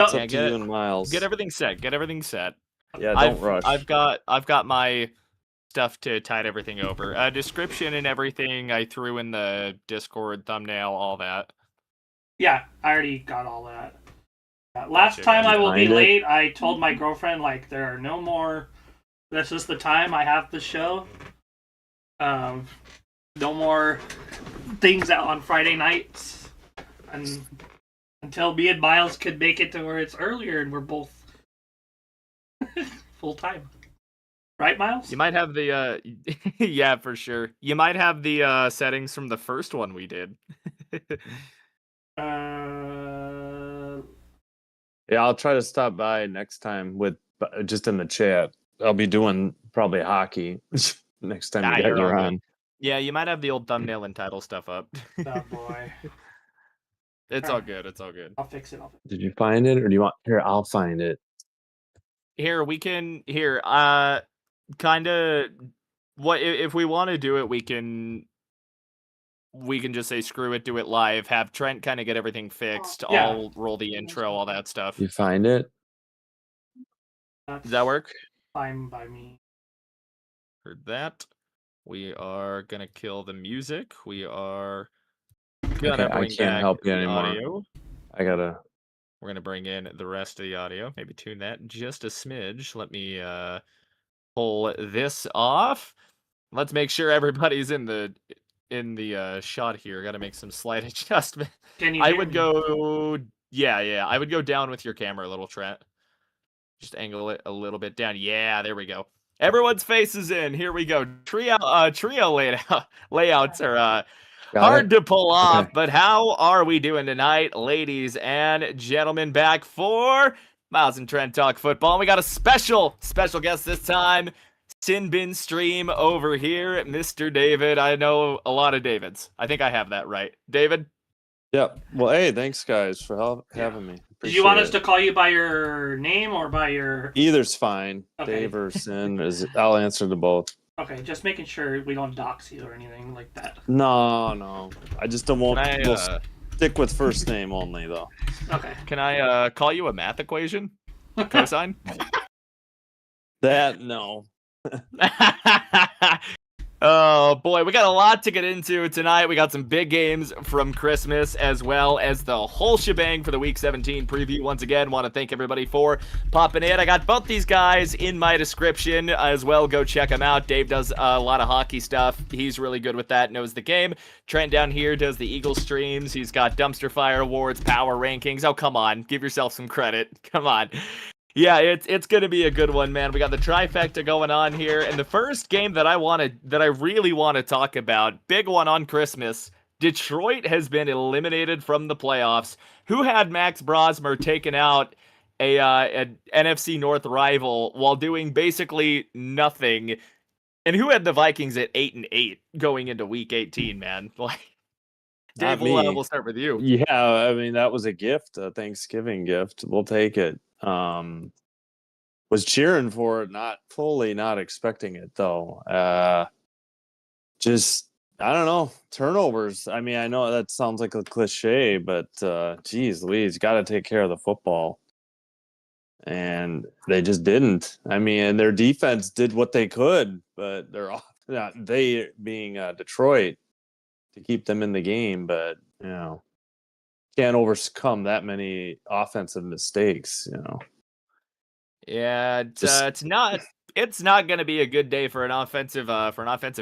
It's up to you and Miles. Get everything set. Get everything set. Yeah, don't rush. I've got my stuff to tide everything over. Description and everything I threw in the Discord thumbnail, all that. Yeah, I already got all that. Last time I will be late, I told my girlfriend, like, there are no more... This is the time I have the show. No more things out on Friday nights. And until me and Miles could make it to where it's earlier and we're both full time. Right, Miles? You might have the yeah, for sure. You might have the settings from the first one we did. Yeah, I'll try to stop by next time with just in the chat. I'll be doing probably hockey next time you guys are on. Yeah, you might have the old thumbnail and title stuff up. Oh boy. It's all good. It's all good. I'll fix it. Did you find it, or do you want? Here, I'll find it. Here we can. Here, kind of. What if we want to do it? We can just say screw it, do it live. Have Trent kind of get everything fixed. Yeah. I'll roll the intro, all that stuff. You find it? Does that work? Fine by me. Heard that. We are gonna kill the music. We are gonna bring I can't help you anymore. Audio. We're gonna bring in the rest of the audio. Maybe tune that just a smidge. Let me pull this off. Let's make sure everybody's in the shot here. Got to make some slight adjustment. I would go I would go down with your camera a little, Trent. Just angle it a little bit down. Yeah, there we go. Everyone's face is in. Here we go. Trio layouts are hard to pull off, but how are we doing tonight, ladies and gentlemen? Back for Miles and Trent Talk Football. And we got a special guest this time. SinBin stream over here, Mr. David. I know a lot of Davids. I think I have that right. David? Yep. Well, hey, thanks, guys, for having me. Did you want us to call you by your name or by your... Either's fine. Okay. Dave or Sin. I'll answer to both. Okay, just making sure we don't dox you or anything like that. No. I just don't want to stick with first name only, though. Okay. Can I call you a math equation? Cosine? That, no. Oh boy, we got a lot to get into tonight. We got some big games from Christmas as well as the whole shebang for the Week 17 preview. Once again, want to thank everybody for popping in. I got both these guys in my description as well. Go check them out. Dave does a lot of hockey stuff. He's really good with that, knows the game. Trent down here does the Eagle streams. He's got Dumpster Fire Awards, Power Rankings. Oh, come on. Give yourself some credit. Come on. Yeah, it's going to be a good one, man. We got the trifecta going on here. And the first game that I really want to talk about, big one on Christmas, Detroit has been eliminated from the playoffs. Who had Max Brosmer taking out an NFC North rival while doing basically nothing? And who had the Vikings at 8-8 going into Week 18, man? Like, Dave, we'll start with you. Yeah, I mean, that was a gift, a Thanksgiving gift. We'll take it. Was cheering for it, not expecting it though. Just, I don't know, turnovers. I mean, I know that sounds like a cliche, but geez Louise, got to take care of the football. And they just didn't. I mean, their defense did what they could, but they being Detroit, to keep them in the game, but you know, can't overcome that many offensive mistakes, you know. Yeah, it's not going to be a good day for an offensive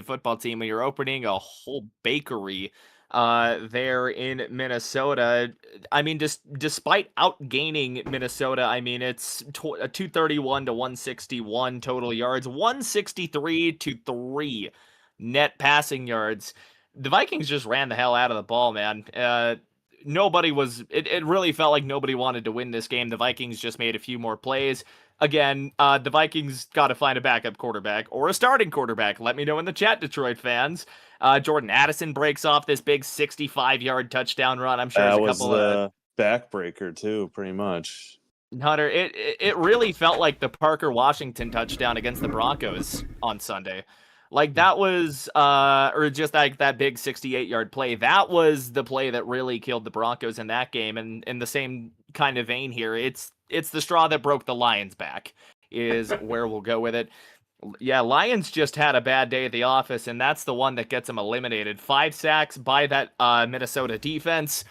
football team when you're opening a whole bakery there in Minnesota. I mean, despite outgaining Minnesota, I mean, it's 231 to 161 total yards, 163 to 3 net passing yards. The Vikings just ran the hell out of the ball, man. It really felt like nobody wanted to win this game. The Vikings just made a few more plays. Again, the Vikings got to find a backup quarterback or a starting quarterback. Let me know in the chat, Detroit fans. Jordan Addison breaks off this big 65-yard touchdown run. I'm sure that was the backbreaker too, pretty much. Hunter, it really felt like the Parker Washington touchdown against the Broncos on Sunday. Like that was, or just like that big 68-yard play. That was the play that really killed the Broncos in that game. And in the same kind of vein here, it's the straw that broke the Lions' back is where we'll go with it. Yeah, Lions just had a bad day at the office, and that's the one that gets them eliminated. 5 sacks by that Minnesota defense.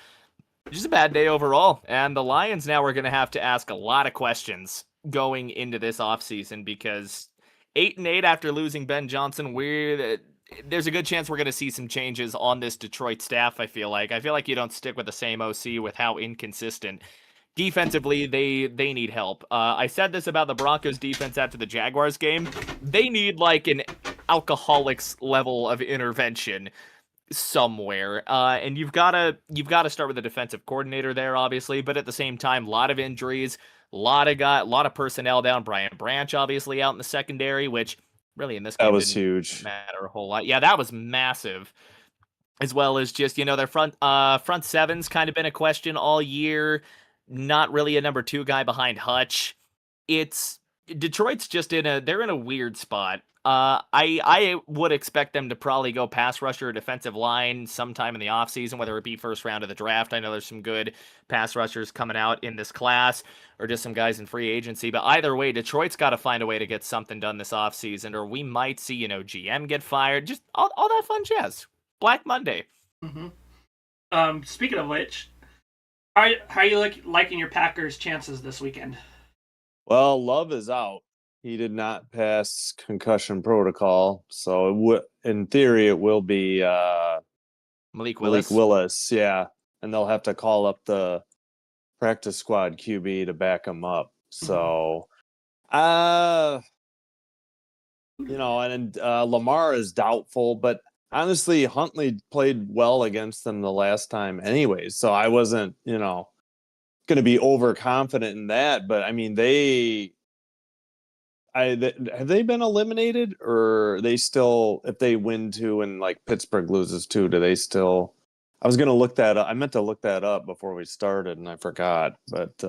Just a bad day overall. And the Lions now are going to have to ask a lot of questions going into this offseason because 8-8 after losing Ben Johnson, there's a good chance we're going to see some changes on this Detroit staff, I feel like. You don't stick with the same OC with how inconsistent. Defensively, they need help. I said this about the Broncos defense after the Jaguars game. They need like an alcoholics level of intervention somewhere. And you've got to start with the defensive coordinator there, obviously, but at the same time, a lot of injuries, a lot of personnel down. Brian Branch obviously out in the secondary, which really in this game That was didn't huge. matter a whole lot. Yeah, that was massive. As well as just, their front seven's kind of been a question all year. Not really a number 2 guy behind Hutch. Detroit's just they're in a weird spot. I would expect them to probably go pass rusher or defensive line sometime in the offseason, whether it be first round of the draft. I know there's some good pass rushers coming out in this class or just some guys in free agency. But either way, Detroit's got to find a way to get something done this offseason, or we might see, GM get fired. Just all that fun jazz. Black Monday. Mm-hmm. Speaking of which, how are you liking your Packers' chances this weekend? Well, Love is out. He did not pass concussion protocol, so in theory it will be Malik Willis. Malik Willis, yeah, and they'll have to call up the practice squad QB to back him up. So, and Lamar is doubtful, but honestly, Huntley played well against them the last time, anyways. So I wasn't, going to be overconfident in that. But I mean, have they been eliminated, or are they still, if they win 2 and like Pittsburgh loses 2, do they still? I was going to look that up. I meant to look that up before we started and I forgot, but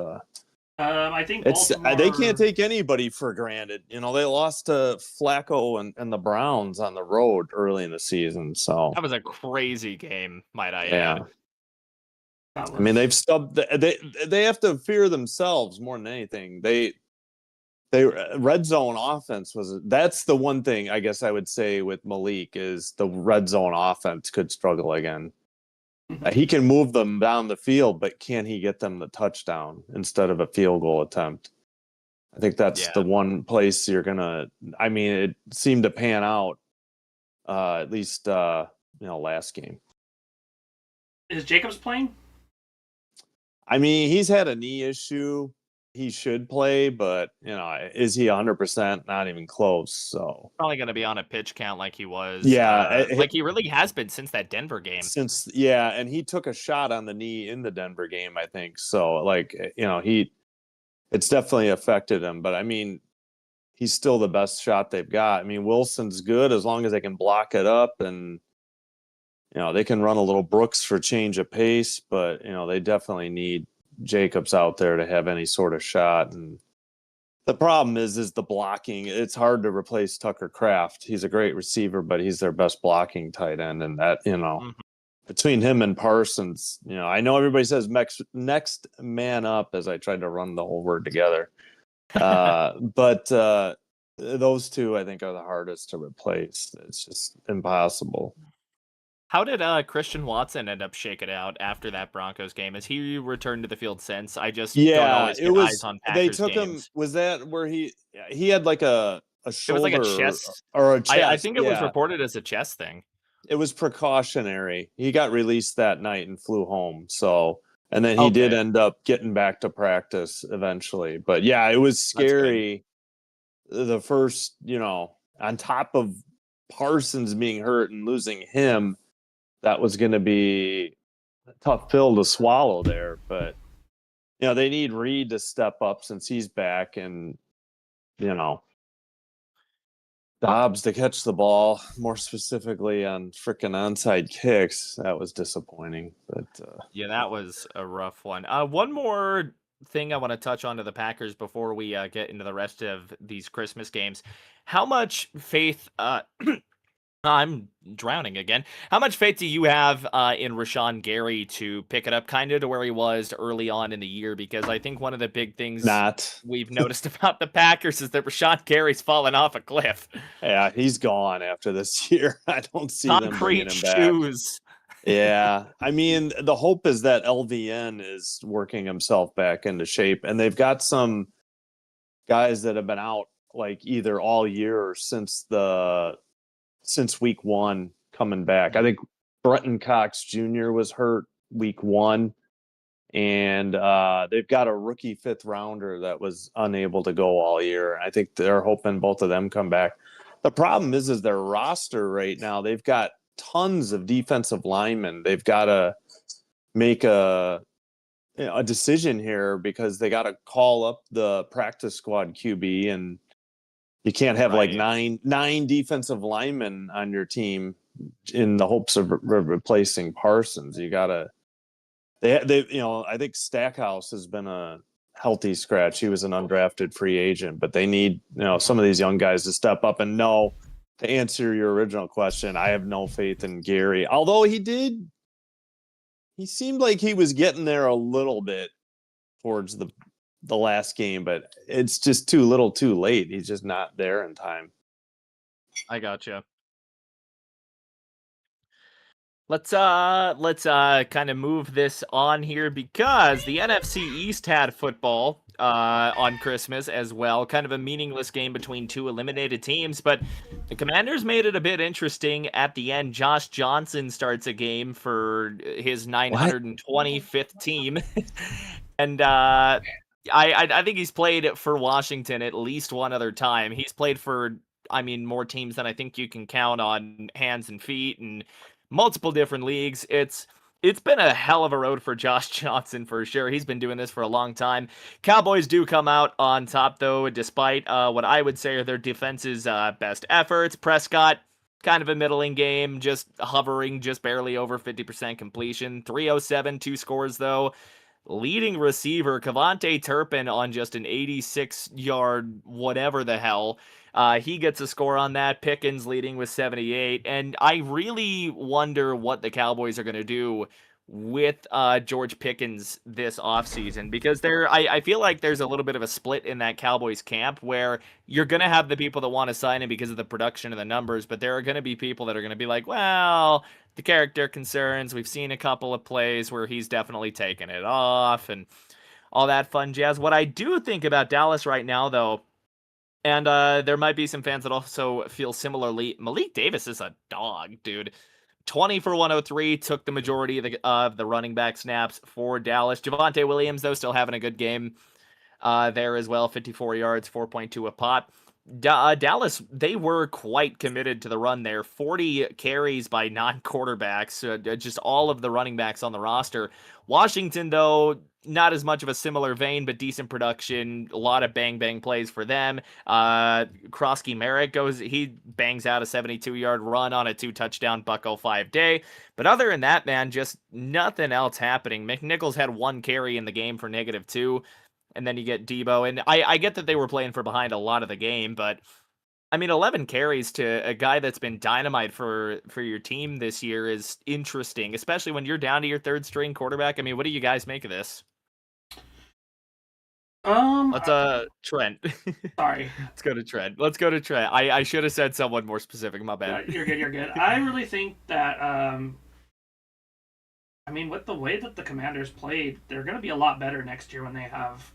I think they can't take anybody for granted. They lost to Flacco and the Browns on the road early in the season. So that was a crazy game, might I add. I mean, they've stubbed. They have to fear themselves more than anything. They red zone offense that's the one thing I guess I would say with Malik is the red zone offense could struggle again. He can move them down the field, but can he get them the touchdown instead of a field goal attempt? I think that's the one place you're gonna. I mean, it seemed to pan out at least last game. Is Jacobs playing? I mean, he's had a knee issue. He should play, but is he 100%? Not even close. So probably going to be on a pitch count like he was. Yeah, like he really has been since that Denver game. And he took a shot on the knee in the Denver game, I think. So it's definitely affected him. But I mean, he's still the best shot they've got. I mean, Wilson's good as long as they can block it up and they can run a little Brooks for change of pace, but they definitely need Jacobs out there to have any sort of shot. And the problem is the blocking. It's hard to replace Tucker Kraft. He's a great receiver, but he's their best blocking tight end. And that, between him and Parsons, I know everybody says next man up as I tried to run the whole word together. But those two, I think, are the hardest to replace. It's just impossible. How did Christian Watson end up shaking out after that Broncos game? Has he returned to the field since? I just don't always get eyes on Packers they took games. him. Was that where he had like a shoulder? It was like a chest or a chest. I think it was reported as a chest thing. It was precautionary. He got released that night and flew home. So, and then he did end up getting back to practice eventually. But yeah, it was scary. The first, on top of Parsons being hurt and losing him, that was going to be a tough pill to swallow there. But, they need Reed to step up since he's back and, Dobbs to catch the ball, more specifically on frickin' onside kicks. That was disappointing. But yeah, that was a rough one. One more thing I want to touch on to the Packers before we get into the rest of these Christmas games. How much faith I'm drowning again. How much faith do you have in Rashawn Gary to pick it up kind of to where he was early on in the year? Because I think one of the big things Not. we've noticed about the Packers is that Rashawn Gary's fallen off a cliff. Yeah, he's gone after this year. I don't see them bringing Concrete him back. shoes. Yeah, I mean, the hope is that LVN is working himself back into shape, and they've got some guys that have been out like either all year or since week 1 coming back. I think Brenton Cox Jr. was hurt week 1, and they've got a rookie 5th rounder that was unable to go all year. I think they're hoping both of them come back. The problem is their roster right now. They've got tons of defensive linemen. They've got to make a decision here because they got to call up the practice squad QB, and you can't have like nine defensive linemen on your team in the hopes of replacing Parsons. You gotta, they I think Stackhouse has been a healthy scratch. He was an undrafted free agent, but they need some of these young guys to step up. And no, to answer your original question, I have no faith in Gary. Although he seemed like he was getting there a little bit towards the last game, but it's just too little too late. He's just not there in time. I gotcha. Let's kind of move this on here because the NFC East had football on Christmas as well. Kind of a meaningless game between two eliminated teams, but the Commanders made it a bit interesting at the end. Josh Johnson starts a game for his 925th team, and I think he's played for Washington at least one other time. He's played for, more teams than I think you can count on hands and feet, and multiple different leagues. It's been a hell of a road for Josh Johnson for sure. He's been doing this for a long time. Cowboys do come out on top though, despite what I would say are their defense's best efforts. Prescott, kind of a middling game, just hovering just barely over 50% completion. 307, 2 scores though. Leading receiver Kevontae Turpin on just an 86-yard whatever the hell. He gets a score on that. Pickens leading with 78. And I really wonder what the Cowboys are going to do with George Pickens this offseason, because I feel like there's a little bit of a split in that Cowboys camp where you're going to have the people that want to sign him because of the production and the numbers, but there are going to be people that are going to be like, well, the character concerns. We've seen a couple of plays where he's definitely taken it off and all that fun jazz. What I do think about Dallas right now, though, and there might be some fans that also feel similarly, Malik Davis is a dog, dude. 20 for 103, took the majority of the running back snaps for Dallas. Javonte Williams, though, still having a good game there as well. 54 yards, 4.2 a pop. Dallas, they were quite committed to the run there. 40 carries by non-quarterbacks, just all of the running backs on the roster. Washington, though, not as much of a similar vein, but decent production. A lot of bang-bang plays for them. Krosky Merrick he bangs out a 72-yard run on a 2-touchdown Bucko 5 day. But other than that, man, just nothing else happening. McNichols had 1 carry in the game for -2. And then you get Debo. And I get that they were playing for behind a lot of the game, but 11 carries to a guy that's been dynamite for your team this year is interesting, especially when you're down to your 3rd string quarterback. What do you guys make of this? Let's Trent. Sorry. Let's go to Trent. I should have said someone more specific. My bad. You're good. I really think that with the way that the Commanders played, they're going to be a lot better next year when they have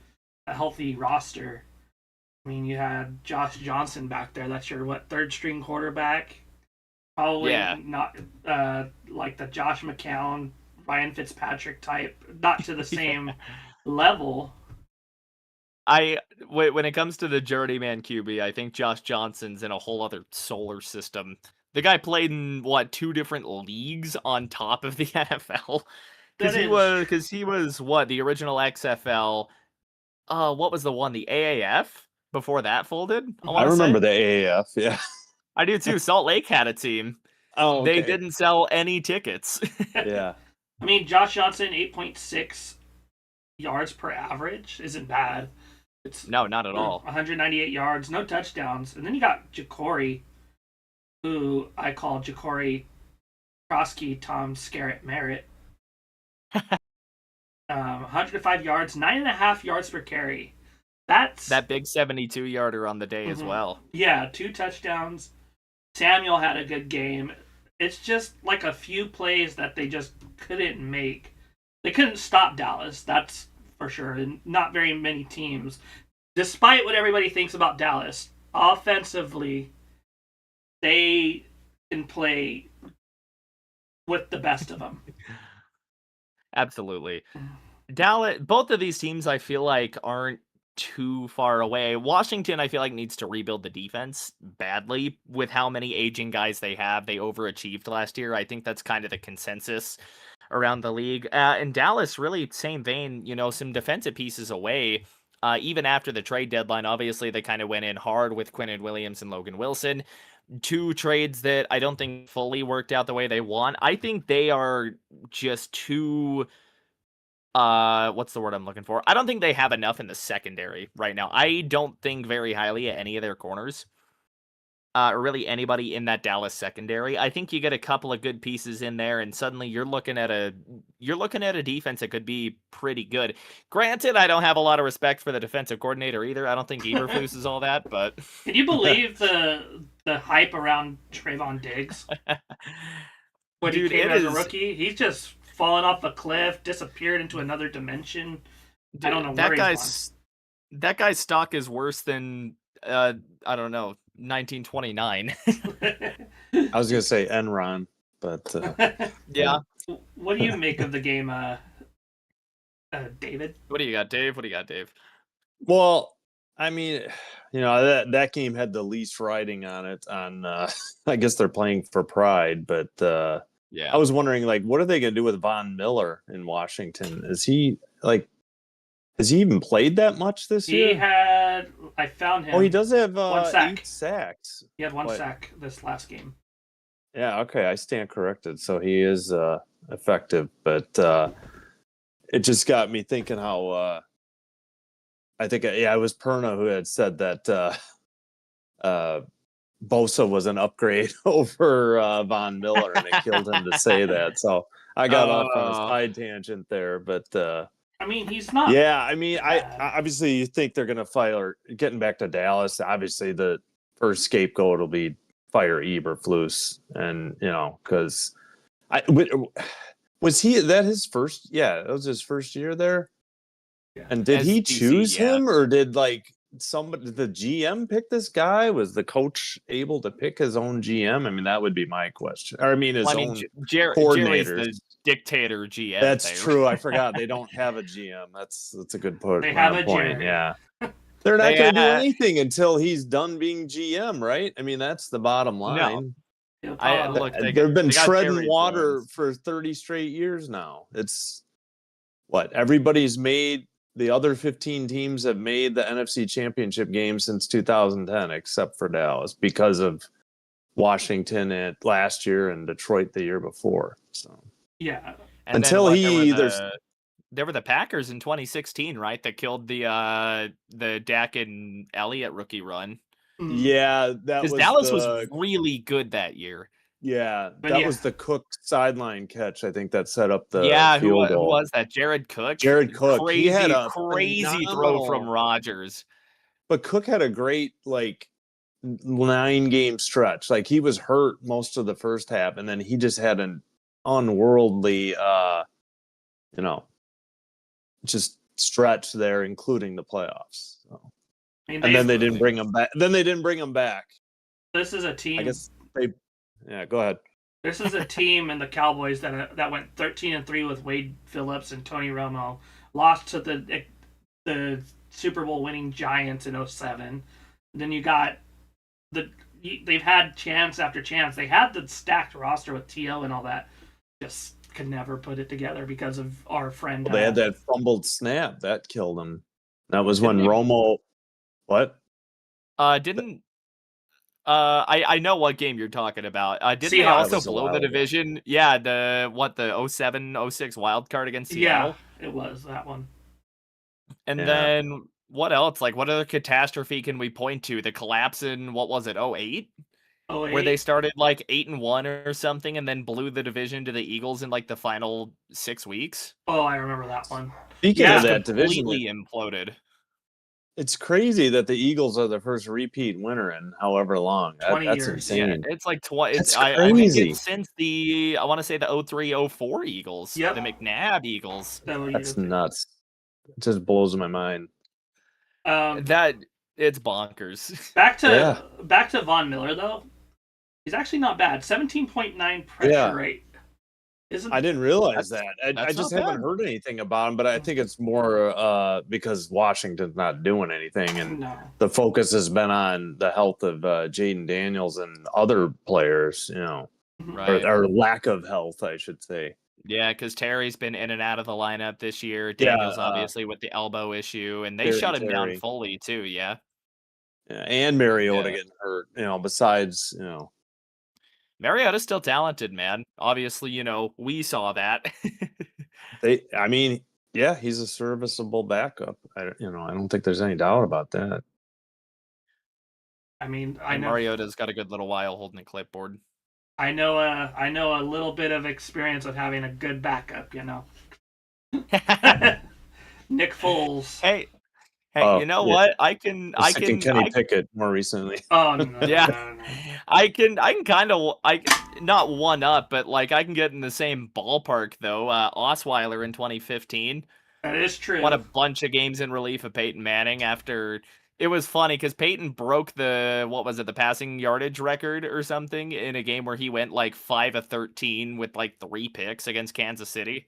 a healthy roster. You had Josh Johnson back there. That's your 3rd string quarterback. Probably not like the Josh McCown, Ryan Fitzpatrick type. Not to the same level. When it comes to the journeyman QB, I think Josh Johnson's in a whole other solar system. The guy played in 2 different leagues on top of the NFL. Because he was the original XFL. What was the one? The AAF before that folded? I remember the AAF. Yeah, I do too. Salt Lake had a team. Oh, okay. They didn't sell any tickets. Yeah. Josh Johnson, 8.6 yards per average isn't bad. No, not at all. 198 yards, no touchdowns, and then you got Ja'Cory. who I call Ja'Cory Krosky Tom Scarrett Merritt. 105 yards, 9.5 yards per carry. That's that big 72-yarder on the day as well. Yeah, 2 touchdowns. Samuel had a good game. It's just like a few plays that they just couldn't make. They couldn't stop Dallas, that's for sure, and not very many teams. Despite what everybody thinks about Dallas, offensively, they can play with the best of them. Absolutely. Dallas, both of these teams I feel like aren't too far away. Washington, I feel like, needs to rebuild the defense badly with how many aging guys they have. They overachieved last year. I think that's kind of the consensus around the league. And Dallas, really, same vein, some defensive pieces away. Even after the trade deadline, obviously, they kind of went in hard with Quinnen Williams and Logan Wilson. 2 trades that I don't think fully worked out the way they want. I think they are just too... what's the word I'm looking for? I don't think they have enough in the secondary right now. I don't think very highly of any of their corners. Or really anybody in that Dallas secondary. I think you get a couple of good pieces in there, and suddenly you're looking at a defense that could be pretty good. Granted, I don't have a lot of respect for the defensive coordinator either. I don't think Eberflus is all that, but can you believe the hype around Trayvon Diggs? When he came as a rookie, he's just fallen off a cliff, disappeared into another dimension. Dude, I don't know where that guy's stock is worse than I don't know, 1929. I was gonna say Enron, but yeah. What do you make of the game, David? What do you got, Dave? Well, I mean, that game had the least riding on it. I guess they're playing for pride, but yeah, I was wondering, like, what are they gonna do with Von Miller in Washington? Has he even played that much this year? I found him. Oh, he does have 1 sack. 8 sacks. He had 1 sack this last game. Yeah, okay, I stand corrected. So he is effective, but it just got me thinking how I think it was Perna who had said that Bosa was an upgrade over Von Miller, and it killed him to say that. So I got off on a side tangent there, but I mean, he's not. Yeah, I mean, I obviously you think they're going to fire. Getting back to Dallas, obviously the first scapegoat will be fire Eberflus, and because was that his first? Yeah, it was his first year there. Yeah. And did he choose him, or did somebody, the GM, pick this guy? Was the coach able to pick his own GM? I mean, that would be my question. Or his own coordinator. The dictator GM. That's true. I forgot they don't have a GM. That's a good point. They have a point. Yeah. They're not going to do anything until he's done being GM, right? I mean, that's the bottom line. No. They've been treading water for 30 straight years now. It's what everybody's made. The other 15 teams have made the NFC Championship game since 2010, except for Dallas, because of Washington last year and Detroit the year before. So yeah, and there were the Packers in 2016, right? That killed the Dak and Elliott rookie run. Yeah, Dallas was really good that year. Yeah, was the Cook sideline catch. I think that set up the field goal. Who was that? Jared Cook. He had a crazy throw from Rodgers. But Cook had a great 9-game stretch. He was hurt most of the first half, and then he just had an unworldly, just stretch there, including the playoffs. So. And then they didn't bring him back. This is a team. I guess they. Yeah, go ahead. This is a team in the Cowboys that went 13-3 with Wade Phillips and Tony Romo. Lost to the Super Bowl winning Giants in 2007. Then you got they've had chance after chance. They had the stacked roster with T.O. and all that. Just could never put it together because of our friend. Well, they had that fumbled snap that killed them. That was when Romo. What? I know what game you're talking about. Didn't they also blow the division? Yeah, the 07-06 wild card against Seattle? Yeah, it was that one. And then what else? What other catastrophe can we point to? The collapse in, what was it, 08? where they started like 8-1 or something, and then blew the division to the Eagles in like the final 6 weeks. Oh, I remember that one. Speaking of that division, completely imploded. It's crazy that the Eagles are the first repeat winner in however long. 20 That's years. insane. Yeah, it's like 20. That's I crazy. think it's since I want to say the 03-04 Eagles. Yep. The McNabb Eagles. That's nuts. It just blows my mind. It's bonkers. Back to Von Miller though. He's actually not bad. 17.9 pressure rate. I didn't realize that. I just haven't heard anything about him, but I think it's more because Washington's not doing anything, and the focus has been on the health of Jaden Daniels and other players, Right. or lack of health, I should say. Yeah, because Terry's been in and out of the lineup this year. Daniels obviously with the elbow issue, and they shut him down fully too. Yeah. And Mariota getting hurt. Besides, Mariota's still talented, man. Obviously, we saw that. He's a serviceable backup. I don't think there's any doubt about that. I know Mariota's got a good little while holding the clipboard. I know a little bit of experience of having a good backup, Nick Foles. Hey, you know what? I can Kenny Pickett more recently. Oh no, yeah. No. I can kind of not one up, but like I can get in the same ballpark though. Osweiler in 2015. That is true. Won a bunch of games in relief of Peyton Manning after. It was funny because Peyton broke the passing yardage record or something in a game where he went like 5 of 13 with like 3 picks against Kansas City.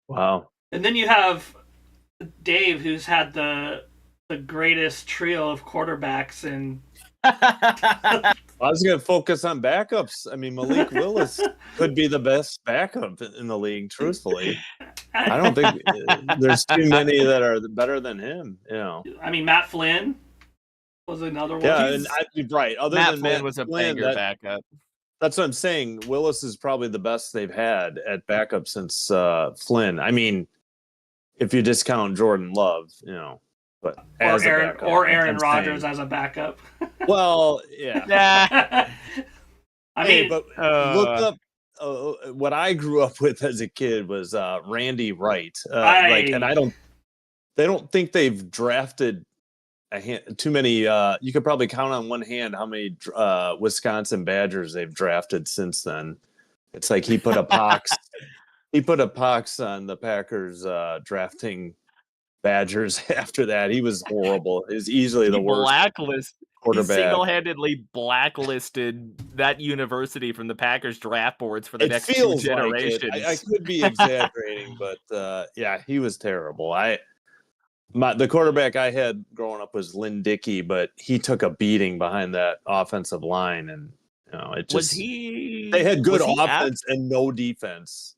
Wow. And then you have Dave, who's had the greatest trio of quarterbacks and I was going to focus on backups. I mean, Malik Willis could be the best backup in the league, truthfully. I don't think there's too many that are better than him. I mean, Matt Flynn was another one. Yeah, right. Other Matt than Flynn Matt was a Flynn, banger backup. That's what I'm saying. Willis is probably the best they've had at backup since Flynn. I mean, if you discount Jordan Love, but Aaron Rodgers as a backup. Well, yeah. Look up. What I grew up with as a kid was Randy Wright. They don't think they've drafted too many. You could probably count on one hand how many Wisconsin Badgers they've drafted since then. It's like he put a pox. He put a pox on the Packers drafting Badgers after that. He was horrible. He was easily the worst quarterback. He single-handedly blacklisted that university from the Packers draft boards for the next 2 generations. I could be exaggerating, but he was terrible. The quarterback I had growing up was Lynn Dickey, but he took a beating behind that offensive line, and it just they had good offense and no defense.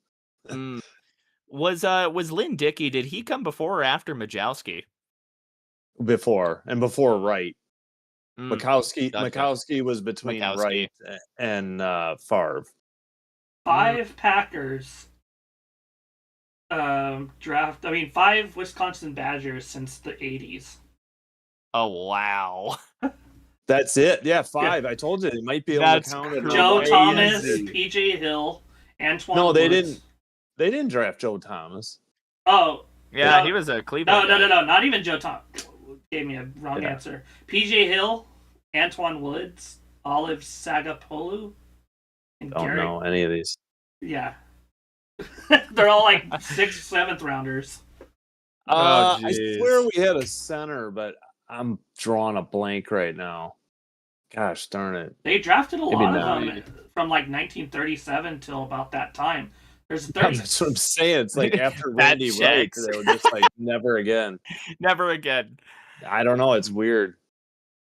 Was Lynn Dickey, did he come before or after Majowski? Before Wright. Majowski was between Wright and Favre. 5 Packers 5 Wisconsin Badgers since the 80s. Oh, wow. That's it. Yeah, 5. I told you it might be able to count it. Joe Thomas, PJ Hill, Antoine Woods. They didn't draft Joe Thomas. Oh. Yeah, he was a Cleveland guy. No, not even Joe Thomas. Gave me a wrong answer. PJ Hill, Antoine Woods, Olive Sagapolu, and Don't know any of these. Yeah. They're all like 6th, 7th rounders. I swear we had a center, but I'm drawing a blank right now. Gosh darn it. They drafted a lot of them from like 1937 till about that time. There's 30. That's what I'm saying. It's like after Randy Wright, they were just like, never again. Never again. I don't know. It's weird.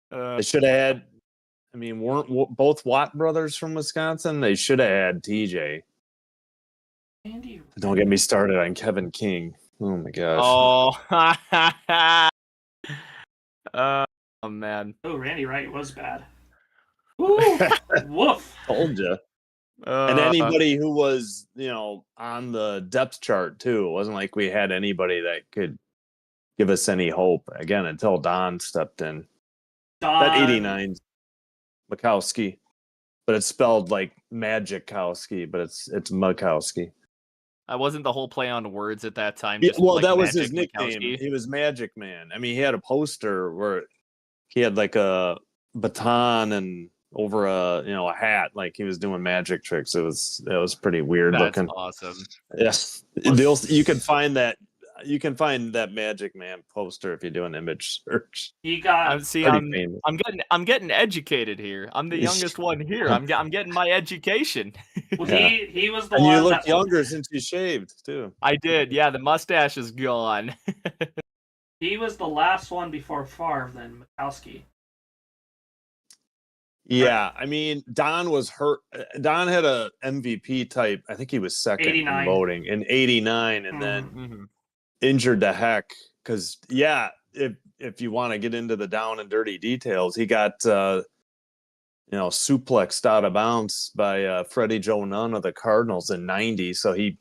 They should have had, weren't both Watt brothers from Wisconsin? They should have had TJ. Don't get me started on Kevin King. Oh my gosh. Oh man. Oh, Randy Wright was bad. Ooh, woof. Told you. And anybody who was, on the depth chart too. It wasn't like we had anybody that could give us any hope again until Don stepped in. That 89 Majowski. but it's spelled like Magikowski, but it's Mukowski. I wasn't the whole play on words at that time. Yeah, Just well, like that was Magic his nickname. Mikowski. He was Magic Man. I mean, he had a poster where he had like a baton and over a hat, like he was doing magic tricks. It was pretty weird That's looking. awesome. Yes, you can find that. You can find that Magic Man poster if you do an image search. He got. I'm getting educated here. I'm the youngest one here. I'm getting my education. Well, Yeah. he was the And one. you look younger since you shaved too. I did. Yeah, the mustache is gone. He was the last one before Favre, then Mikowski. Yeah, I mean, Don was hurt. Don had a MVP type. I think he was second 89. in voting in '89, and then injured the heck. Because if you want to get into the down and dirty details, he got suplexed out of bounds by Freddie Joe Nunn of the Cardinals in '90. So he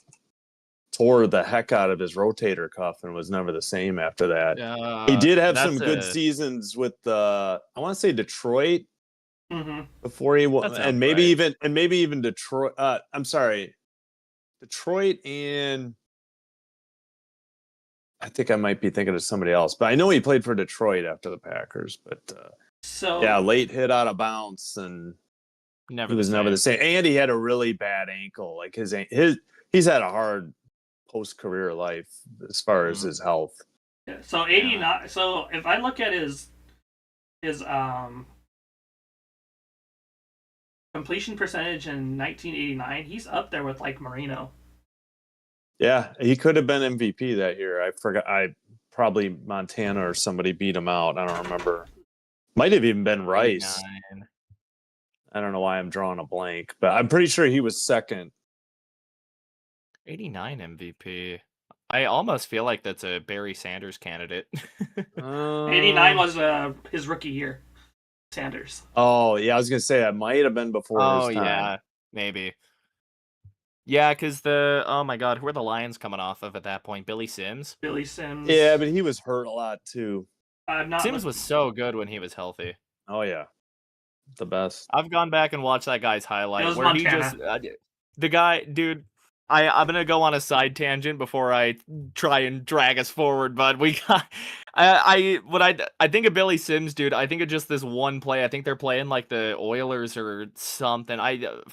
tore the heck out of his rotator cuff and was never the same after that. He did have some good seasons with I want to say Detroit. Before he was, and maybe even Detroit. I'm sorry, Detroit, and I think I might be thinking of somebody else, but I know he played for Detroit after the Packers. But late hit out of bounds, and he was never the same. And he had a really bad ankle. Like he's had a hard post-career life as far as his health. Yeah, so 89. So if I look at his completion percentage in 1989, he's up there with like Marino. Yeah, he could have been MVP that year. I forgot. Probably Montana or somebody beat him out. I don't remember. Might have even been Rice. 89. I don't know why I'm drawing a blank, but I'm pretty sure he was second. 89 MVP. I almost feel like that's a Barry Sanders candidate. 89 was his rookie year. Sanders. Oh, yeah, I was going to say, it might have been before his time. Yeah, maybe. Yeah, because oh my God, who are the Lions coming off of at that point? Billy Sims? Billy Sims. Yeah, but he was hurt a lot, too. Sims was so good when he was healthy. Oh, yeah. The best. I've gone back and watched that guy's highlight. It was where Montana. he just... the guy, dude... I'm gonna go on a side tangent before I try and drag us forward, but we got I think of Billy Sims, dude. I think of just this one play. I think they're playing like the Oilers or something.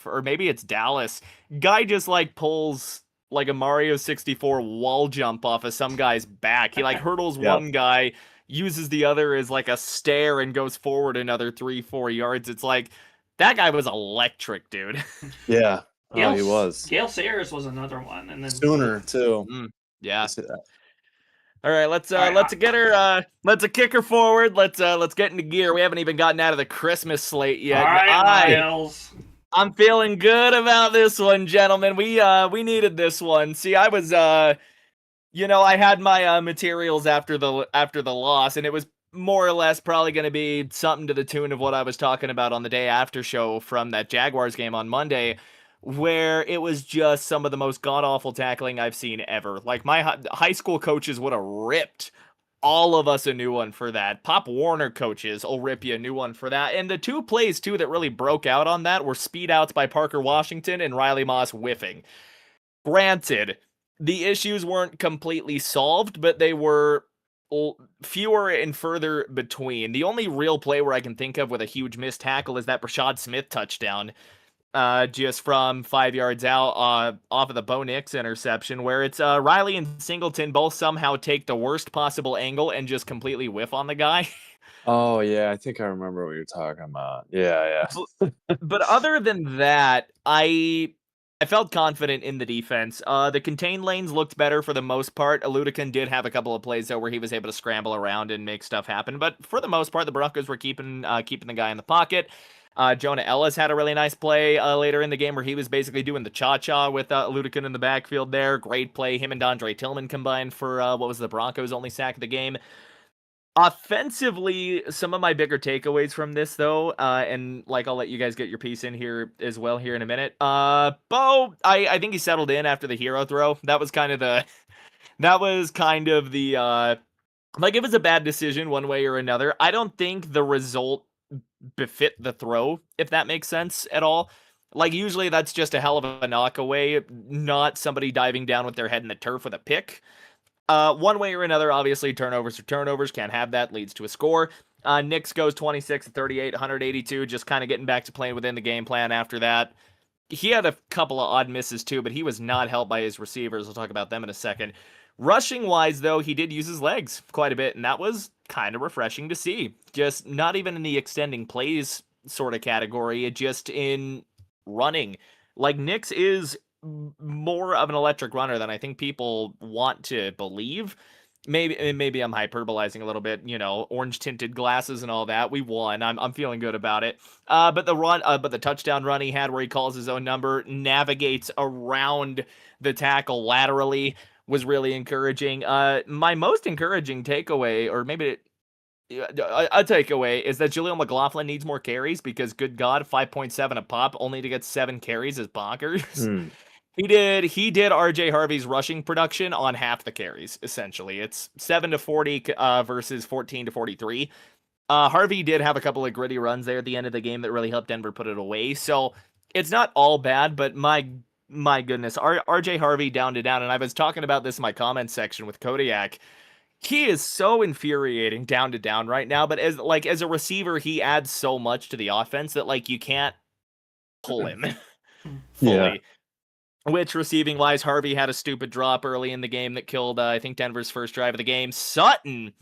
Or maybe it's Dallas. Guy just like pulls like a Mario 64 wall jump off of some guy's back. He like hurdles one guy, uses the other as like a stair, and goes forward another 3-4 yards. It's like that guy was electric, dude. Yeah. He was. Gale Sayers was another one, and then Sooner too. Yeah. All right, let's get her. Let's kick her forward. Let's get into gear. We haven't even gotten out of the Christmas slate yet. All right, Miles. I'm feeling good about this one, gentlemen. We needed this one. See, I was I had my materials after the loss, and it was more or less probably going to be something to the tune of what I was talking about on the day after show from that Jaguars game on Monday, where it was just some of the most god-awful tackling I've seen ever. Like, my high school coaches would have ripped all of us a new one for that. Pop Warner coaches will rip you a new one for that. And the two plays, too, that really broke out on that were speed outs by Parker Washington and Riley Moss whiffing. Granted, the issues weren't completely solved, but they were fewer and further between. The only real play where I can think of with a huge missed tackle is that Brashad Smith touchdown. Just from 5 yards out off of the Bo Nix interception, where it's Riley and Singleton both somehow take the worst possible angle and just completely whiff on the guy. Oh, yeah, I think I remember what you're talking about. Yeah. But other than that, I felt confident in the defense. The contained lanes looked better for the most part. Aludican did have a couple of plays, though, where he was able to scramble around and make stuff happen. But for the most part, the Broncos were keeping the guy in the pocket. Jonah Ellis had a really nice play later in the game where he was basically doing the cha-cha with Aludican in the backfield there. Great play. Him and Dondre Tillman combined for what was the Broncos' only sack of the game. Offensively, some of my bigger takeaways from this, though, and like I'll let you guys get your piece in here as well here in a minute. Bo, I think he settled in after the hero throw. That was kind of the like, it was a bad decision one way or another. I don't think the result befit the throw, if that makes sense at all. Like, usually that's just a hell of a knockaway, not somebody diving down with their head in the turf with a pick. One way or another, obviously, turnovers are turnovers. Can't have that. Leads to a score. Knicks goes 26-38, 182, just kind of getting back to playing within the game plan after that. He had a couple of odd misses too, but he was not helped by his receivers. We'll talk about them in a second. Rushing-wise, though, he did use his legs quite a bit, and that was kind of refreshing to see. Just not even in the extending plays sort of category, just in running. Like, Nix is more of an electric runner than I think people want to believe. Maybe I'm hyperbolizing a little bit, orange tinted glasses and all that. We won. I'm feeling good about it. But the touchdown run he had where he calls his own number, navigates around the tackle laterally, was really encouraging. My most encouraging takeaway, or maybe a takeaway, is that Jaleel McLaughlin needs more carries, because good God, 5.7 a pop only to get 7 carries is bonkers. He did RJ Harvey's rushing production on half the carries, essentially. It's 7-40 versus 14-43. Harvey did have a couple of gritty runs there at the end of the game that really helped Denver put it away. So it's not all bad, but my goodness, RJ Harvey down to down. And I was talking about this in my comments section with Kodiak. He is so infuriating down to down right now, but as a receiver, he adds so much to the offense that you can't pull him fully. Yeah. Which, receiving-wise, Harvey had a stupid drop early in the game that killed, I think, Denver's first drive of the game. Sutton,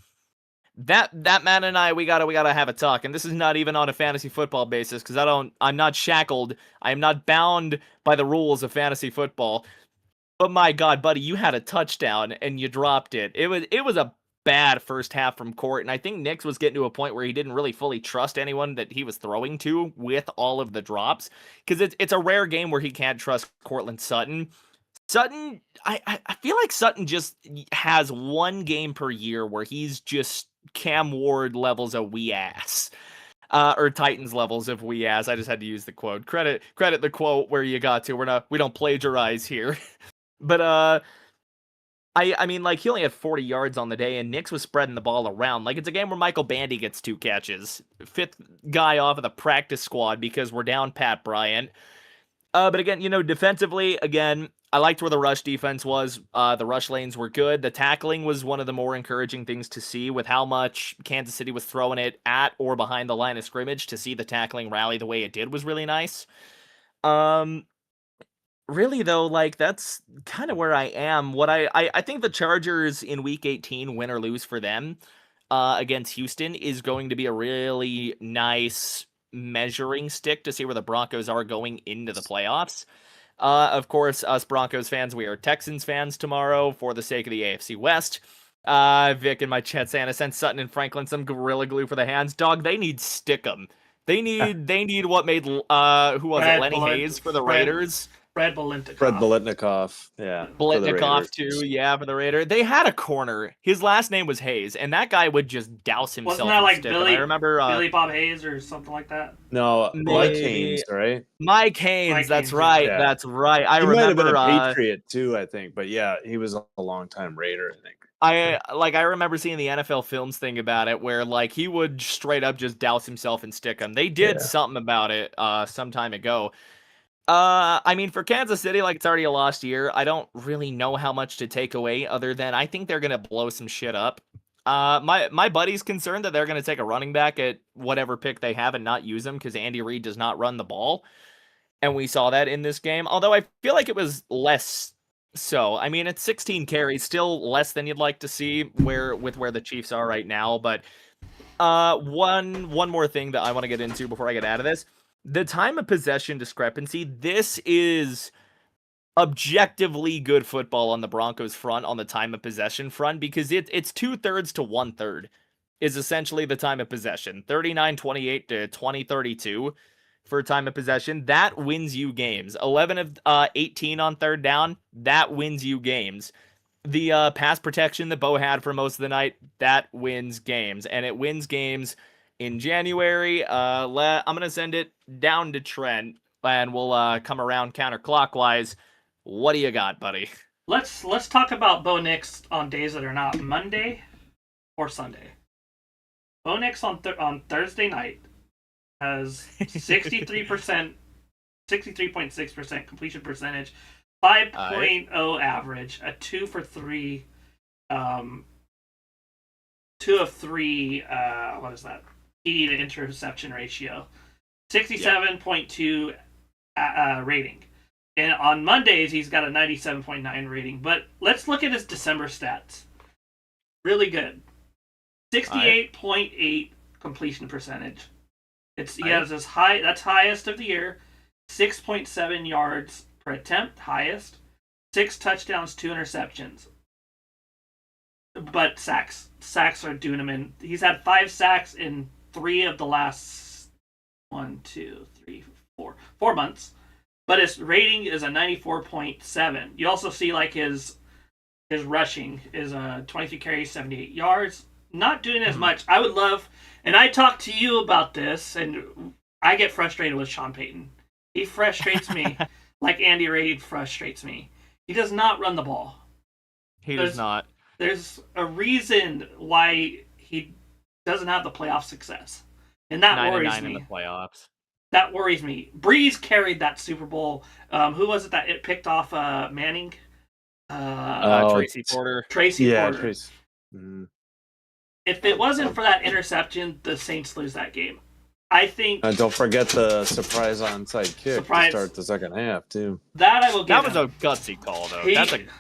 that man and I, we gotta have a talk. And this is not even on a fantasy football basis, because I'm not shackled. I am not bound by the rules of fantasy football. But my God, buddy, you had a touchdown and you dropped it. It was a bad first half from Court, and I think Nix was getting to a point where he didn't really fully trust anyone that he was throwing to with all of the drops, because it's a rare game where he can't trust Cortland Sutton. I feel like Sutton just has one game per year where he's just Cam Ward levels of wee ass. Or Titans levels of wee ass. I just had to use the quote. Credit the quote where you got to. We don't plagiarize here. But I mean, he only had 40 yards on the day, and Nix was spreading the ball around. It's a game where Michael Bandy gets 2 catches. 5th guy off of the practice squad because we're down Pat Bryant. But again, defensively, again, I liked where the rush defense was. The rush lanes were good. The tackling was one of the more encouraging things to see, with how much Kansas City was throwing it at or behind the line of scrimmage. To see the tackling rally the way it did was really nice. Really, though, that's kind of where I am. What I think the Chargers in Week 18, win or lose for them against Houston, is going to be a really nice measuring stick to see where the Broncos are going into the playoffs. Of course, us Broncos fans, we are Texans fans tomorrow for the sake of the AFC West. Vic in my chat saying, I sent Sutton and Franklin some Gorilla Glue for the hands. Dog, they need Stickum. They need what made, who was it, Lenny Hayes for the Raiders? Fred Biletnikoff. Yeah. Biletnikoff too, yeah, for the Raider. They had a corner. His last name was Hayes, and that guy would just douse himself. Wasn't that like Billy? I remember Billy Bob Hayes or something like that? No, Mike Haynes, right? Mike Haynes, that's right. Yeah. That's right. I remember. He might have been a Patriot too, I think, but yeah, he was a long-time Raider, I think. I remember seeing the NFL Films thing about it, where he would straight up just douse himself and stick him. They did something about it some time ago. I mean, for Kansas City, it's already a lost year. I don't really know how much to take away, other than I think they're gonna blow some shit up. My buddy's concerned that they're gonna take a running back at whatever pick they have and not use him, because Andy Reid does not run the ball, and we saw that in this game. Although I feel like it was less so. I mean, it's 16 carries, still less than you'd like to see where the Chiefs are right now. But one more thing that I want to get into before I get out of this. The time of possession discrepancy, this is objectively good football on the Broncos front, on the time of possession front, because it's 2/3 to 1/3 is essentially the time of possession. 39-28 to 20-32 for time of possession. That wins you games. 11 of 18 on third down, that wins you games. The pass protection that Bo had for most of the night, that wins games. And it wins games in January. I'm going to send it down to Trent, and we'll come around counterclockwise. What do you got, buddy? Let's talk about Bo Nix on days that are not Monday or Sunday. Bo Nix on Thursday night has 63.6% completion percentage, 5.0 average, a 2 for 3, 2 of 3, what is that? Key to interception ratio, 67.2 rating. And on Mondays, he's got a 97.9 rating. But let's look at his December stats. Really good. 68.8 completion percentage. He has his that's highest of the year. 6.7 yards per attempt, highest. 6 touchdowns, 2 interceptions. But sacks are doing him in. He's had 5 sacks in 3 of the last 4 months. But his rating is a 94.7. You also see like his rushing is 23 carries, 78 yards. Not doing as much. I would love, and I talked to you about this, and I get frustrated with Sean Payton. He frustrates me like Andy Reid frustrates me. He does not run the ball. He does not. There's a reason why he doesn't have the playoff success, and that worries me. 9-9 in the playoffs. That worries me. Breeze carried that Super Bowl. Who was it that it picked off Manning? Tracy Porter. Tracy Porter. Tracy. Mm. If it wasn't for that interception, the Saints lose that game. I think. Don't forget the surprise onside kick to start the second half too. That I will give. That was a gutsy call, though.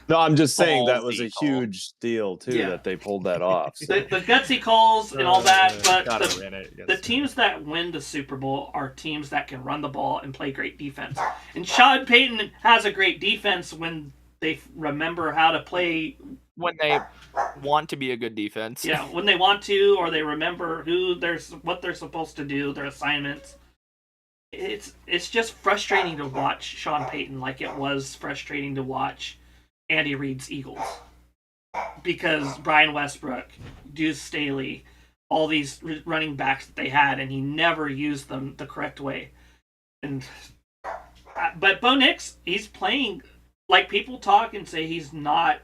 No, I'm just saying that was a huge deal too that they pulled that off. So. The gutsy calls and all that, but the teams that win the Super Bowl are teams that can run the ball and play great defense. And Sean Payton has a great defense when they remember how to play. When they want to be a good defense. Yeah, when they want to, or they remember what they're supposed to do, their assignments. It's just frustrating to watch Sean Payton like it was frustrating to watch Andy Reid's Eagles. Because Brian Westbrook, Deuce Staley, all these running backs that they had, and he never used them the correct way. But Bo Nix, he's playing like people talk and say he's not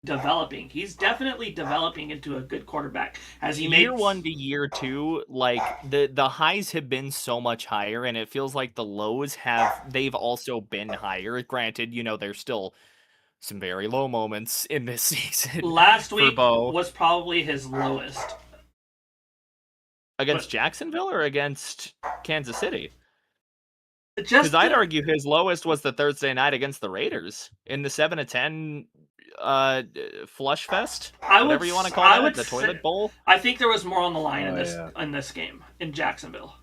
developing. He's definitely developing into a good quarterback. As he year 1 to year 2, like the highs have been so much higher, and it feels like the lows they've also been higher. Granted, there's still some very low moments in this season. Last week was probably his lowest. Against Jacksonville or against Kansas City? Because I'd argue his lowest was the Thursday night against the Raiders in the 7-10 flush fest, whatever you want to call it, the toilet bowl. I think there was more on the line in this game in Jacksonville.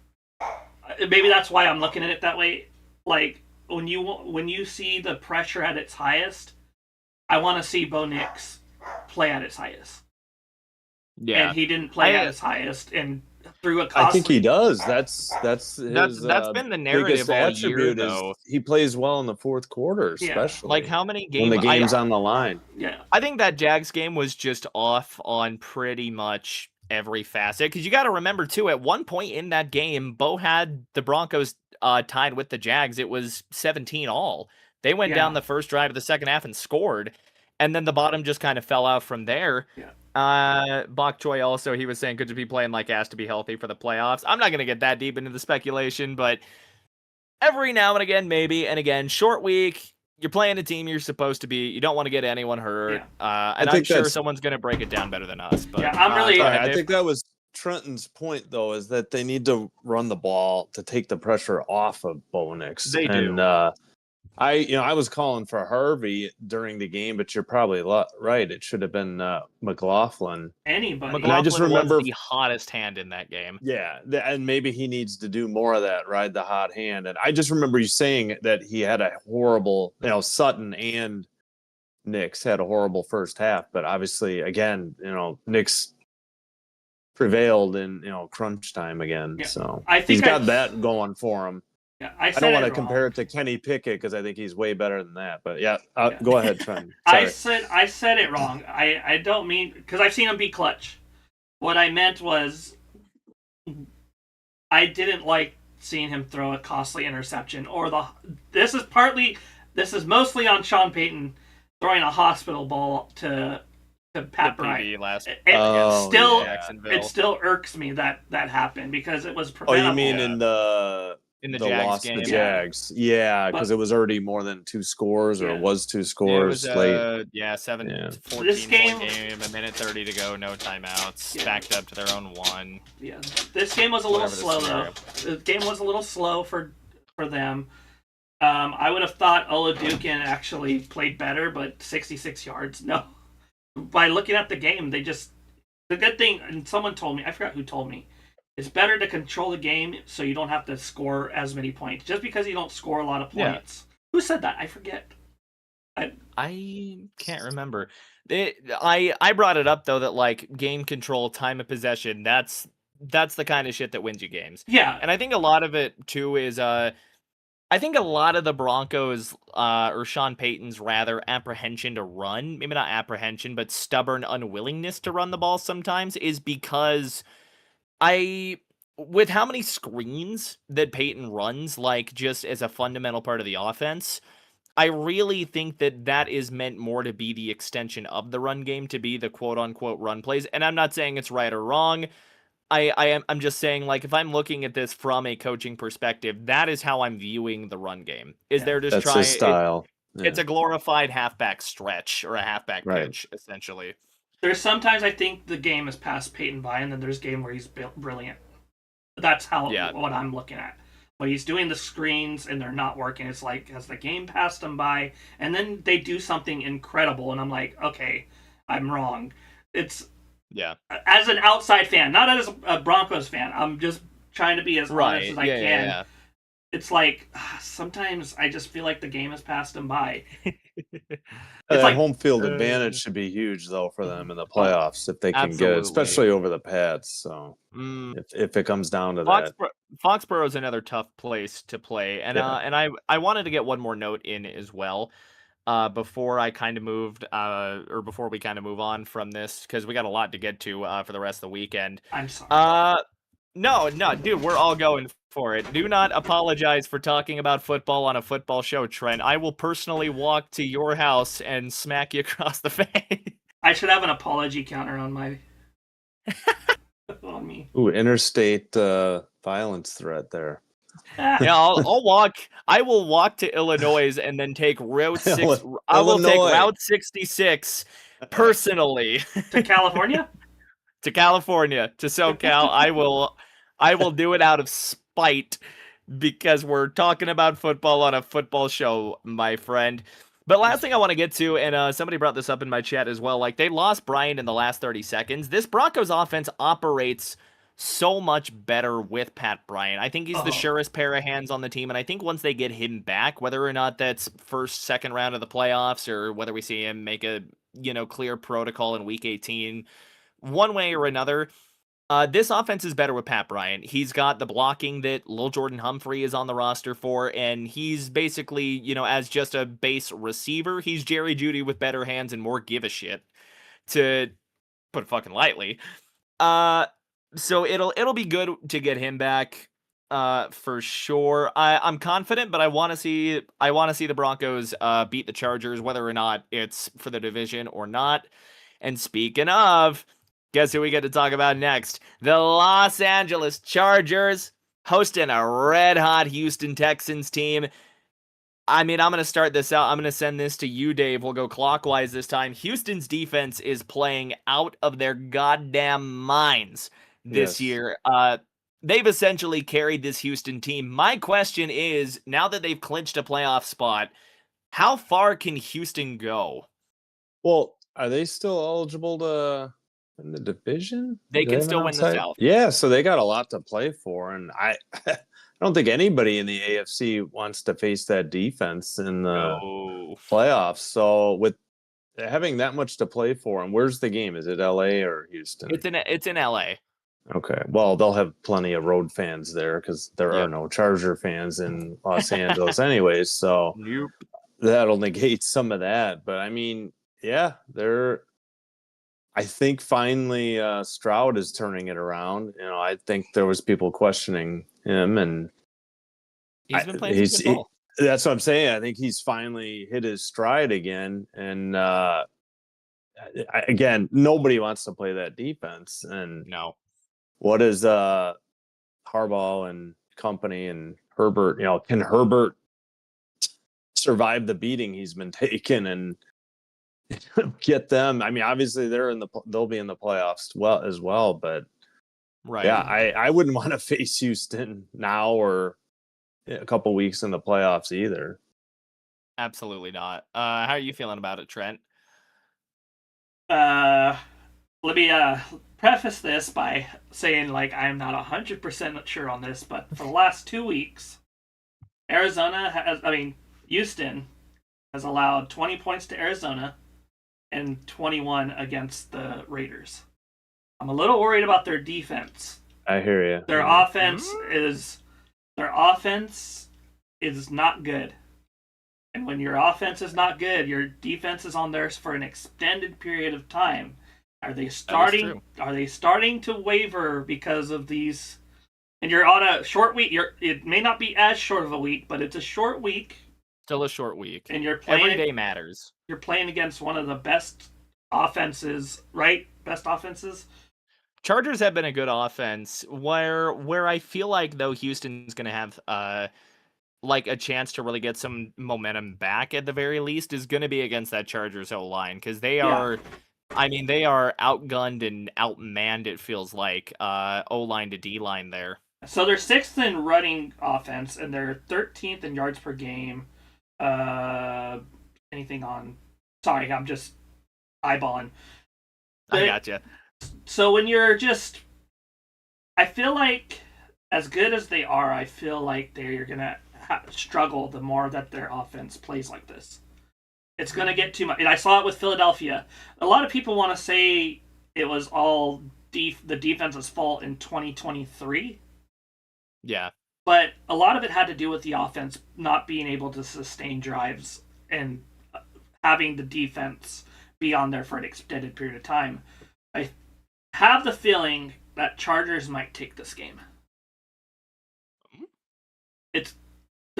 Maybe that's why I'm looking at it that way. Like when you see the pressure at its highest, I want to see Bo Nix play at its highest. Yeah, and he didn't play at his highest, and through a costly... I think he does. That's his. That's been the narrative all year, though. He plays well in the fourth quarter, especially. Like how many games when the game's on the line. Yeah, I think that Jags game was just off on pretty much every facet. Because you got to remember too, at one point in that game, Bo had the Broncos tied with the Jags. It was 17-all. They went down the first drive of the second half and scored, and then the bottom just kind of fell out from there. Yeah. Bok Choy also, he was saying, could you be playing like ass to be healthy for the playoffs? I'm not going to get that deep into the speculation, but every now and again, maybe. And again, short week, you're playing a team you're supposed to be. You don't want to get anyone hurt. Yeah. And I'm sure someone's going to break it down better than us. But, I'm really... I think that was Trenton's point, though, is that they need to run the ball to take the pressure off of Bo Nix. They do. And, I was calling for Harvey during the game, but you're probably right. It should have been McLaughlin. Anybody. McLaughlin I just remember was the hottest hand in that game. Yeah, and maybe he needs to do more of that, ride the hot hand. And I just remember you saying that he had a horrible, Sutton and Nix had a horrible first half, but obviously, again, Nix prevailed in crunch time again. Yeah. So I think he's got that going for him. Yeah, I don't want to compare it to Kenny Pickett because I think he's way better than that. But go ahead, Trent. I said it wrong. I don't mean because I've seen him be clutch. What I meant was I didn't like seeing him throw a costly interception this is mostly on Sean Payton throwing a hospital ball to to Pat the Bryant. PB last It still irks me that happened because it was preventable. Oh, you mean in the Jags loss game? to Jags? Yeah, because it was already more than 2 scores, or it was 2 scores late. 14 this game, a minute 30 to go, no timeouts, backed up to their own 1. Yeah, this game was a little slow though. The game was a little slow for them. I would have thought Oladukin actually played better, but 66 yards, no. By looking at the game, the good thing, and someone told me, I forgot who told me, it's better to control the game so you don't have to score as many points. Just because you don't score a lot of points. Yeah. Who said that? I forget. I can't remember. I brought it up though that like game control, time of possession, that's the kind of shit that wins you games. Yeah. And I think a lot of it too is I think a lot of the Broncos, or Sean Payton's rather, apprehension to run, maybe not apprehension, but stubborn unwillingness to run the ball sometimes is because with how many screens that Payton runs, like just as a fundamental part of the offense, I really think that is meant more to be the extension of the run game, to be the quote unquote run plays. And I'm not saying it's right or wrong. I'm just saying, like, if I'm looking at this from a coaching perspective, that is how I'm viewing the run game. They're just trying. That's his style. It's a glorified halfback stretch or a halfback pitch, essentially. There's sometimes I think the game has passed Peyton by, and then there's game where he's brilliant. That's what I'm looking at. When he's doing the screens and they're not working, it's like, has the game passed him by? And then they do something incredible, and I'm like, okay, I'm wrong. It's as an outside fan, not as a Broncos fan. I'm just trying to be as honest as I can. Yeah. It's like sometimes I just feel like the game has passed them by. It's like home field advantage should be huge though for them in the playoffs if they can get it, especially over the Pats. So if it comes down to that, Foxborough is another tough place to play, and I wanted to get one more note in as well. Before we kind of move on from this, because we got a lot to get to for the rest of the weekend. I'm sorry. No, dude, we're all going for it. Do not apologize for talking about football on a football show, Trent. I will personally walk to your house and smack you across the face. I should have an apology counter on my on me. Ooh, interstate violence threat there. Yeah, I'll walk. I will walk to Illinois and then take Route 6. I will take Route 66 personally to California. To California, to SoCal. I will do it out of spite because we're talking about football on a football show, my friend. But last thing I want to get to, and somebody brought this up in my chat as well, like they lost Bryant in the last 30 seconds. This Broncos offense operates so much better with Pat Bryant. I think he's the surest pair of hands on the team, and I think once they get him back, whether or not that's first, second round of the playoffs, or whether we see him make a clear protocol in Week 18, one way or another, this offense is better with Pat Bryant. He's got the blocking that Lil Jordan Humphrey is on the roster for, and he's basically, as just a base receiver, he's Jerry Jeudy with better hands and more give a shit, to put it fucking lightly. So it'll be good to get him back, for sure. I'm confident, but I want to see the Broncos beat the Chargers, whether or not it's for the division or not. And speaking of, guess who we get to talk about next? The Los Angeles Chargers hosting a red-hot Houston Texans team. I mean, I'm going to start this out. I'm going to send this to you, Dave. We'll go clockwise this time. Houston's defense is playing out of their goddamn minds this year. They've essentially carried this Houston team. My question is, now that they've clinched a playoff spot, how far can Houston go? Well, are they still eligible to win the division? They can still win the South. Yeah, so they got a lot to play for, and I don't think anybody in the AFC wants to face that defense in the playoffs. So with having that much to play for, and where's the game? Is it LA or Houston? It's in LA. Okay, well, they'll have plenty of road fans there because there are no Charger fans in Los Angeles anyways. So that'll negate some of that. But I mean, yeah, I think finally Stroud is turning it around. I think there was people questioning him, and he's been playing good ball. That's what I'm saying. I think he's finally hit his stride again, and again, nobody wants to play that defense. And No. what is Harbaugh and company and Herbert? Can Herbert survive the beating he's been taking and get them? I mean, obviously they'll be in the playoffs as well, but right. Yeah, I wouldn't want to face Houston now or a couple weeks in the playoffs either. Absolutely not. How are you feeling about it, Trent? Let me preface this by saying, like, I'm not 100% sure on this, but for the last 2 weeks, Houston has allowed 20 points to Arizona and 21 against the Raiders. I'm a little worried about their defense. I hear you. Their offense is not good. And when your offense is not good, your defense is on there for an extended period of time. Are they starting to waver because of these? And you're on a short week. It may not be as short of a week, but it's a short week. Still a short week. And you're playing every day matters. You're playing against one of the best offenses, right? Best offenses. Chargers have been a good offense. Where I feel like though Houston's going to have like a chance to really get some momentum back at the very least is going to be against that Chargers O-line, because they are. I mean, they are outgunned and outmanned, it feels like, O-line to D-line there. So they're 6th in running offense, and they're 13th in yards per game. Anything on... Sorry, I'm just eyeballing. I gotcha. So when you're just... I feel like, as good as they are, I feel like they're going to struggle the more that their offense plays like this. It's going to get too much. And I saw it with Philadelphia. A lot of people want to say it was all the defense's fault in 2023. Yeah. But a lot of it had to do with the offense not being able to sustain drives and having the defense be on there for an extended period of time. I have the feeling that Chargers might take this game.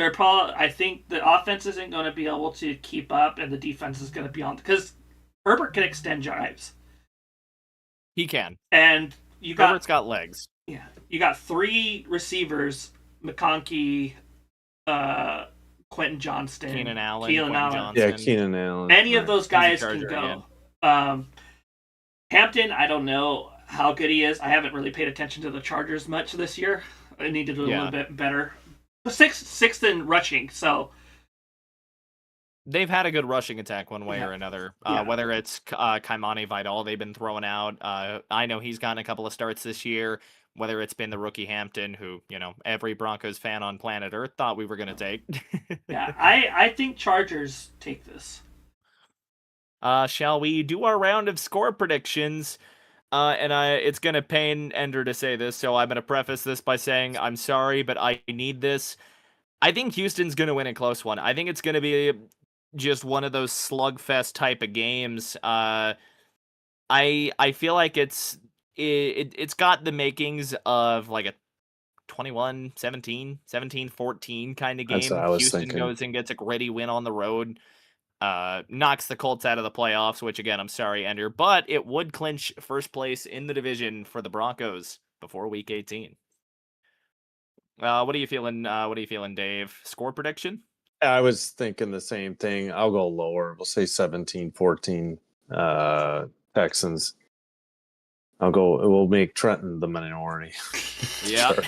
I think the offense isn't going to be able to keep up, and the defense is going to be on, because Herbert can extend drives. He can. And Herbert's got legs. Yeah, you got 3 receivers: McConkey, Quentin Johnston, Keenan Allen. Yeah, Keenan Allen. Any of those guys can go. Yeah. Hampton, I don't know how good he is. I haven't really paid attention to the Chargers much this year. I need to do a little bit better. Sixth in rushing, so they've had a good rushing attack one way or another. Whether it's Kaimani Vidal they've been throwing out. I know he's gotten a couple of starts this year. Whether it's been the rookie Hampton, who every Broncos fan on planet Earth thought we were going to take. Yeah, I think Chargers take this. Shall we do our round of score predictions? And it's going to pain Ender to say this, so I'm going to preface this by saying I'm sorry, but I need this. I think Houston's going to win a close one. I think it's going to be just one of those slugfest type of games. I feel like it's got the makings of like a 21-17, 17-14 kind of game. That's what I was Houston thinking. Goes and gets a gritty win on the road. Knocks the Colts out of the playoffs, which again, I'm sorry, Ender, but it would clinch first place in the division for the Broncos before Week 18. What are you feeling? What are you feeling, Dave? Score prediction? I was thinking the same thing. I'll go lower. We'll say 17-14 Texans. We'll make Trenton the minority. Yeah.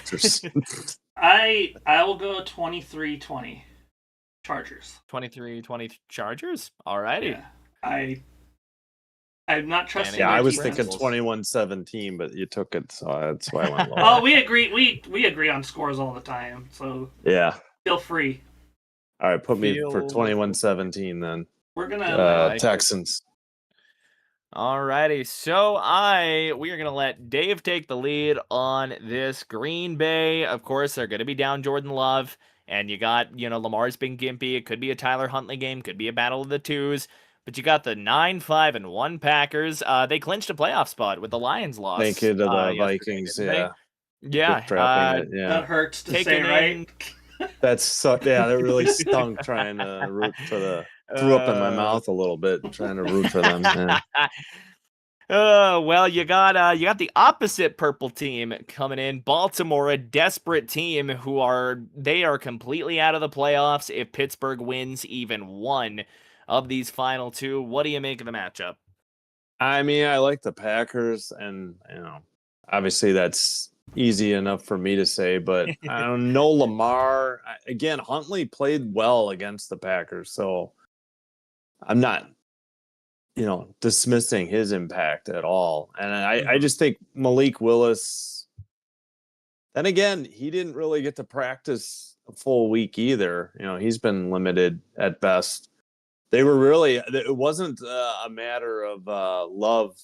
I will go 23-20. Chargers. 23-20 Chargers? Alrighty. Yeah. I'm not trusting. Yeah, I was thinking 21-17, but you took it, so that's why I went lower. Oh, we agree. We agree on scores all the time, so yeah. Feel free. All right, put me for 21-17 then. We're gonna Texans. Alrighty, so we are gonna let Dave take the lead on this. Green Bay, of course, they're gonna be down Jordan Love. And you got, Lamar's been gimpy. It could be a Tyler Huntley game. Could be a battle of the twos. But you got the 9-5-1 Packers. They clinched a playoff spot with the Lions loss. Thank you to the Vikings. Yeah. Yeah. That hurts to say, right? That's so yeah, that really stunk trying to root for the threw up in my mouth a little bit trying to root for them. Yeah. Well, you got the opposite purple team coming in. Baltimore, a desperate team they are completely out of the playoffs if Pittsburgh wins even one of these final two. What do you make of the matchup? I mean, I like the Packers, and obviously that's easy enough for me to say, but I don't know Lamar. Again, Huntley played well against the Packers, so I'm not dismissing his impact at all. And I just think Malik Willis, then again, he didn't really get to practice a full week either. He's been limited at best. It wasn't a matter of Love,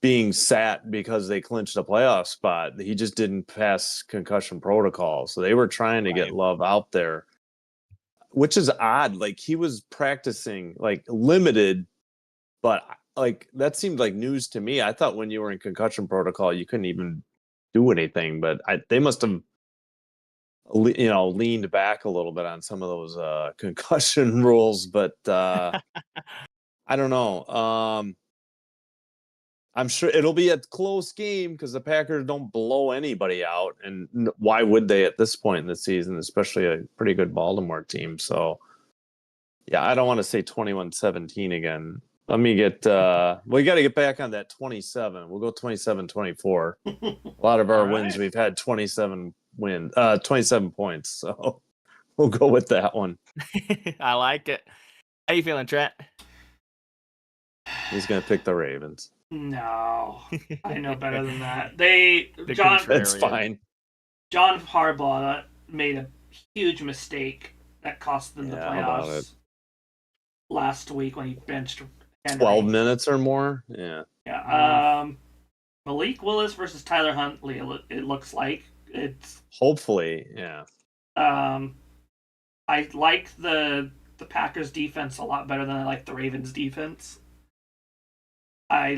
being sat because they clinched a playoff spot. He just didn't pass concussion protocol. So they were trying to get Love out there, which is odd. Like, he was practicing like limited, but like that seemed like news to me. I thought when you were in concussion protocol, you couldn't even do anything, but they must have leaned back a little bit on some of those concussion rules, but I don't know. I'm sure it'll be a close game because the Packers don't blow anybody out, and why would they at this point in the season, especially a pretty good Baltimore team? So yeah, I don't want to say 21-17 again. Let me get we got to get back on that 27. We'll go 27-24. A lot of our wins, we've had 27 points. So we'll go with that one. I like it. How you feeling, Trent? He's going to pick the Ravens. No, I know better than that. That's fine. John Harbaugh made a huge mistake that cost them the playoffs last week when he benched Henry. 12 minutes or more. Yeah. Malik Willis versus Tyler Huntley. It looks like it's hopefully. Yeah. I like the Packers defense a lot better than I like the Ravens defense. I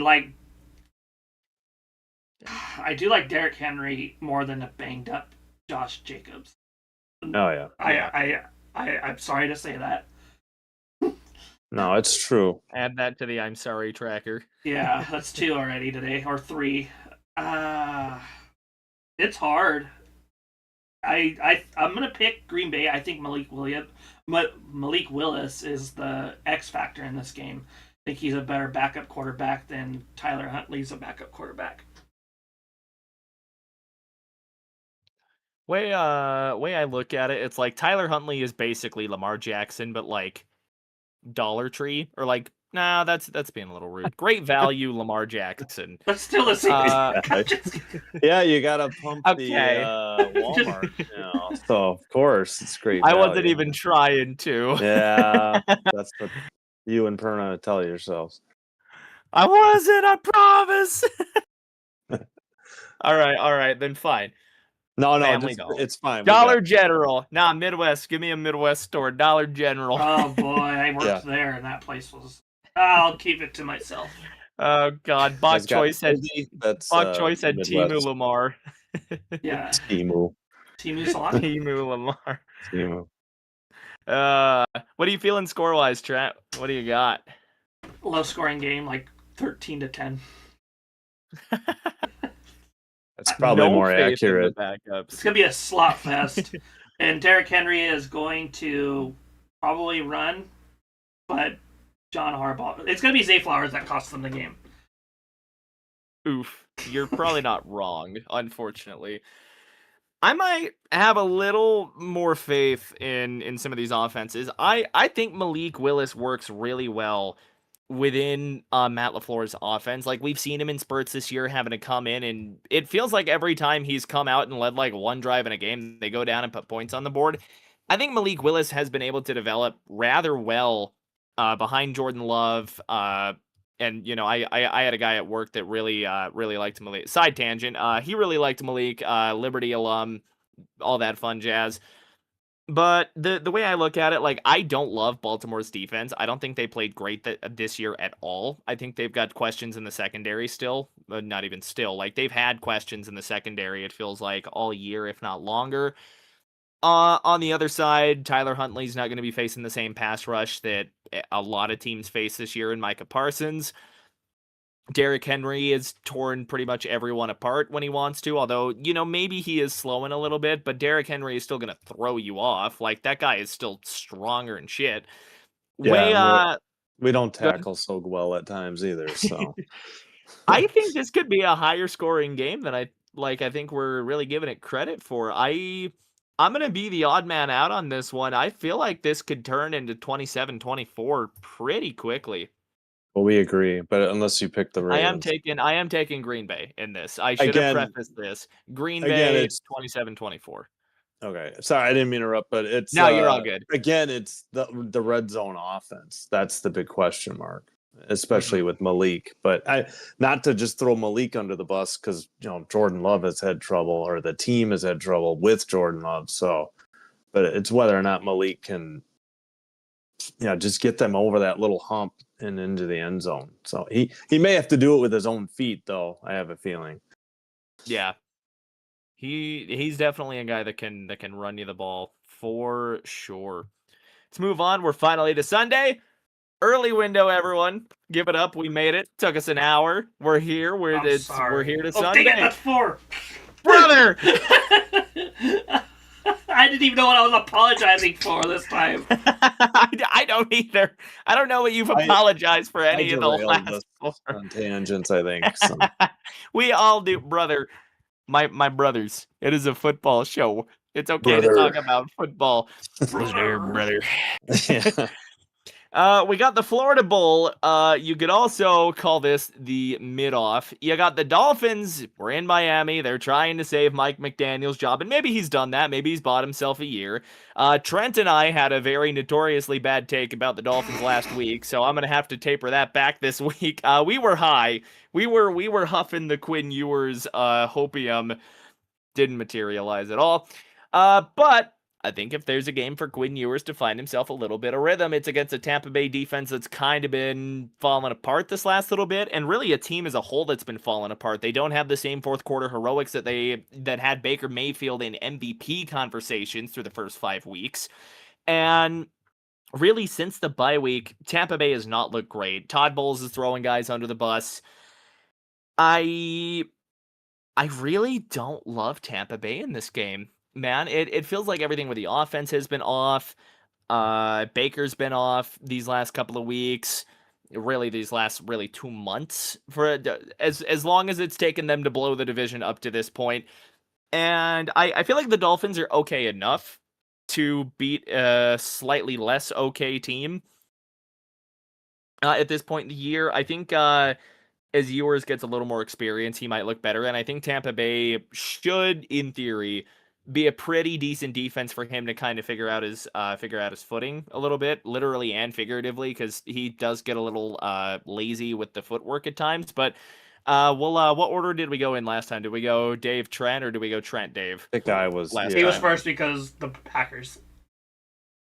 do like Derrick Henry more than a banged up Josh Jacobs. Oh yeah. I'm sorry to say that. No, it's true. Add that to the I'm sorry tracker. Yeah, that's 2 already today, or 3. It's hard. I'm gonna pick Green Bay. I think Malik Willis is the X factor in this game. I think he's a better backup quarterback than Tyler Huntley's a backup quarterback. Way I look at it, it's like Tyler Huntley is basically Lamar Jackson, but like Dollar Tree, or like, nah, that's being a little rude. Great value Lamar Jackson. But still the same. Yeah, you gotta pump the Walmart. So of course it's great value. I wasn't even trying to. Yeah, that's what you and Perna tell yourselves. I wasn't, I promise. All right, then fine. No, it's fine. Dollar General. Nah, Midwest. Give me a Midwest store. Dollar General. Oh boy, I worked there, and that place was. I'll keep it to myself. Oh God, Bach Choice had Timu Lamar. Yeah, Timu Salami. Timu Lamar. Timu. What are you feeling score-wise, Trent? What do you got? Low-scoring game, like 13-10. That's probably more accurate. It's going to be a slot fest. And Derrick Henry is going to probably run, but John Harbaugh. It's going to be Zay Flowers that costs them the game. Oof. You're probably not wrong, unfortunately. I might have a little more faith in some of these offenses. I think Malik Willis works really well within Matt LaFleur's offense. Like, we've seen him in spurts this year having to come in, and it feels like every time he's come out and led like one drive in a game, they go down and put points on the board. I think Malik Willis has been able to develop rather well behind Jordan Love. And I had a guy at work that really liked Malik. Side tangent. He really liked Malik, Liberty alum, all that fun jazz. But the way I look at it, like, I don't love Baltimore's defense. I don't think they played great this year at all. I think they've got questions in the secondary still. Not even still. Like, they've had questions in the secondary, it feels like, all year, if not longer. On the other side, Tyler Huntley's not going to be facing the same pass rush that a lot of teams face this year in Micah Parsons. Derrick Henry has torn pretty much everyone apart when he wants to, although, maybe he is slowing a little bit, but Derrick Henry is still going to throw you off. Like, that guy is still stronger and shit. Yeah, we don't tackle so well at times either, so. I think this could be a higher scoring game than I think we're really giving it credit for. I'm going to be the odd man out on this one. I feel like this could turn into 27-24 pretty quickly. Well, we agree, but unless you pick the Ravens. I am taking Green Bay in this. I should have prefaced this. Green Bay, it's 27-24. Okay. Sorry, I didn't mean to interrupt, but it's no, you're all good. Again, it's the red zone offense. That's the big question mark, especially with Malik. But not to just throw Malik under the bus because Jordan Love has had trouble, or the team has had trouble with Jordan Love. So, but it's whether or not Malik can, just get them over that little hump and into the end zone. So he may have to do it with his own feet, though. I have a feeling. Yeah. He's definitely a guy that can run you the ball for sure. Let's move on. We're finally to Sunday. Early window, everyone. Give it up. We made it. Took us an hour. We're here. We're here to Sunday. Dang it, that's 4. Brother! I didn't even know what I was apologizing for this time. I don't either. I don't know what you've apologized for any of the last 4. On tangents, I think. So. We all do, brother. My brothers. It is a football show. It's okay to talk about football. Brother. Yeah. We got the Florida Bowl. You could also call this the mid-off. You got the Dolphins. We're in Miami. They're trying to save Mike McDaniel's job, and maybe he's done that. Maybe he's bought himself a year. Trent and I had a very notoriously bad take about the Dolphins last week, so I'm gonna have to taper that back this week. We were high. We were huffing the Quinn Ewers hopium. Didn't materialize at all. But I think if there's a game for Quinn Ewers to find himself a little bit of rhythm, it's against a Tampa Bay defense that's kind of been falling apart this last little bit, and really a team as a whole that's been falling apart. They don't have the same fourth quarter heroics that had Baker Mayfield in MVP conversations through the first 5 weeks. And really, since the bye week, Tampa Bay has not looked great. Todd Bowles is throwing guys under the bus. I really don't love Tampa Bay in this game. Man, it feels like everything with the offense has been off. Baker's been off these last couple of weeks. Really, these last 2 months for as long as it's taken them to blow the division up to this point. And I feel like the Dolphins are okay enough to beat a slightly less okay team at this point in the year. I think as Ewers gets a little more experience, he might look better. And I think Tampa Bay should, in theory, be a pretty decent defense for him to kind of figure out his footing a little bit, literally and figuratively, because he does get a little lazy with the footwork at times. But what order did we go in last time? Did we go Dave Trent, or did we go Trent Dave? The guy was he was first because the Packers.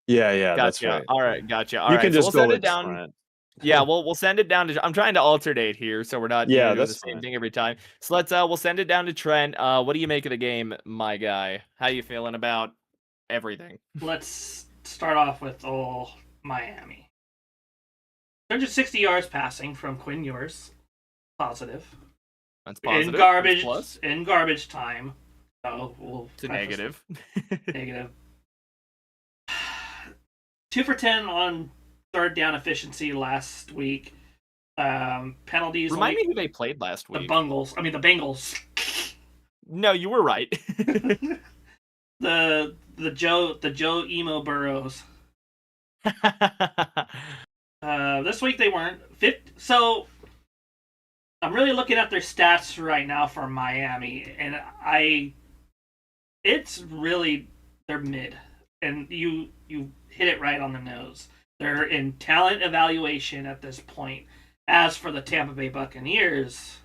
Yeah, gotcha. That's right. All right, gotcha. All you right, can just so we'll go send it down. Trent. Yeah, we'll send it down to. I'm trying to alternate here, so we're not doing the same thing every time. So we'll send it down to Trent. What do you make of the game, my guy? How you feeling about everything? Let's start off with Miami. 160 yards passing from Quinn Ewers. Positive. That's positive. In garbage time. So it's a negative. Negative. 2 for 10 on third down efficiency last week. Penalties. Remind me who they played last week. The Bengals. No, you were right. the Joe Emo Burrows. This week they weren't. So I'm really looking at their stats right now for Miami, and it's really, they're mid, and you hit it right on the nose. They're in talent evaluation at this point. As for the Tampa Bay Buccaneers,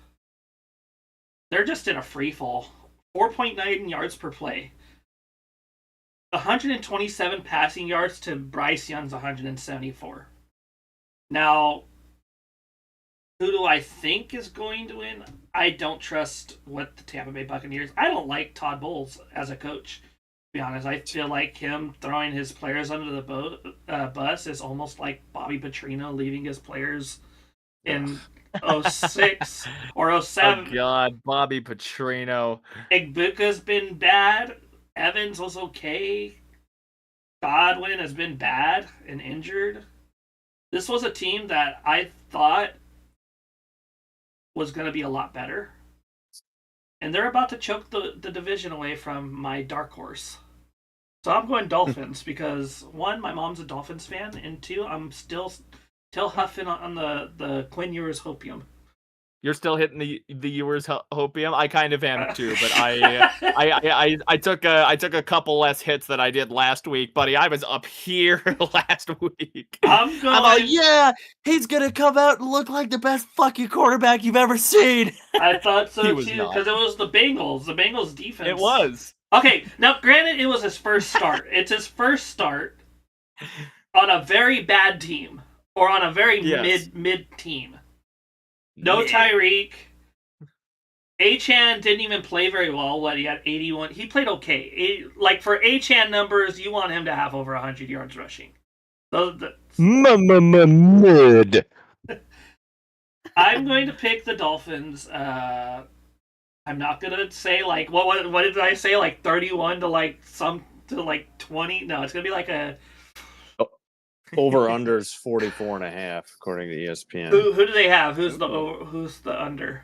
they're just in a free fall. 4.9 yards per play. 127 passing yards to Bryce Young's 174. Now, who do I think is going to win? I don't trust what the Tampa Bay Buccaneers. I don't like Todd Bowles as a coach. be honest, I feel like him throwing his players under the bus is almost like Bobby Petrino leaving his players in 06 or 07. Oh God, Bobby Petrino. Igbuka's been bad. Evans was okay. Godwin has been bad and injured. This was a team that I thought was going to be a lot better. And they're about to choke the division away from my dark horse. So I'm going Dolphins because, one, my mom's a Dolphins fan, and two, I'm still huffing on the Quinn Ewers hopium. You're still hitting the Ewers hopium. I kind of am too, but I took a couple less hits than I did last week, buddy. I was up here last week. I'm like, yeah, he's gonna come out and look like the best fucking quarterback you've ever seen. I thought so too, because it was the Bengals. The Bengals defense. It was. Okay, now granted, it was his first start. It's his first start on a very bad team or on a very mid team. No Tyreek. Achane didn't even play very well. What, he had 81? He played okay. Like, for Achane numbers, you want him to have over 100 yards rushing. Mid. I'm going to pick the Dolphins. I'm not going to say, like, what did I say? Like, 31 to, like, 20? No, it's going to be like a... Over-under's 44.5, according to ESPN. Who do they have? Who's the under?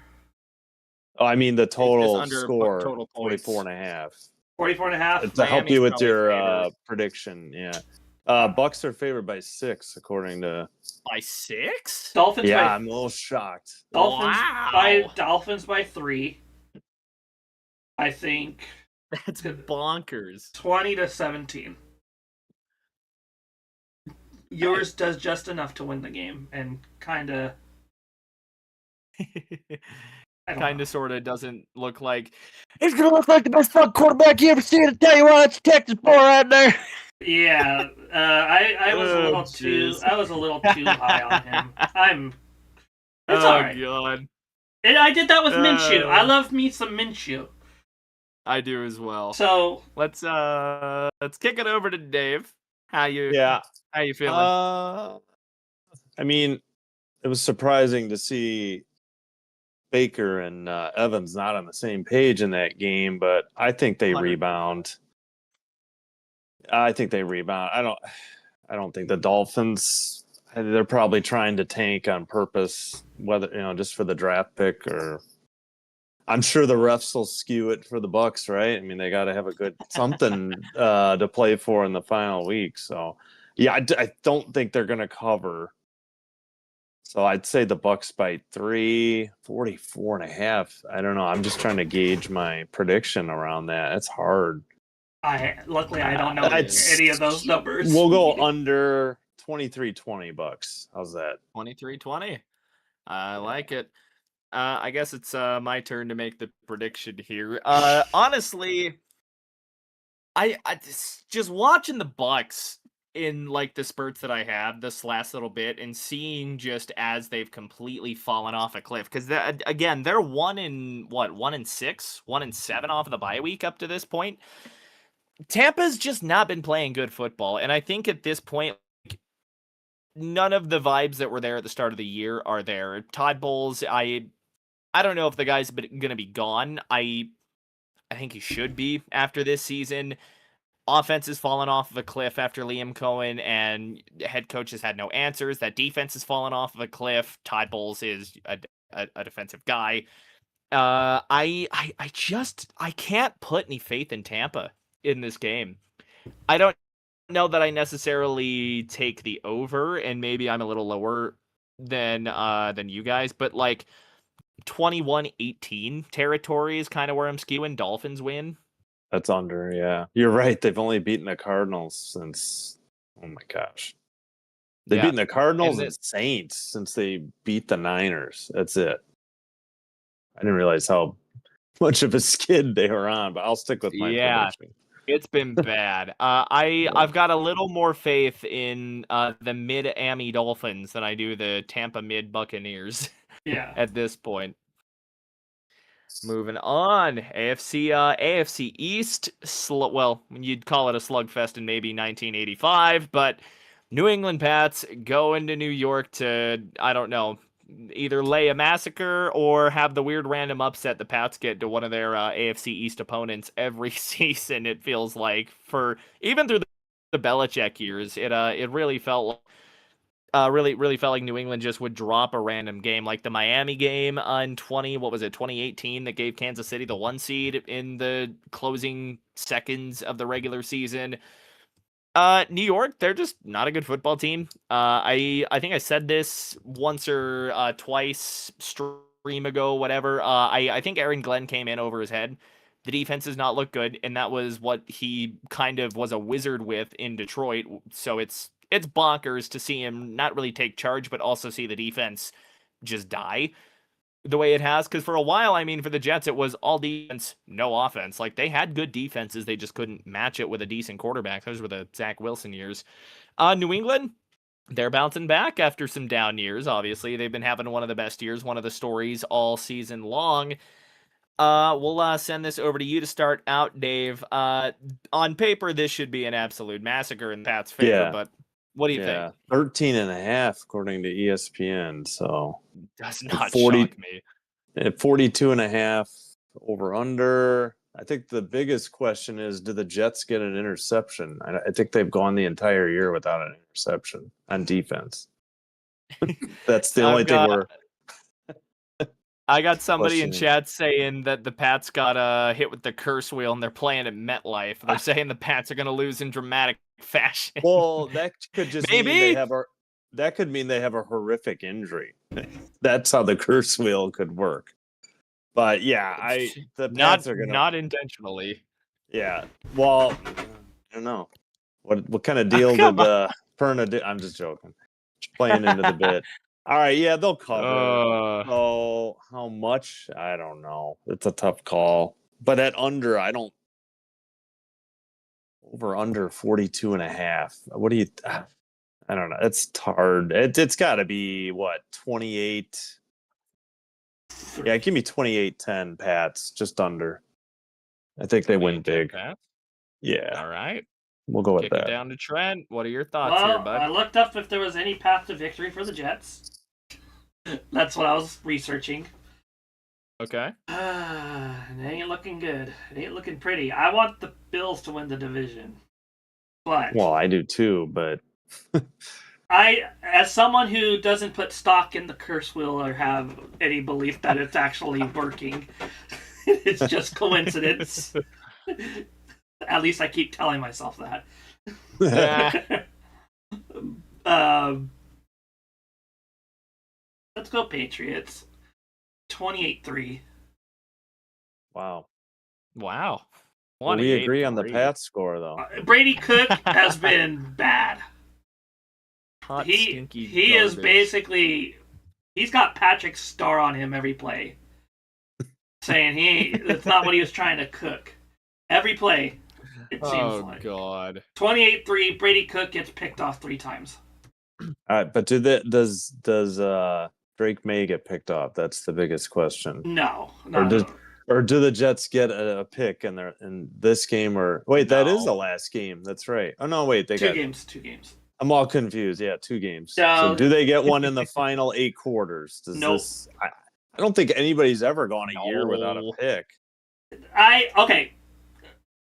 Oh, I mean the total under score, total 44.5. 44.5? To help you with your prediction, yeah. Bucks are favored by 6, according to... By 6? Dolphins. Yeah, I'm a little shocked. Dolphins by 3. I think. That's bonkers. 20-17. Yours does just enough to win the game, and kind of sort of doesn't look like he's gonna look like the best fucking quarterback you ever seen. To tell you what, it's Texas boy out there. Yeah, I was a little too high on him. It's all right. God. And I did that with Minshew. I love me some Minshew. I do as well. So let's kick it over to Dave. How you feeling? I mean, it was surprising to see Baker and Evans not on the same page in that game, but I think they rebound. I don't think the Dolphins. They're probably trying to tank on purpose, whether just for the draft pick, or I'm sure the refs will skew it for the Bucks, right? I mean, they got to have a good something to play for in the final week. So, yeah, I don't think they're going to cover. So I'd say the Bucks by 3, 44.5. I don't know. I'm just trying to gauge my prediction around that. It's hard. Luckily I don't know any of those numbers. We'll go under 23-20 Bucks. How's that? 23-20. I like it. I guess it's my turn to make the prediction here. Honestly, I just watching the Bucks in like the spurts that I have this last little bit and seeing just as they've completely fallen off a cliff, because again they're 1-6, 1-7 off of the bye week up to this point. Tampa's just not been playing good football, and I think at this point none of the vibes that were there at the start of the year are there. Todd Bowles, I don't know if the guy's going to be gone. I think he should be after this season. Offense has fallen off of a cliff after Liam Cohen, and head coach has had no answers. That defense has fallen off of a cliff. Todd Bowles is a defensive guy. I can't put any faith in Tampa in this game. I don't know that I necessarily take the over, and maybe I'm a little lower than you guys, but like 21-18 territory is kind of where I'm skewing. Dolphins win. That's under, yeah. You're right. They've only beaten the Cardinals since, oh my gosh. They've beaten the Cardinals and Saints since they beat the Niners. That's it. I didn't realize how much of a skid they were on, but I'll stick with my prediction. It's been bad. I've got a little more faith in the Mid-Ami Dolphins than I do the Tampa Mid Buccaneers. Yeah. At this point. Moving on, AFC East. Well, you'd call it a slugfest in maybe 1985, but New England Pats go into New York to, I don't know, either lay a massacre or have the weird random upset the Pats get to one of their AFC East opponents every season. It feels like even through the Belichick years, it really felt. Really felt like New England just would drop a random game, like the Miami game in 2018, that gave Kansas City the 1 seed in the closing seconds of the regular season. New York, they're just not a good football team. I think I said this once or twice stream ago, whatever. I think Aaron Glenn came in over his head. The defense does not look good, and that was what he kind of was a wizard with in Detroit. So it's bonkers to see him not really take charge, but also see the defense just die the way it has. Because for a while, I mean, for the Jets, it was all defense, no offense. Like, they had good defenses. They just couldn't match it with a decent quarterback. Those were the Zach Wilson years. New England, they're bouncing back after some down years, obviously. They've been having one of the best years, one of the stories all season long. We'll send this over to you to start out, Dave. On paper, this should be an absolute massacre in Pat's favor, but what do you think? 13.5 according to ESPN. So does not shock me. At 42.5 over under. I think the biggest question is, do the Jets get an interception? I think they've gone the entire year without an interception on defense. That's the only thing we're. I got somebody in chat saying that the Pats got hit with the curse wheel and they're playing at MetLife. They're saying the Pats are going to lose in dramatic fashion. Well, that could just mean they have that could mean they have a horrific injury. That's how the curse wheel could work. But yeah, the Pats are going to not intentionally. Yeah. Well, I don't know. What kind of deal did Perna do? I'm just joking. Just playing into the bit. All right, yeah, they'll cover. So how much? I don't know. It's a tough call. But at under, over under 42.5. What do you? I don't know. It's hard. It's got to be what, 28. Yeah, give me 28-10 Pats, just under. I think they win big. Pats? Yeah. All right. We'll go with Kick that. it down to Trent. What are your thoughts here, bud? I looked up if there was any path to victory for the Jets. That's what I was researching. Okay. It ain't looking good. It ain't looking pretty. I want the Bills to win the division. But well, I do too, but as someone who doesn't put stock in the curse wheel or have any belief that it's actually working, it's just coincidence. At least I keep telling myself that. Let's go Patriots. 28-3. Wow. Well, we agree on the Pats score, though. Brady Cook has been bad. He is basically, he's got Patrick Star on him every play, saying that's not what he was trying to cook. Every play, it seems like. Oh God. 28-3. Brady Cook gets picked off 3 times. But does Drake May get picked off? That's the biggest question. No. Or do the Jets get a pick in this game? Or wait, that is the last game. That's right. Oh no, wait, they got 2 games. I'm all confused. Yeah, 2 games. So do they get one in the final 8 quarters? I don't think anybody's ever gone a year without a pick. Okay.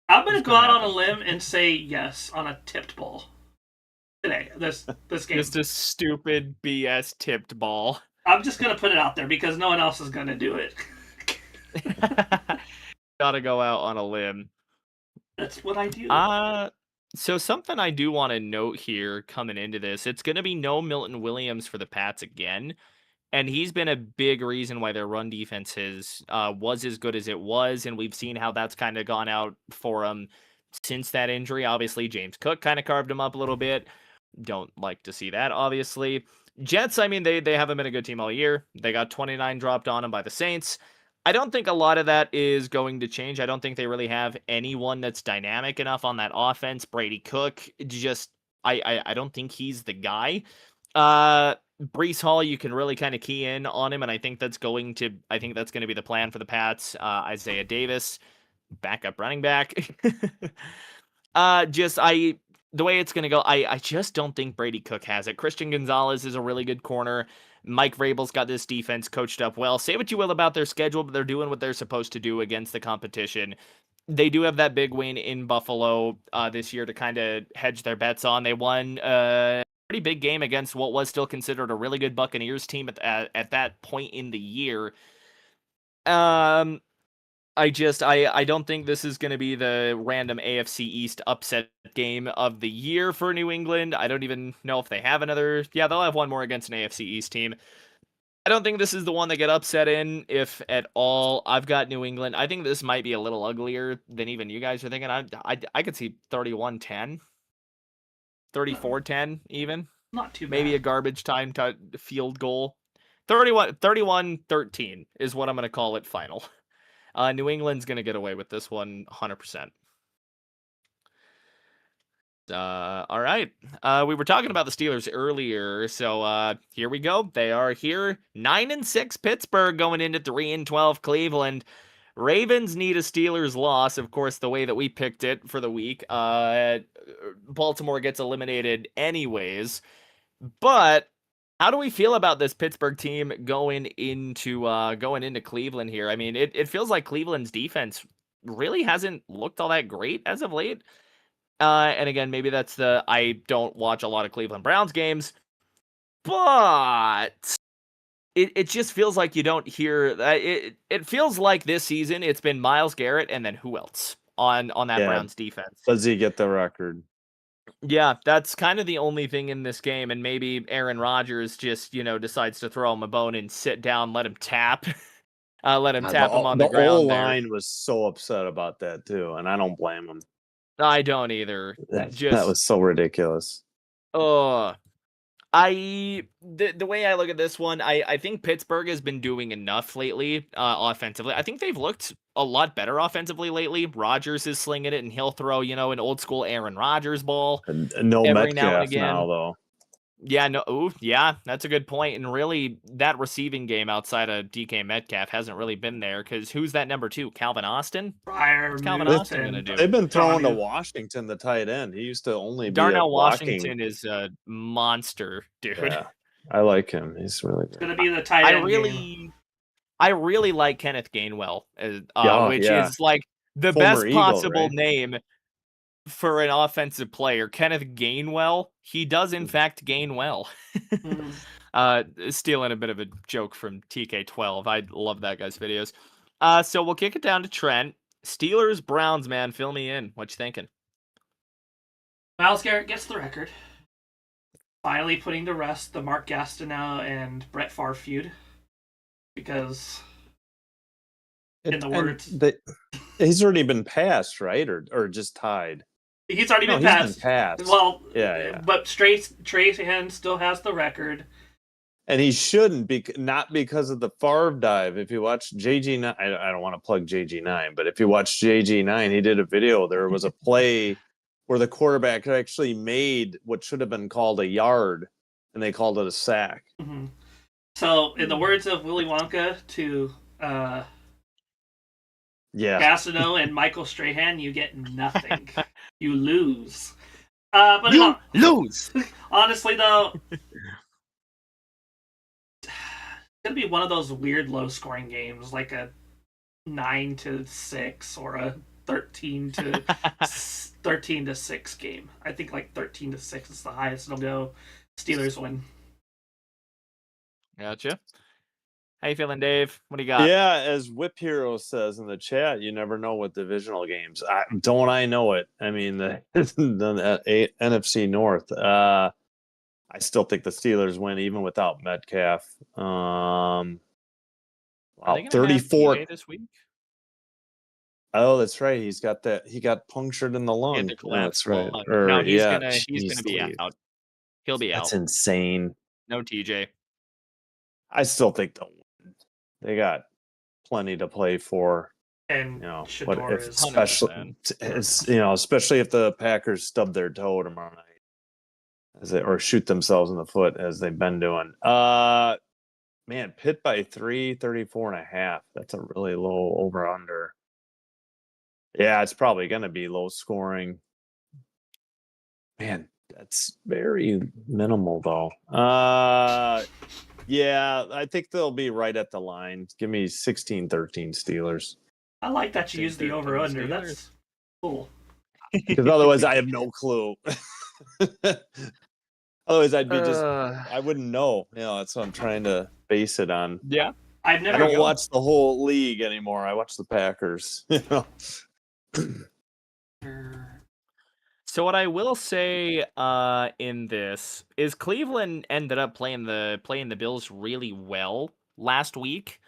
I'm going to go out on a limb and say yes on a tipped ball today. This game. Just a stupid BS tipped ball. I'm just going to put it out there because no one else is going to do it. Gotta go out on a limb. That's what I do. So something I do want to note here coming into this, it's going to be no Milton Williams for the Pats again. And he's been a big reason why their run defense was as good as it was. And we've seen how that's kind of gone out for him since that injury. Obviously, James Cook kind of carved him up a little bit. Don't like to see that, obviously. Jets, I mean, they haven't been a good team all year. They got 29 dropped on them by the Saints. I don't think a lot of that is going to change. I don't think they really have anyone that's dynamic enough on that offense. Brady Cook, I don't think he's the guy. Breece Hall, you can really kind of key in on him, and I think that's going to be the plan for the Pats. Isaiah Davis, backup running back. The way it's gonna go, I just don't think Brady Cook has it. Christian Gonzalez is a really good corner. Mike Vrabel's got this defense coached up well. Say what you will about their schedule, but they're doing what they're supposed to do against the competition. They do have that big win in Buffalo this year to kind of hedge their bets on. They won a pretty big game against what was still considered a really good Buccaneers team at that point in the year. I don't think this is going to be the random AFC East upset game of the year for New England. I don't even know if they have another. Yeah, they'll have one more against an AFC East team. I don't think this is the one they get upset in, if at all. I've got New England. I think this might be a little uglier than even you guys are thinking. I could see 31-10, 34-10 even. Not too bad. Maybe a garbage time field goal. 31-13 is what I'm going to call it final. New England's going to get away with this one 100%. All right. We were talking about the Steelers earlier, so here we go. They are here. 9-6 Pittsburgh going into 3-12 Cleveland. Ravens need a Steelers loss, of course, the way that we picked it for the week. Baltimore gets eliminated anyways. But how do we feel about this Pittsburgh team going into Cleveland here? I mean, it feels like Cleveland's defense really hasn't looked all that great as of late. And again, maybe that's I don't watch a lot of Cleveland Browns games, but it just feels like you don't hear that. It feels like this season it's been Myles Garrett and then who else on that Browns defense? Does he get the record? Yeah, that's kind of the only thing in this game, and maybe Aaron Rodgers just, decides to throw him a bone and sit down, let him tap, him on the ground. The whole line was so upset about that too, and I don't blame him. I don't either. That was so ridiculous. The way I look at this one, I think Pittsburgh has been doing enough lately offensively. I think they've looked a lot better offensively lately. Rodgers is slinging it, and he'll throw, an old school Aaron Rodgers ball. No every Metcalf now, though. Yeah, no. Ooh, yeah, that's a good point. And really, that receiving game outside of DK Metcalf hasn't really been there, because who's that number 2? Calvin Austin? What's Calvin Austin going to do? They've been throwing to Washington, the tight end. He used to only be Darnell Washington is a monster, dude. Yeah, I like him. He's really good. It's going to be the tight end I really like Kenneth Gainwell, which is like the best possible name for an offensive player. Kenneth Gainwell. He does in fact gain well. Stealing a bit of a joke from TK12. I love that guy's videos. So we'll kick it down to Trent. Steelers, Browns, man. Fill me in. What you thinking? Myles Garrett gets the record. Finally putting to rest the Mark Gastineau and Brett Favre feud. Because in the words... he's already been passed, right? Or just tied? He's already been passed. Well, yeah. But Strahan still has the record. And he shouldn't be, not because of the Favre dive. If you watch JG9, I don't want to plug JG9, but if you watch JG9, he did a video. There was a play where the quarterback actually made what should have been called a yard, and they called it a sack. Mm-hmm. So, in the words of Willy Wonka to Gastineau and Michael Strahan, you get nothing. You lose. But you lose! Honestly, though, it's going to be one of those weird low-scoring games, like a 9-6 or a 13-6 game. I think like 13-6 is the highest it'll go. Steelers win. Gotcha. How you feeling, Dave? What do you got? Yeah, as Whip Hero says in the chat, you never know with divisional games. I know it. I mean, the NFC North. I still think the Steelers win even without Metcalf. Wow, 34 this week. Oh, that's right. He's got that. He got punctured in the lung. That's right. No, he's gonna be out. He'll be out. That's insane. No TJ. I still think they'll win. They got plenty to play for. And especially if the Packers stub their toe tomorrow night. or shoot themselves in the foot as they've been doing. Man, Pitt by 34.5. That's a really low over under. Yeah, it's probably going to be low scoring. Man, that's very minimal though. Yeah, I think they'll be right at the line. Give me 16-13 Steelers. I like that you use the over under. That's cool. Because otherwise, I have no clue. Otherwise, I'd be I wouldn't know. That's what I'm trying to base it on. Yeah, I don't watch the whole league anymore. I watch the Packers. So what I will say in this is Cleveland ended up playing the Bills really well last week.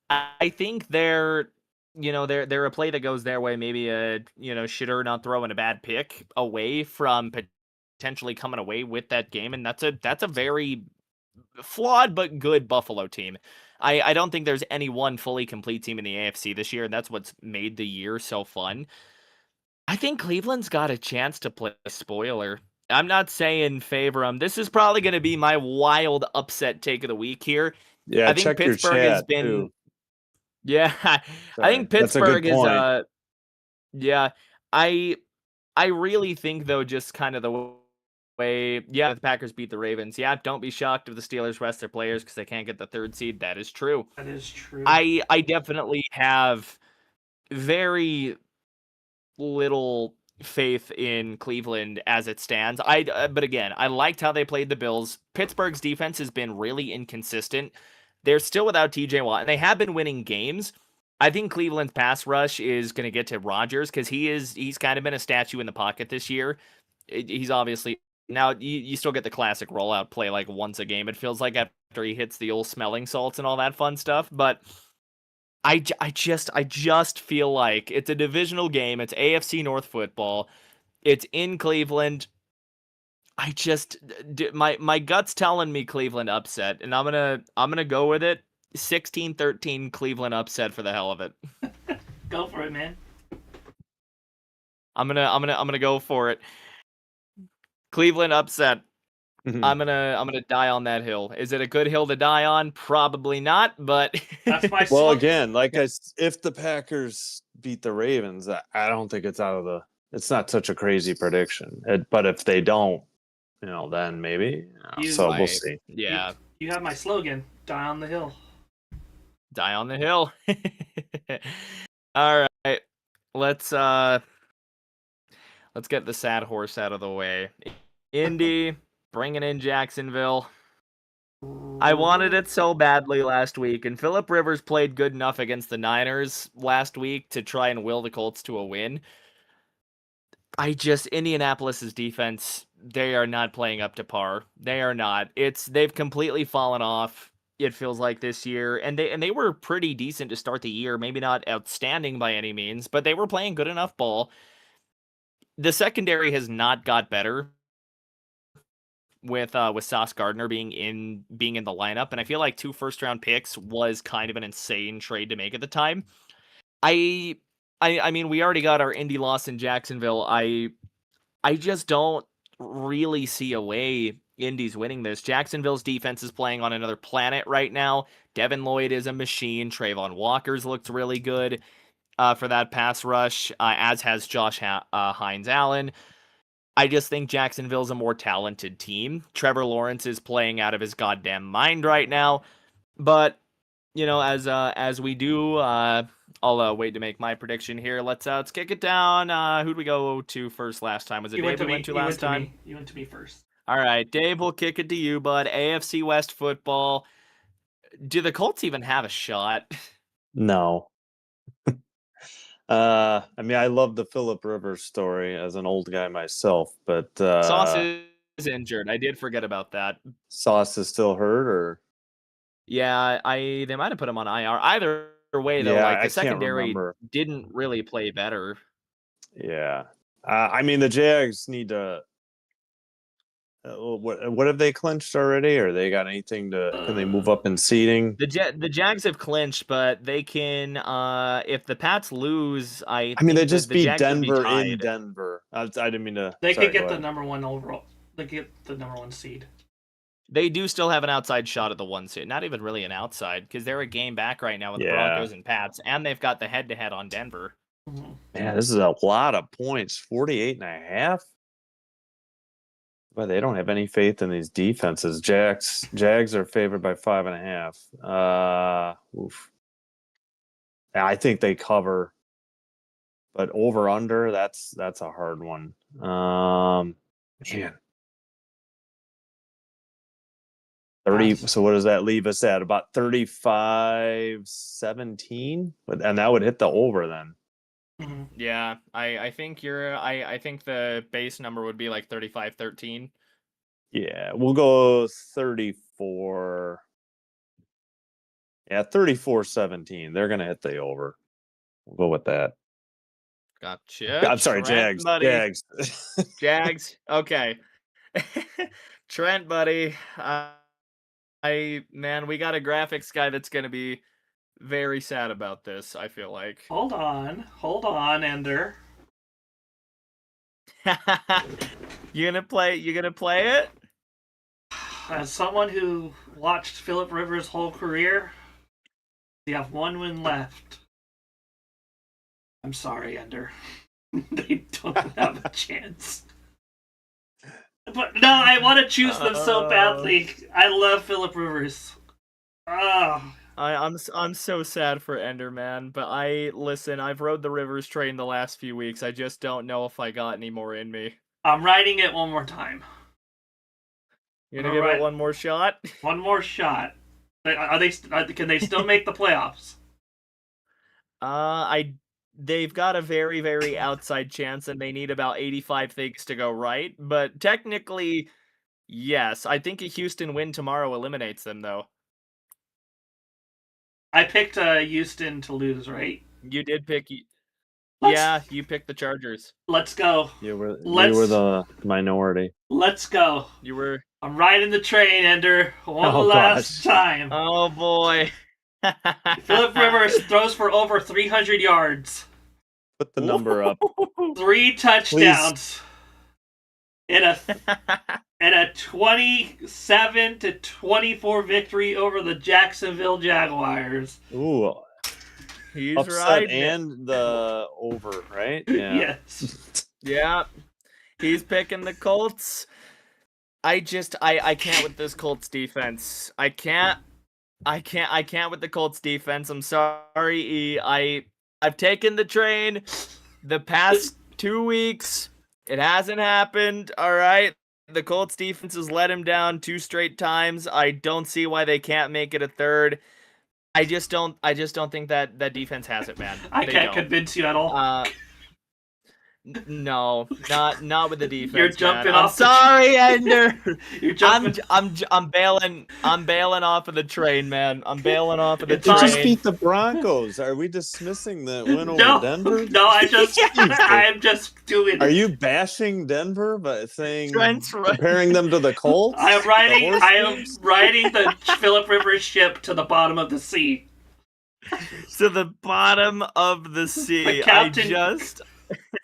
I think they're a play that goes their way, maybe a Shitter not throwing a bad pick away from potentially coming away with that game, and that's a very flawed but good Buffalo team. I don't think there's any one fully complete team in the AFC this year, and that's what's made the year so fun. I think Cleveland's got a chance to play a spoiler. I'm not saying favor them. This is probably going to be my wild upset take of the week here. Yeah, I think Pittsburgh has been. Too. Yeah, I think Pittsburgh is. Yeah, I really think though, just kind of the way. Yeah, the Packers beat the Ravens. Yeah, don't be shocked if the Steelers rest their players because they can't get the 3rd seed. That is true. That is true. I definitely have very little faith in Cleveland as it stands. But again, I liked how they played the Bills. Pittsburgh's defense has been really inconsistent. They're still without TJ Watt, and they have been winning games. I think Cleveland's pass rush is going to get to Rodgers because he's kind of been a statue in the pocket this year. He's obviously now you still get the classic rollout play like once a game. It feels like after he hits the old smelling salts and all that fun stuff, but I just feel like it's a divisional game. It's AFC North football. It's in Cleveland. My gut's telling me Cleveland upset, and I'm gonna go with it. 16-13 Cleveland upset for the hell of it. Go for it, man. I'm gonna go for it. Cleveland upset. I'm gonna die on that hill. Is it a good hill to die on? Probably not, but that's my well, again, if the Packers beat the Ravens, I don't think it's it's not such a crazy prediction. But if they don't, then maybe. We'll see. Yeah. You have my slogan, die on the hill. Die on the hill. All right. Let's get the sad horse out of the way. Indy bringing in Jacksonville. I wanted it so badly last week, and Phillip Rivers played good enough against the Niners last week to try and will the Colts to a win. Indianapolis's defense, they are not playing up to par. They are not. They've completely fallen off, it feels like, this year, and they were pretty decent to start the year. Maybe not outstanding by any means, but they were playing good enough ball. The secondary has not got better with Sauce Gardner being in the lineup, and I feel like 2 first-round picks was kind of an insane trade to make at the time. I mean, we already got our Indy loss in Jacksonville. I just don't really see a way Indy's winning this. Jacksonville's defense is playing on another planet right now. Devin Lloyd is a machine. Trayvon Walker's looked really good for that pass rush, as has Josh Hines-Allen. I just think Jacksonville's a more talented team. Trevor Lawrence is playing out of his goddamn mind right now. But, as we do, I'll wait to make my prediction here. Let's kick it down. Who'd we go to first last time? Was it Dave we went to last time? You went to me first. All right, Dave, we'll kick it to you, bud. AFC West football. Do the Colts even have a shot? No. I mean, I love the Phillip Rivers story as an old guy myself, but Sauce is injured. I did forget about that. Sauce is still hurt, or yeah, they might have put him on IR. Either way, though, the secondary didn't really play better. Yeah, I mean, the Jags need to. What have they clinched already? Or they got anything can they move up in seeding? The Jags have clinched, but they can if the Pats lose. I mean, they just beat Denver in Denver. I didn't mean to. They could get the number 1 overall they get the number 1 seed. They do still have an outside shot at the 1 seed. Not even really an outside, because they're a game back right now with the Broncos and Pats, and they've got the head-to-head on Denver. Man, this is a lot of points. 48.5. But they don't have any faith in these defenses. Jags are favored by 5.5. Oof. Yeah, I think they cover. But over under, that's a hard one. Man. 30. So what does that leave us at? About 35-17? And that would hit the over then. Yeah, I think I think the base number would be like 35-13. Yeah, we'll go 34. Yeah, 34-17. They're gonna hit the over. We'll go with that. Gotcha. I'm sorry, Trent, Jags. buddy. Jags. Jags. Okay. Trent, buddy. We got a graphics guy that's gonna be very sad about this, I feel like. Hold on, Ender. You gonna play it? As someone who watched Phillip Rivers' whole career, they have 1 win left. I'm sorry, Ender. They don't have a chance. But no, I want to choose them so badly. I love Phillip Rivers. I'm so sad for Ender, man. But I've rode the Rivers train the last few weeks. I just don't know if I got any more in me. I'm riding it one more time. You're gonna give it one more shot? One more shot. Can they still make the playoffs? They've got a very, very outside chance, and they need about 85 things to go right. But technically, yes. I think a Houston win tomorrow eliminates them, though. I picked Houston to lose, right? You did pick. Yeah, you picked the Chargers. Let's go. You were the minority. Let's go. You were. I'm riding the train, Ender. One last time. Oh boy. Phillip Rivers throws for over 300 yards. Put the number up. 3 touchdowns. In a 27-24 victory over the Jacksonville Jaguars. Ooh. He's upset right. And the over, right? Yeah. Yes. Yeah. He's picking the Colts. I can't with this Colts defense. I can't with the Colts defense. I'm sorry, E. I've taken the train the past 2 weeks. It hasn't happened. All right. The Colts defense has let him down 2 straight times. I don't see why they can't make it a third. I just don't think that defense has it, man. I can't convince you at all. No, not with the defense. You're jumping man. off. I'm sorry, Ender. You're jumping. I'm bailing off of the train, man. I'm bailing off of the train. They just beat the Broncos. Are we dismissing the win over Denver? No, I'm just doing it. Are you bashing Denver by saying Trent's right. comparing them to the Colts? I am riding the Phillip Rivers ship to the bottom of the sea. To the bottom of the sea. The captain,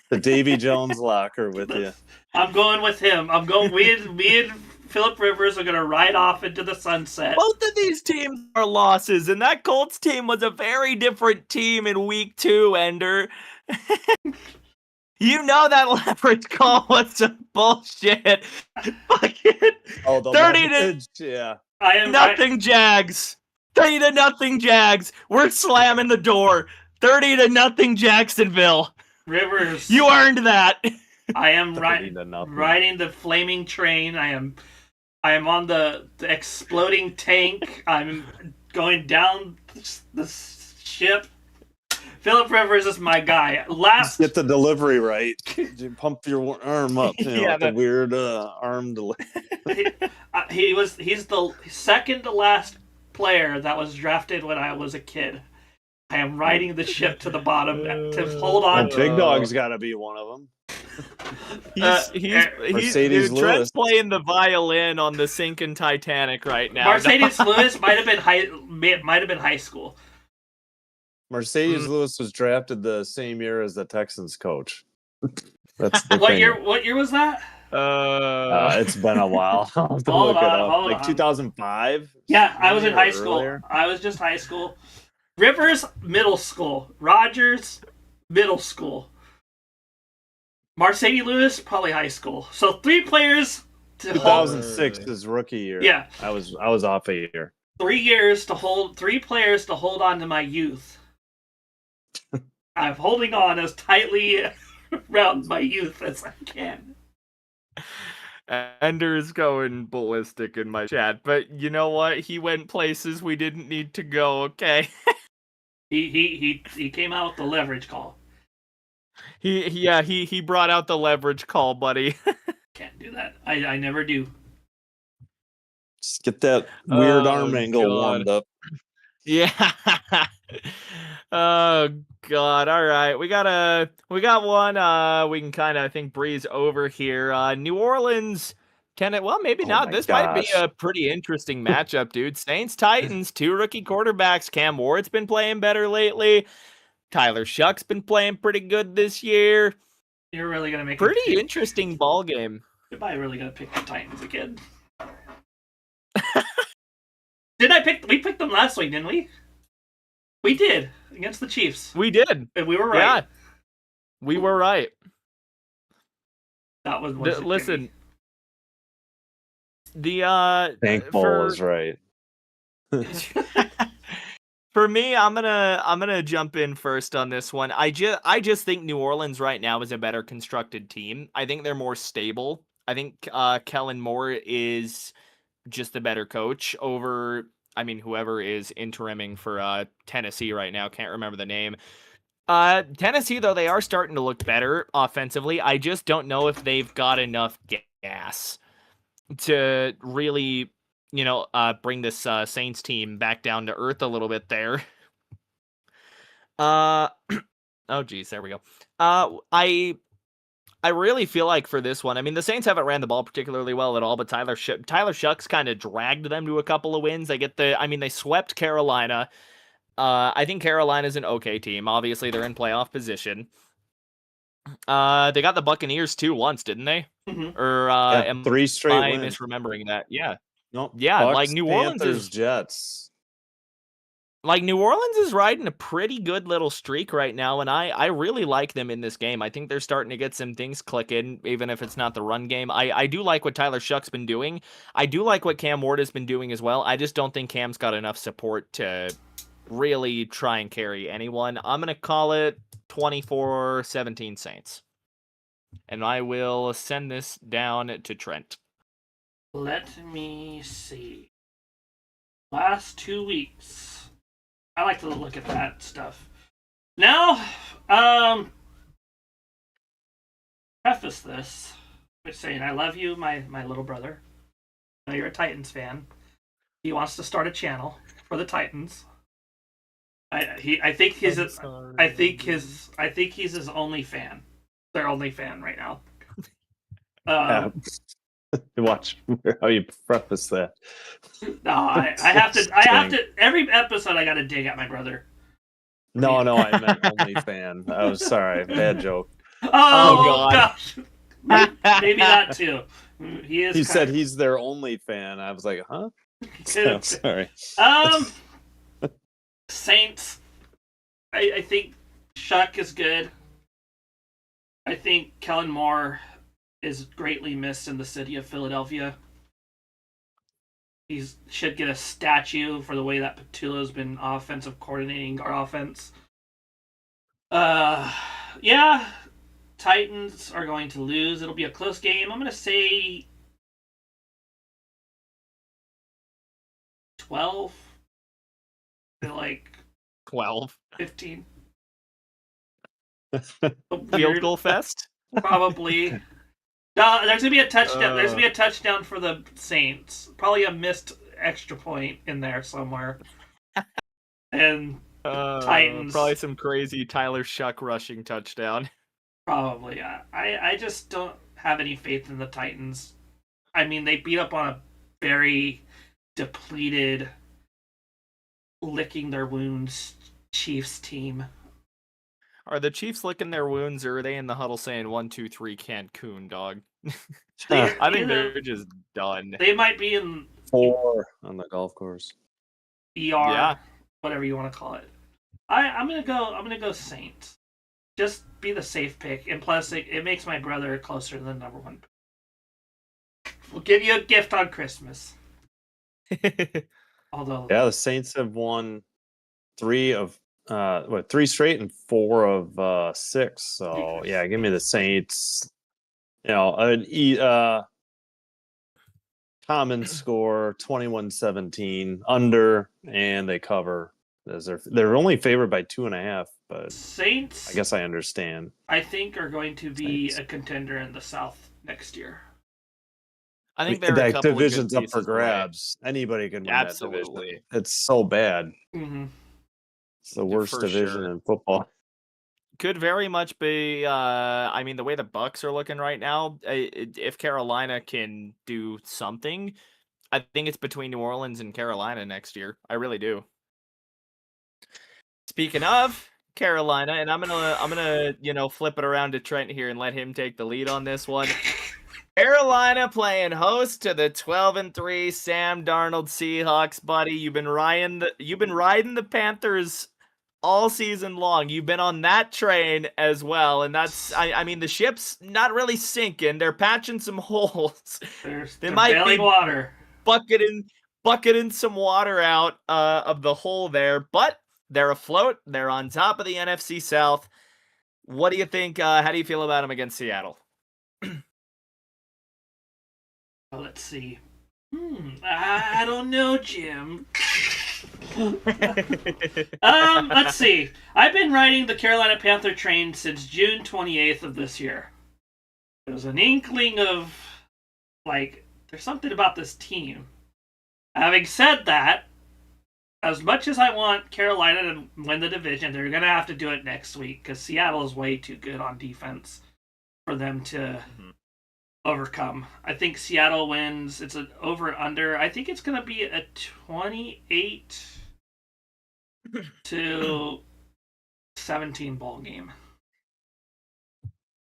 the Davy Jones locker with you. I'm going with him. I'm going. Me and Phillip Rivers are going to ride off into the sunset. Both of these teams are losses, and that Colts team was a very different team in week 2, Ender. You know that leverage call was some bullshit. Fucking 30 yeah. Nothing Jags. 30-0 Jags. We're slamming the door. 30-0 Jacksonville. Rivers, you earned that. I am riding the flaming train. I am on the exploding tank. I'm going down the ship. Phillip Rivers is my guy. Just get the delivery right. Pump your arm up. The weird arm delivery. He's the second to last player that was drafted when I was a kid. I am riding the ship to the bottom to hold on. Big Dog's got to be one of them. Mercedes Lewis. Trent's playing the violin on the sinking Titanic right now. Mercedes Lewis might have been high school. Mercedes Lewis was drafted the same year as the Texans coach. That's What year was that? It's been a while. I'll have to Hold look it on, up. hold Like on. 2005? Yeah, I was in maybe, or high school. earlier? I was just high school. Rivers, middle school. Rogers, middle school. Marcedes Lewis, probably high school. So 3 players to hold. 2006 is rookie year. Yeah. I was off a year. 3 years to hold. 3 players to hold on to my youth. I'm holding on as tightly around my youth as I can. Ender's going ballistic in my chat, but you know what? He went places we didn't need to go. Okay. He came out with the leverage call. He brought out the leverage call, buddy. Can't do that. I never do. Just get that weird Oh, arm angle God. warmed up. Yeah. Oh God. All right. We got one we can kind of, I think, breeze over here. New Orleans well, maybe Oh not. my This might be gosh. a pretty interesting matchup, dude. Saints Titans, 2 rookie quarterbacks. Cam Ward's been playing better lately. Tyler Shuck's been playing pretty good this year. You're really gonna make Pretty interesting ball game. Am I really gonna pick the Titans again? We picked them last week, didn't we? We did against the Chiefs. We did. And we were right. Yeah. We were right. That was listen. The Thankful is right. For me, I'm gonna jump in first on this one. I just think New Orleans right now is a better constructed team. I think they're more stable. I think Kellen Moore is just the better coach over, whoever is interiming for Tennessee right now. Can't remember the name. Tennessee, though, they are starting to look better offensively. I just don't know if they've got enough gas to really, bring this Saints team back down to earth a little bit there. Oh, geez, there we go. I really feel like for this one, the Saints haven't ran the ball particularly well at all, but Tyler Shuck's kind of dragged them to a couple of wins. They swept Carolina. I think Carolina's an okay team. Obviously, they're in playoff position. They got the Buccaneers too once, didn't they? Mm-hmm. Or 3 straight am I wins. misremembering that? Yeah. Nope. Yeah, Bucks, like New Orleans Panthers, is Jets. Like, New Orleans is riding a pretty good little streak right now, and I really like them in this game. I think they're starting to get some things clicking, even if it's not the run game. I do like what Tyler Shuck's been doing. I do like what Cam Ward has been doing as well. I just don't think Cam's got enough support to really try and carry anyone. I'm going to call it 24-17 Saints. And I will send this down to Trent. Let me see. Last 2 weeks. I like to look at that stuff. Now, preface this by saying I love you, my little brother. I know you're a Titans fan. He wants to start a channel for the Titans. I think he's his only fan. Their only fan right now. Watch how you preface that. No, I have to. Every episode, I got to dig at my brother. No, I meant only fan. I was sorry, bad joke. Oh gosh, maybe that too. He is. He said he's their only fan. I was like, huh? So, sorry. Saints. I think Shuck is good. I think Kellen Moore is greatly missed in the city of Philadelphia. He should get a statue for the way that Patullo's been offensive coordinating our offense. Yeah, Titans are going to lose. It'll be a close game. I'm going to say 12. Like 12. 15. Field goal fest? Probably. There's gonna be a touchdown. There's gonna be a touchdown for the Saints. Probably a missed extra point in there somewhere. And Titans. Probably some crazy Tyler Shuck rushing touchdown. Probably. I just don't have any faith in the Titans. They beat up on a very depleted, licking their wounds Chiefs team. Are the Chiefs licking their wounds, or are they in the huddle saying 1, 2, 3 Cancun, dog? I think they're just done. They might be in 4 on the golf course. ER, whatever you want to call it. I'm gonna go Saints. Just be the safe pick, and plus it makes my brother closer to the number 1 pick. We'll give you a gift on Christmas. Although the Saints have won 3 straight and 4 of 6. So yeah, give me the Saints. Common score 21-17 under, and they cover. They're only favored by 2.5, but Saints, I guess I understand. I think are going to be a contender in the South next year. I think that division's up for grabs. Anybody can win that division. It's so bad. Mm-hmm. It's the worst division in football. Could very much be. I mean, the way the Bucks are looking right now, if Carolina can do something, I think it's between New Orleans and Carolina next year. I really do. Speaking of Carolina, and I'm gonna flip it around to Trent here and let him take the lead on this one. Carolina playing host to the 12-3 Sam Darnold Seahawks, buddy. You've been riding the Panthers all season long. You've been on that train as well, and that's I mean the ship's not really sinking. They're patching some holes. They might be water. Bucketing some water out of the hole there, but they're afloat. They're on top of the NFC South. What do you think? How do you feel about them against Seattle? Let's see. I don't know, Jim. Let's see. I've been riding the Carolina Panther train since June 28th of this year. There was an inkling of, there's something about this team. Having said that, as much as I want Carolina to win the division, they're going to have to do it next week because Seattle is way too good on defense for them to overcome. I think Seattle wins. It's an over-under. I think it's going to be a 28-17 ball game.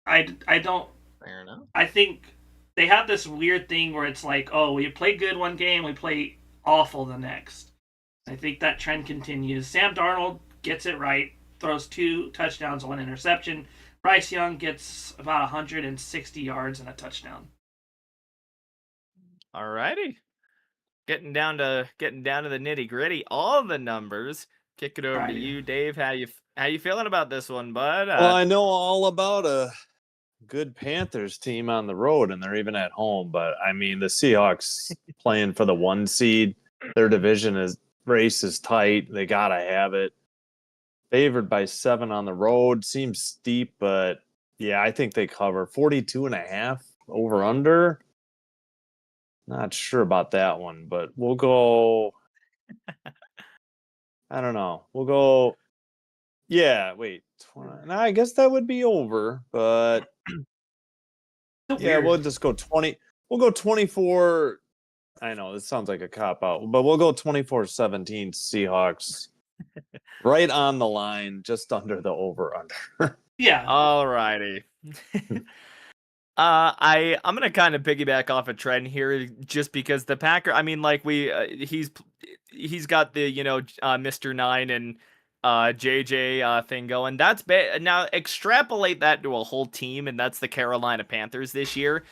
I don't... Fair enough. I think they have this weird thing where it's like, oh, we play good one game, we play awful the next. I think that trend continues. Sam Darnold gets it right, throws 2 touchdowns, 1 interception. Bryce Young gets about 160 yards and a touchdown. Alrighty. Getting down to the nitty-gritty, all the numbers. Kick it over to you, Dave. How you feeling about this one, bud? Well, I know all about a good Panthers team on the road, and they're even at home. But I mean, the Seahawks playing for the 1 seed. Their division race is tight. They gotta have it. Favored by 7 on the road. Seems steep, but yeah, I think they cover 42.5 over under. Not sure about that one, but we'll go. I don't know. We'll go. Yeah, wait. No, I guess that would be over, but yeah, we'll just go 20. We'll go 24. I know this sounds like a cop out, but we'll go 24-17 Seahawks. Right on the line, just under the over under. Yeah. Alrighty. I'm gonna kind of piggyback off a trend here, just because the Packer. I mean, he's got the Mr. 9 and JJ thing going. That's bad. Now extrapolate that to a whole team, and that's the Carolina Panthers this year.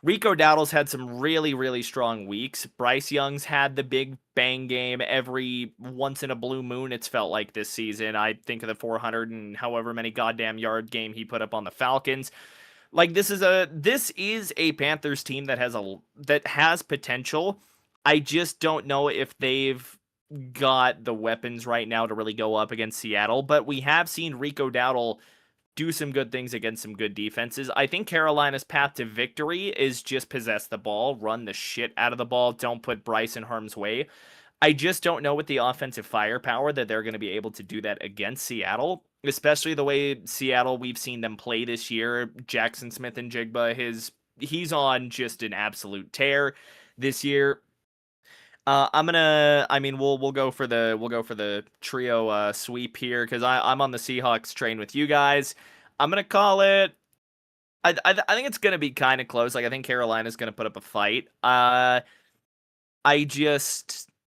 Rico Dowdle's had some really, really strong weeks. Bryce Young's had the big bang game every once in a blue moon, it's felt like this season. I think of the 400 and however many goddamn yard game he put up on the Falcons. This is a Panthers team that has potential. I just don't know if they've got the weapons right now to really go up against Seattle, but we have seen Rico Dowdle do some good things against some good defenses. I think Carolina's path to victory is just possess the ball, run the shit out of the ball, don't put Bryce in harm's way. I just don't know with the offensive firepower that they're going to be able to do that against Seattle, especially the way Seattle, we've seen them play this year. Jackson Smith and Jigba, he's on just an absolute tear this year. We'll go for the trio sweep here because I'm on the Seahawks train with you guys. I'm gonna call it. I think it's gonna be kind of close. Like I think Carolina's gonna put up a fight.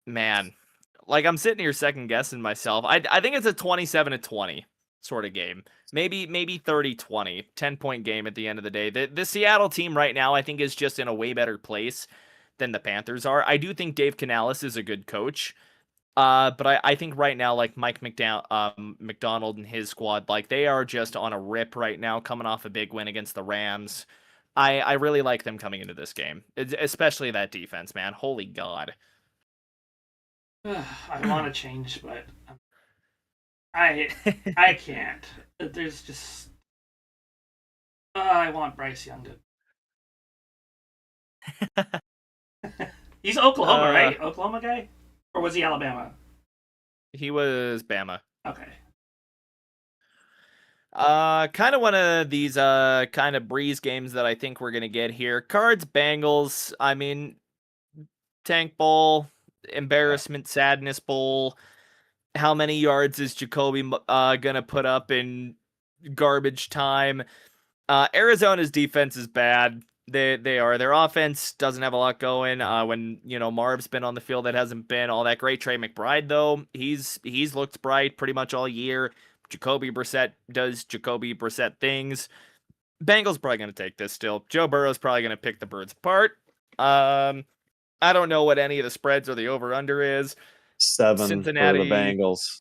Man, like I'm sitting here second guessing myself. I think it's a 27-20 sort of game. Maybe 30-20, 10-point game at the end of the day. The Seattle team right now I think is just in a way better place than the Panthers are. I do think Dave Canales is a good coach. But I think right now, like Mike McDonald and his squad, like they are just on a rip right now, coming off a big win against the Rams. I really like them coming into this game, especially that defense, man. Holy God. I want to change, but I can't. There's just I want Bryce Young to. He's Oklahoma, right? Oklahoma guy, or was he Alabama? He was Bama. Okay. Kind of one of these kind of breeze games that I think we're gonna get here. Cards, Bengals. I mean, Tank Bowl, embarrassment, sadness bowl. How many yards is Jacoby gonna put up in garbage time? Arizona's defense is bad. They are. Their offense doesn't have a lot going. When Marv's been on the field, that hasn't been all that great. Trey McBride though, he's looked bright pretty much all year. Jacoby Brissett does Jacoby Brissett things. Bengals probably gonna take this still. Joe Burrow's probably gonna pick the birds apart. I don't know what any of the spreads or the over under is. 7 Cincinnati, for the Bengals.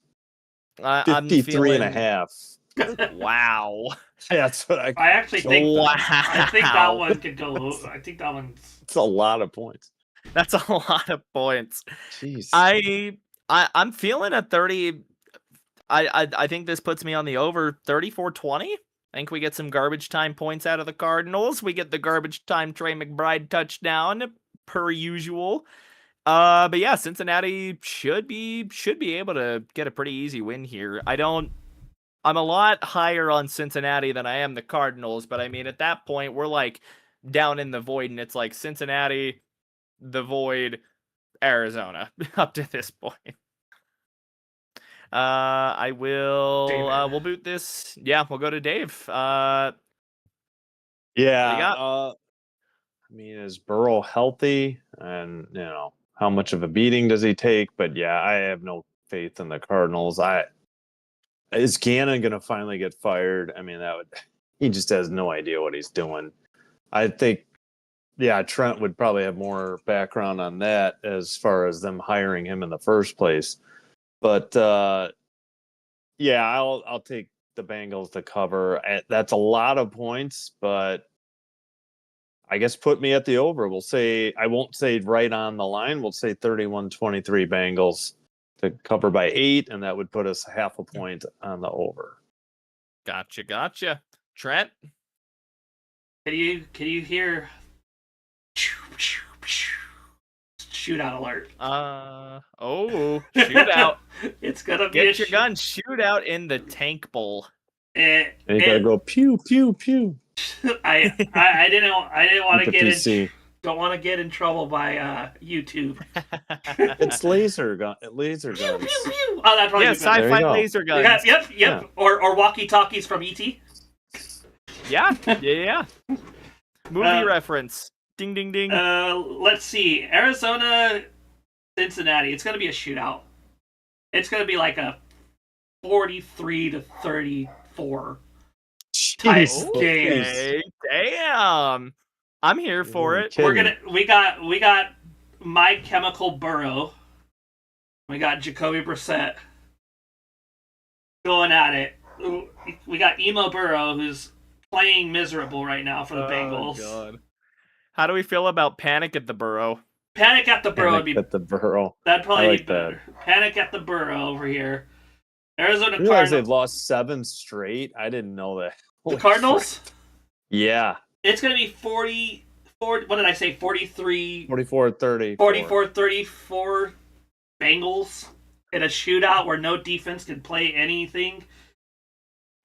I'm 53.5. Wow. That's what I actually think. Wow. I think that one could go. I think that one's. It's a lot of points. That's a lot of points. Jeez. I'm feeling a 30. I think this puts me on the over 34-20. I think we get some garbage time points out of the Cardinals. We get the garbage time Trey McBride touchdown per usual. But yeah, Cincinnati should be able to get a pretty easy win here. I'm a lot higher on Cincinnati than I am the Cardinals, but I mean at that point we're like down in the void and it's like Cincinnati, the void, Arizona up to this point. We'll boot this. Yeah, we'll go to Dave. Yeah. I mean, is Burrow healthy? And how much of a beating does he take? But yeah, I have no faith in the Cardinals. Is Gannon going to finally get fired? I mean, he just has no idea what he's doing. I think, yeah, Trent would probably have more background on that as far as them hiring him in the first place. But yeah, I'll take the Bengals to cover. That's a lot of points, but I guess put me at the over. I won't say right on the line. We'll say 31-23 Bengals to cover by 8, and that would put us half a point on the over. Gotcha. Trent? Can you hear shootout alert? Shootout. It's gonna be Get your gun. Shootout in the Tank Bowl. And you gotta go pew pew pew. I didn't want to don't want to get in trouble by YouTube. It's laser guns. Pew, pew, pew. Oh, that's probably sci-fi laser guns. Yep. Yeah. Or walkie-talkies from ET. Yeah. Movie reference. Ding, ding, ding. Let's see. Arizona, Cincinnati. It's going to be a shootout. It's going to be like a 43-34 type game. Okay. Damn. I'm here for it. We got My Chemical Burrow. We got Jacoby Brissett going at it. We got Emo Burrow, who's playing miserable right now for the Bengals. God. How do we feel about Panic at the Burrow? Panic at the Burrow would be at the Burrow. That'd probably be better. Panic at the Burrow over here. Arizona Cardinals. They've lost 7 straight. I didn't know that. The Cardinals? Yeah. It's going to be 44. What did I say? 43. 44-30. 44-34 Bengals in a shootout where no defense can play anything.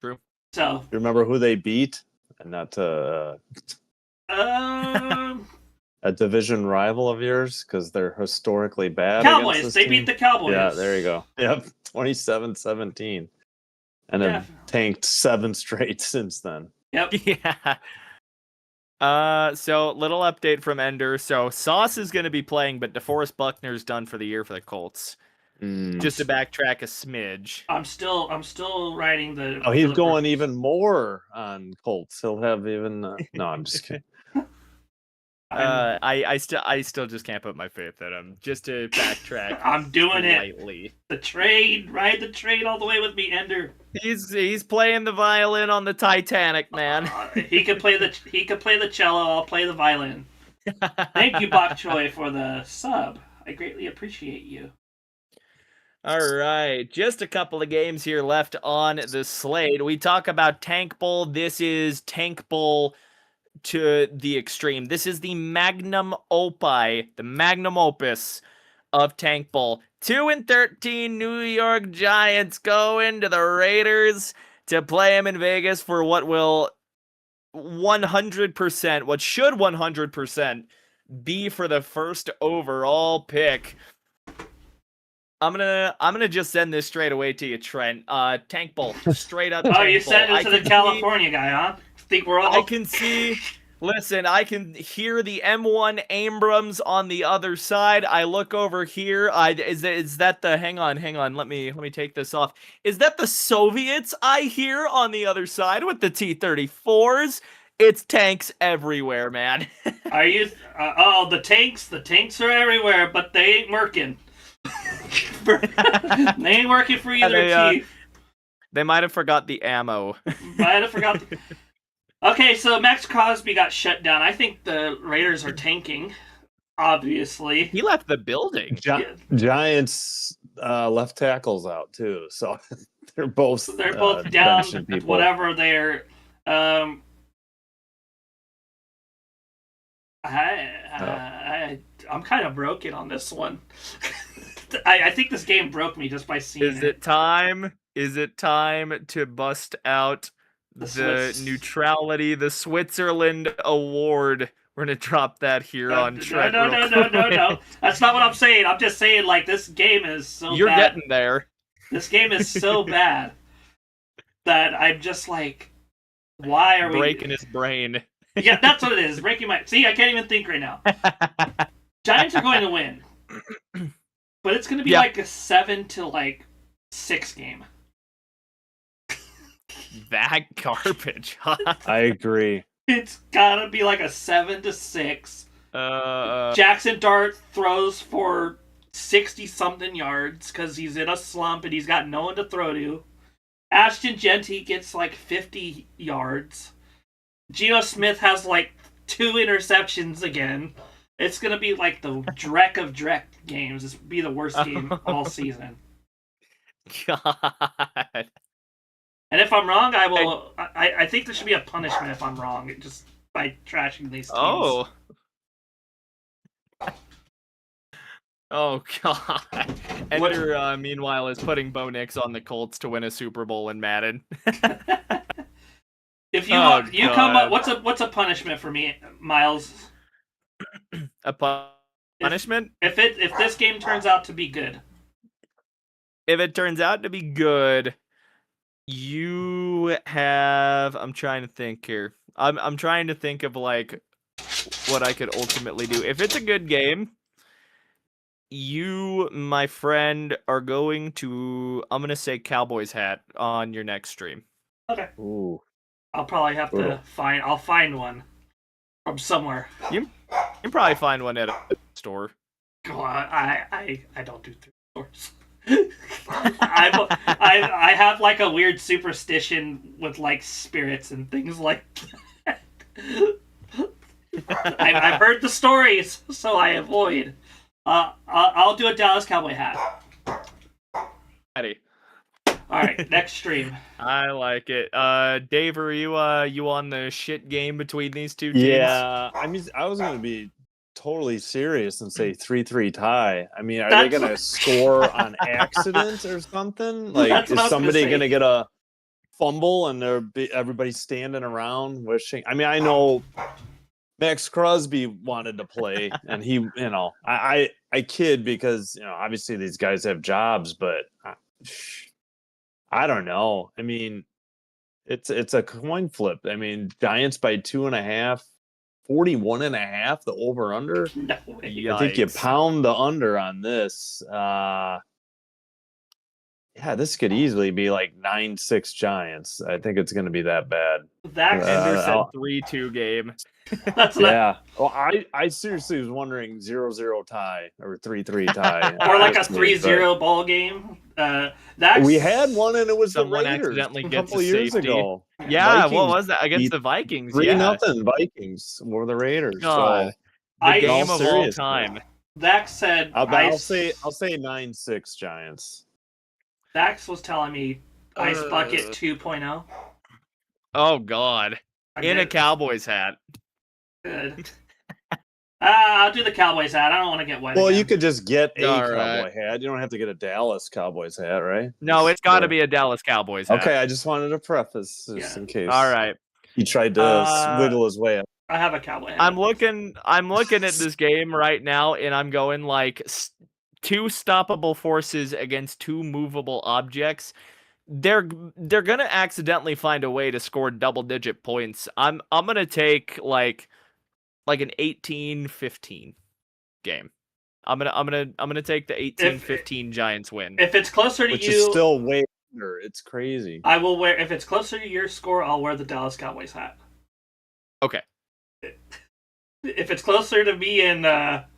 True. So. You remember who they beat? And not to. a division rival of yours because they're historically bad. Cowboys. They beat the Cowboys. Yeah, there you go. Yep, 27-17, and have tanked 7 straight since then. Yep. Yeah. So little update from Ender. So Sauce is going to be playing, but DeForest Buckner's done for the year for the Colts. Just to backtrack a smidge. I'm still writing the. Oh, he's going even more on Colts. He'll have even. No, I'm just kidding. I still just can't put my faith in him. Just to backtrack. I'm doing slightly. it. The trade, ride the trade all the way with me, Ender. He's playing the violin on the Titanic, man. He could play the cello. I'll play the violin. Thank you, Bok Choi, for the sub. I greatly appreciate you. All right, just a couple of games here left on the slate. We talk about Tank Bowl. This is Tank Bowl to the extreme. This is the magnum opus, the magnum opus of Tank Bowl. 2-13 New York Giants go into the Raiders to play them in Vegas for what will 100%, what should 100% be for the first overall pick. I'm gonna just send this straight away to you, Trent. Tank Bowl, straight up. Oh, you sent it to the California guy, huh? Think we're all. I can see. Listen, I can hear the M1 Abrams on the other side. I look over here. Is that the? Hang on. Let me take this off. Is that the Soviets I hear on the other side with the T-34s? It's tanks everywhere, man. Are you? The tanks. The tanks are everywhere, but they ain't working. They ain't working for either team. They might have forgot the ammo. Might have forgot. Okay, so Max Crosby got shut down. I think the Raiders are tanking. Obviously, he left the building. Giants left tackles out too, so they're both down. Whatever they're. I'm kind of broken on this one. I think this game broke me just by seeing it. Is it time to bust out the neutrality, the Switzerland award? We're gonna drop that here on Trent. No. That's not what I'm saying. I'm just saying, like, this game is so You're bad. Getting there. This game is so bad that I'm just like, why are breaking his brain? Yeah, that's what it is. Breaking my. See, I can't even think right now. Giants are going to win, but it's going to be like a 7-6 game. That garbage, huh? I agree. It's gotta be like a 7-6. Jackson Dart throws for 60-something yards because he's in a slump and he's got no one to throw to. Ashton Genty gets like 50 yards. Geno Smith has like 2 interceptions again. It's gonna be like the dreck of dreck games. This will be the worst game all season. God. And if I'm wrong, I will. I think there should be a punishment if I'm wrong, just by trashing these teams. Oh God! Ender, meanwhile, is putting Bo Nix on the Colts to win a Super Bowl in Madden. If you come up, what's a punishment for me, Miles? A punishment? If this game turns out to be good. If it turns out to be good. You have. I'm trying to think here. I'm trying to think of like what I could ultimately do. If it's a good game, you, my friend, are going to. I'm gonna say Cowboys hat on your next stream. Okay. Ooh. I'll probably have to find. I'll find one from somewhere. You can probably find one at a store. Well, I don't do thrift stores. I have like a weird superstition with like spirits and things like that. I've heard the stories, so I avoid. I'll do a Dallas Cowboy hat. Ready. All right, next stream. I like it. Dave, are you on the shit game between these two teams? Yeah, I mean, I was going to be totally serious and say 3-3 tie. I mean, are they going to score on accident or something? Like, is somebody going to get a fumble and everybody's standing around wishing? I mean, I know Max Crosby wanted to play, and he, I kid because obviously these guys have jobs, but I don't know. I mean, it's a coin flip. I mean, Giants by 2.5, 41.5, the over under. No way. I think you pound the under on this. Yeah, this could easily be like 9-6 Giants. I think it's going to be that bad. That Ender said 3-2 game. That's yeah. Well, I seriously was wondering 0-0 tie or 3-3 tie. or like a 3-0 ball game. We had one and it was someone the Raiders accidentally a gets couple a years safety. ago. Yeah, Vikings what was that against beat the Vikings? 3-0 Vikings were the Raiders. God. So The game of all time. Dax said I'll say 9-6 Giants. Dax was telling me Ice Bucket 2.0. Oh God. In a Cowboys hat. Good. I'll do the Cowboys hat. I don't want to get wet. Well, again. you could just get a All Cowboy right. hat. You don't have to get a Dallas Cowboys hat, right? No, it's got to be a Dallas Cowboys hat. Okay, I just wanted to preface just in case. All right. He tried to wiggle his way up. I have a Cowboy hat. I'm looking at this game right now, and I'm going like 2 stoppable forces against 2 movable objects. They're gonna accidentally find a way to score double-digit points. I'm gonna take like an 18-15 game. I'm gonna take the 18-15 Giants win. If it's closer to which you, is still way under. It's crazy. I will wear. If it's closer to your score, I'll wear the Dallas Cowboys hat. Okay. If it's closer to me and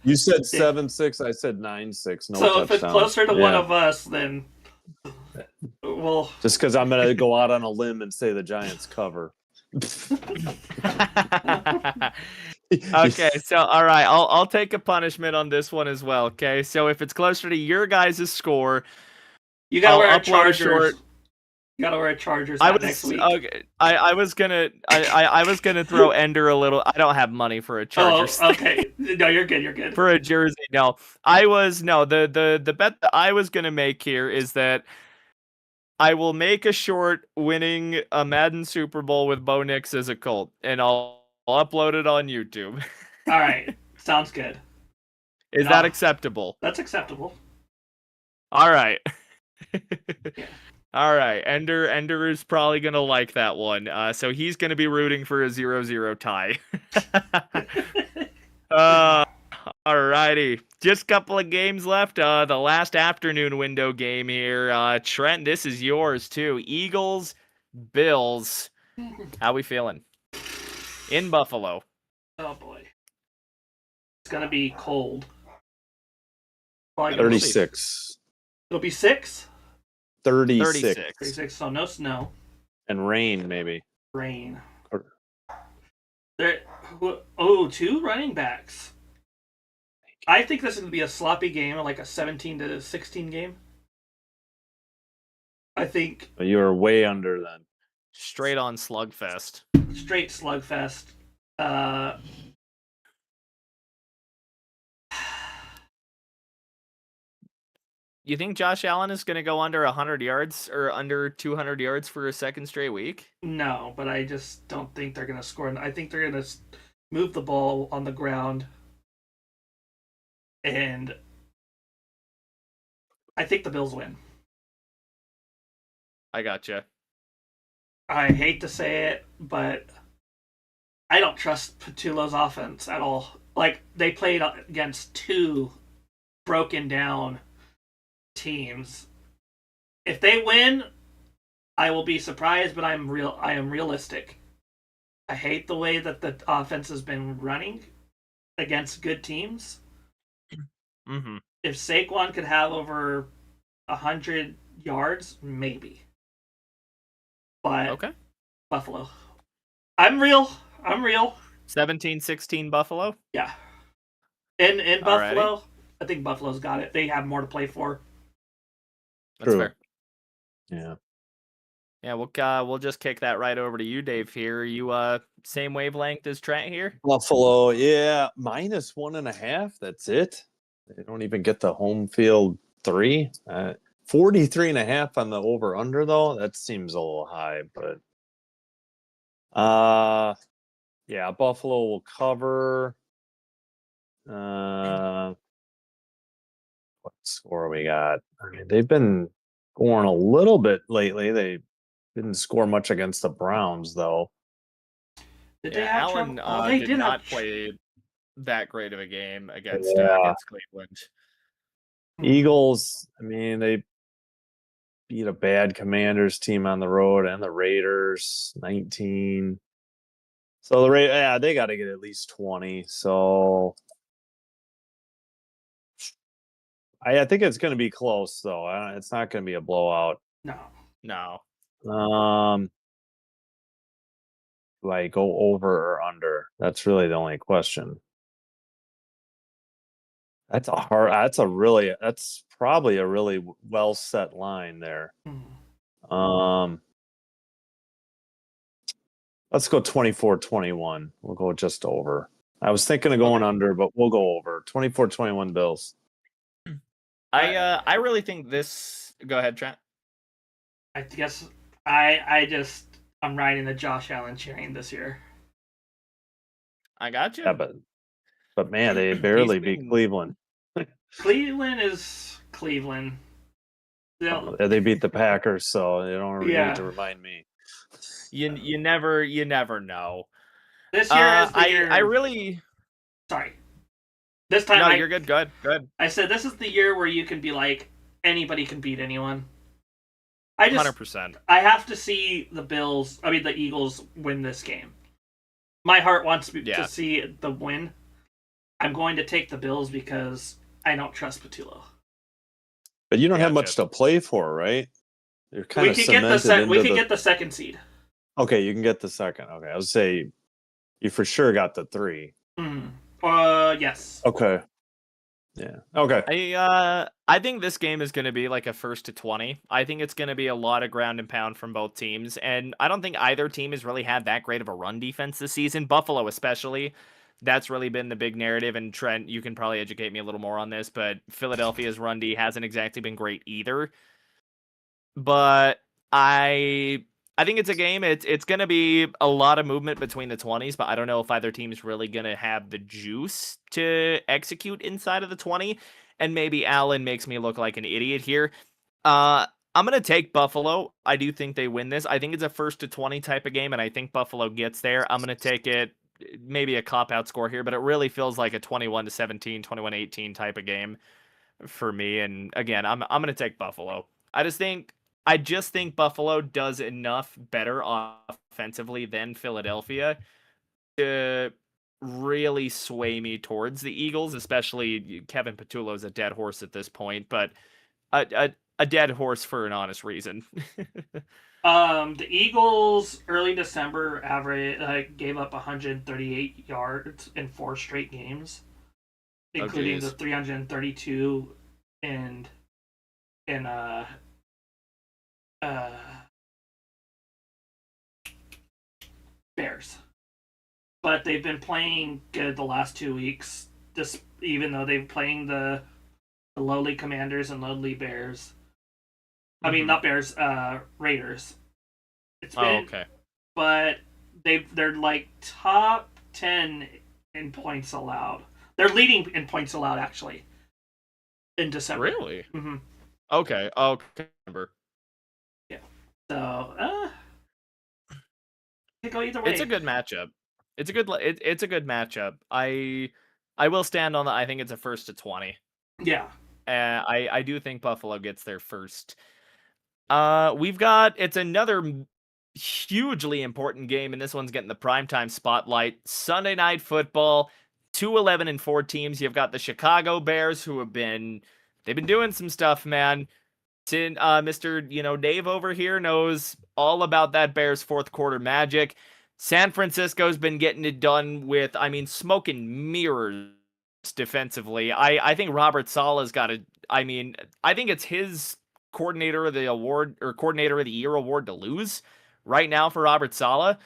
you said 7-6, I said 9-6. No, so if it's closer to one of us, then well, just because I'm gonna go out on a limb and say the Giants cover. Okay, so all right, I'll take a punishment on this one as well. Okay, so if it's closer to your guys' score, you gotta wear a Chargers. Short. You gotta wear a Chargers hat next week. Okay, I was gonna throw Ender a little. I don't have money for a Chargers. Oh, okay. No, you're good. You're good. For a jersey, no. The bet that I was gonna make here is that I will make a short winning a Madden Super Bowl with Bo Nix as a Colt, and I'll upload it on YouTube. All right, sounds good. Is that acceptable? That's acceptable. All right. Yeah. All right. Ender is probably gonna like that one. So he's gonna be rooting for a 0-0 tie. Alrighty. Just a couple of games left. The last afternoon window game here. Trent, this is yours too. Eagles, Bills. How we feeling? In Buffalo. Oh boy. It's gonna be cold. 36. It'll be 6? 36. 36, so no snow. And rain, maybe. Rain. There, 2 running backs. I think this is going to be a sloppy game, like a 17-16 game. I think. You are way under then. Straight on slugfest. Straight slugfest. You think Josh Allen is going to go under 100 yards or under 200 yards for a second straight week? No, but I just don't think they're going to score. I think they're going to move the ball on the ground. And I think the Bills win. I gotcha. I hate to say it, but I don't trust Patulo's offense at all. Like, they played against 2 broken down teams. If they win, I will be surprised, but I am realistic. I hate the way that the offense has been running against good teams. Mm-hmm. If Saquon could have over 100 yards, maybe. But okay. Buffalo. I'm real. 17-16 Buffalo? Yeah. In Buffalo, Alrighty. I think Buffalo's got it. They have more to play for. That's fair. Yeah. Yeah, we'll just kick that right over to you, Dave. Here, you same wavelength as Trent here. Buffalo, yeah, -1.5. That's it. They don't even get the home field 3. 43.5 on the over under though. That seems a little high, but Yeah, Buffalo will cover. What score we got? I mean, they've been scoring a little bit lately. They didn't score much against the Browns, though. Did Yeah, they have Allen trouble? Oh, they did did not have. play that great of a game against Yeah. Cleveland. Eagles, I mean, they beat a bad Commanders team on the road and the Raiders 19. So they got to get at least 20. So I think it's going to be close, though. It's not going to be a blowout. No. Do I go over or under? That's really the only question. That's probably a really well set line there. Let's go 24-21. We'll go just over. I was thinking of going under, but we'll go over. 24-21 Bills. I really think this. Go ahead, Trent. I guess I'm riding the Josh Allen train this year. I got you. Yeah, but man, they barely beat Cleveland. Cleveland is Cleveland. They beat the Packers, so they don't really need to remind me. You never know. This year is the year. I really. Sorry. This time. No, you're good. Good. I said this is the year where you can be like anybody can beat anyone. 100%. I have to see the Eagles win this game. My heart wants to see the win. I'm going to take the Bills because I don't trust Patullo. But you don't have much to play for, right? You're kind of cemented we could get the second seed. Okay, you can get the second. Okay, I would say you for sure got the 3. Yes. Okay. Yeah. Okay. I think this game is going to be like a 1st to 20. I think it's going to be a lot of ground and pound from both teams, and I don't think either team has really had that great of a run defense this season. Buffalo especially. That's really been the big narrative, and Trent, you can probably educate me a little more on this, but Philadelphia's run D hasn't exactly been great either. But I think it's a game. It's going to be a lot of movement between the 20s, but I don't know if either team's really going to have the juice to execute inside of the 20. And maybe Allen makes me look like an idiot here. I'm going to take Buffalo. I do think they win this. I think it's a 1st to 20 type of game, and I think Buffalo gets there. I'm going to take it, maybe a cop-out score here, but it really feels like a 21-17, 21-18 type of game for me. And again, I'm going to take Buffalo. I just think Buffalo does enough better offensively than Philadelphia to really sway me towards the Eagles, especially Kevin Patullo's a dead horse at this point, but a dead horse for an honest reason. The Eagles early December average gave up 138 yards in 4 straight games, including the 332 in Bears. But they've been playing good the last 2 weeks, just even though they've playing the lowly Commanders and lowly Bears. I mean, not Bears, Raiders. It's been, okay. But they're like top 10 in points allowed. They're leading in points allowed actually in December. Really? Mm-hmm. Okay. Remember. Yeah. So, it could go either way. It's a good matchup. It's a good matchup. I will stand on that. I think it's a 1st to 20. Yeah. I do think Buffalo gets there first. It's another hugely important game, and this one's getting the primetime spotlight. Sunday Night Football, 2-11-4 teams. You've got the Chicago Bears, who they've been doing some stuff, man. Mr. Dave over here knows all about that Bears 4th quarter magic. San Francisco's been getting it done with, smoke and mirrors defensively. I think Robert Saleh's got I think it's his coordinator of the year award to lose right now for Robert Saleh.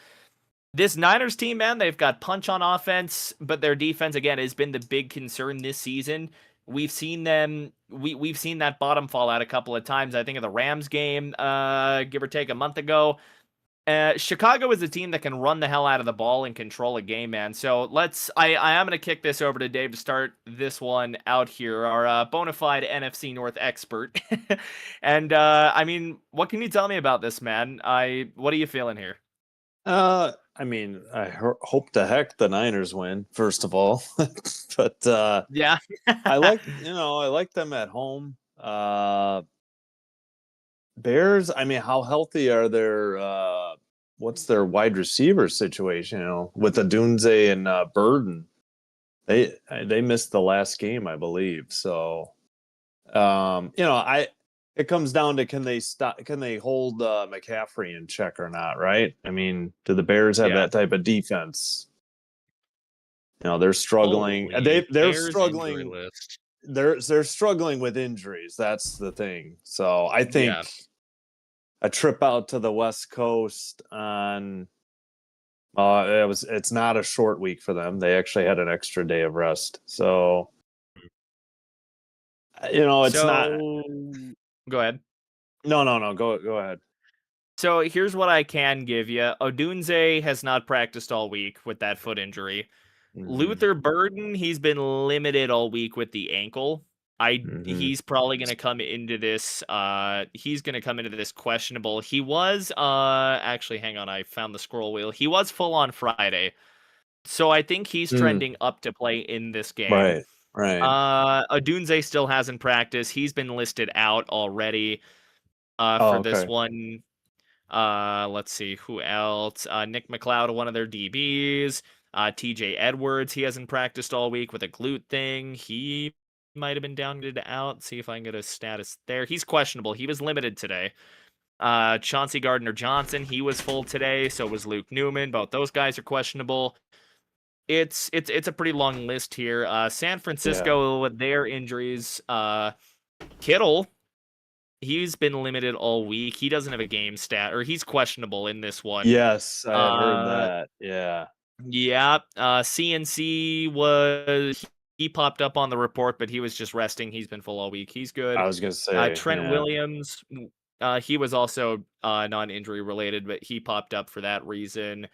This Niners team, man, they've got punch on offense, but their defense again has been the big concern this season. We've seen them. We've seen that bottom fall out a couple of times. I think of the Rams game, give or take a month ago. Chicago is a team that can run the hell out of the ball and control a game, man. So I am going to kick this over to Dave to start this one out here, our bona fide NFC North expert. And, I mean, what can you tell me about this, man? What are you feeling here? I mean, I hope the heck the Niners win, first of all. But yeah, I like them at home. Bears, I mean, how healthy are their what's their wide receiver situation, with Odunze and Burden? They missed the last game, I believe. So it comes down to can they hold McCaffrey in check or not, right? I mean, do the Bears have that type of defense? They're struggling. Holy They're Bears struggling. injury list. They're struggling with injuries. That's the thing. So I think a trip out to the West Coast on it's not a short week for them. They actually had an extra day of rest. So it's not. Go ahead. No. Go ahead. So here's what I can give you. Odunze has not practiced all week with that foot injury. Mm-hmm. Luther Burden, he's been limited all week with the ankle. He's probably going to come into this. He's going to come into this questionable. He was actually, hang on, I found the scroll wheel. He was full on Friday, so I think he's trending up to play in this game. Right. Odunze still hasn't practiced. He's been listed out already. For this one. Let's see who else. Nick McLeod, one of their DBs. TJ Edwards, he hasn't practiced all week with a glute thing. He might have been downgraded out. See if I can get a status there. He's questionable. He was limited today. Chauncey Gardner-Johnson, he was full today. So was Luke Newman. Both those guys are questionable. It's a pretty long list here. San Francisco, with their injuries. Kittle, he's been limited all week. He doesn't have a game stat, or he's questionable in this one. Yes, I had heard that. Yeah. Yeah. CNC he popped up on the report, but he was just resting. He's been full all week. He's good. I was gonna say Trent Williams. He was also non-injury related, but he popped up for that reason.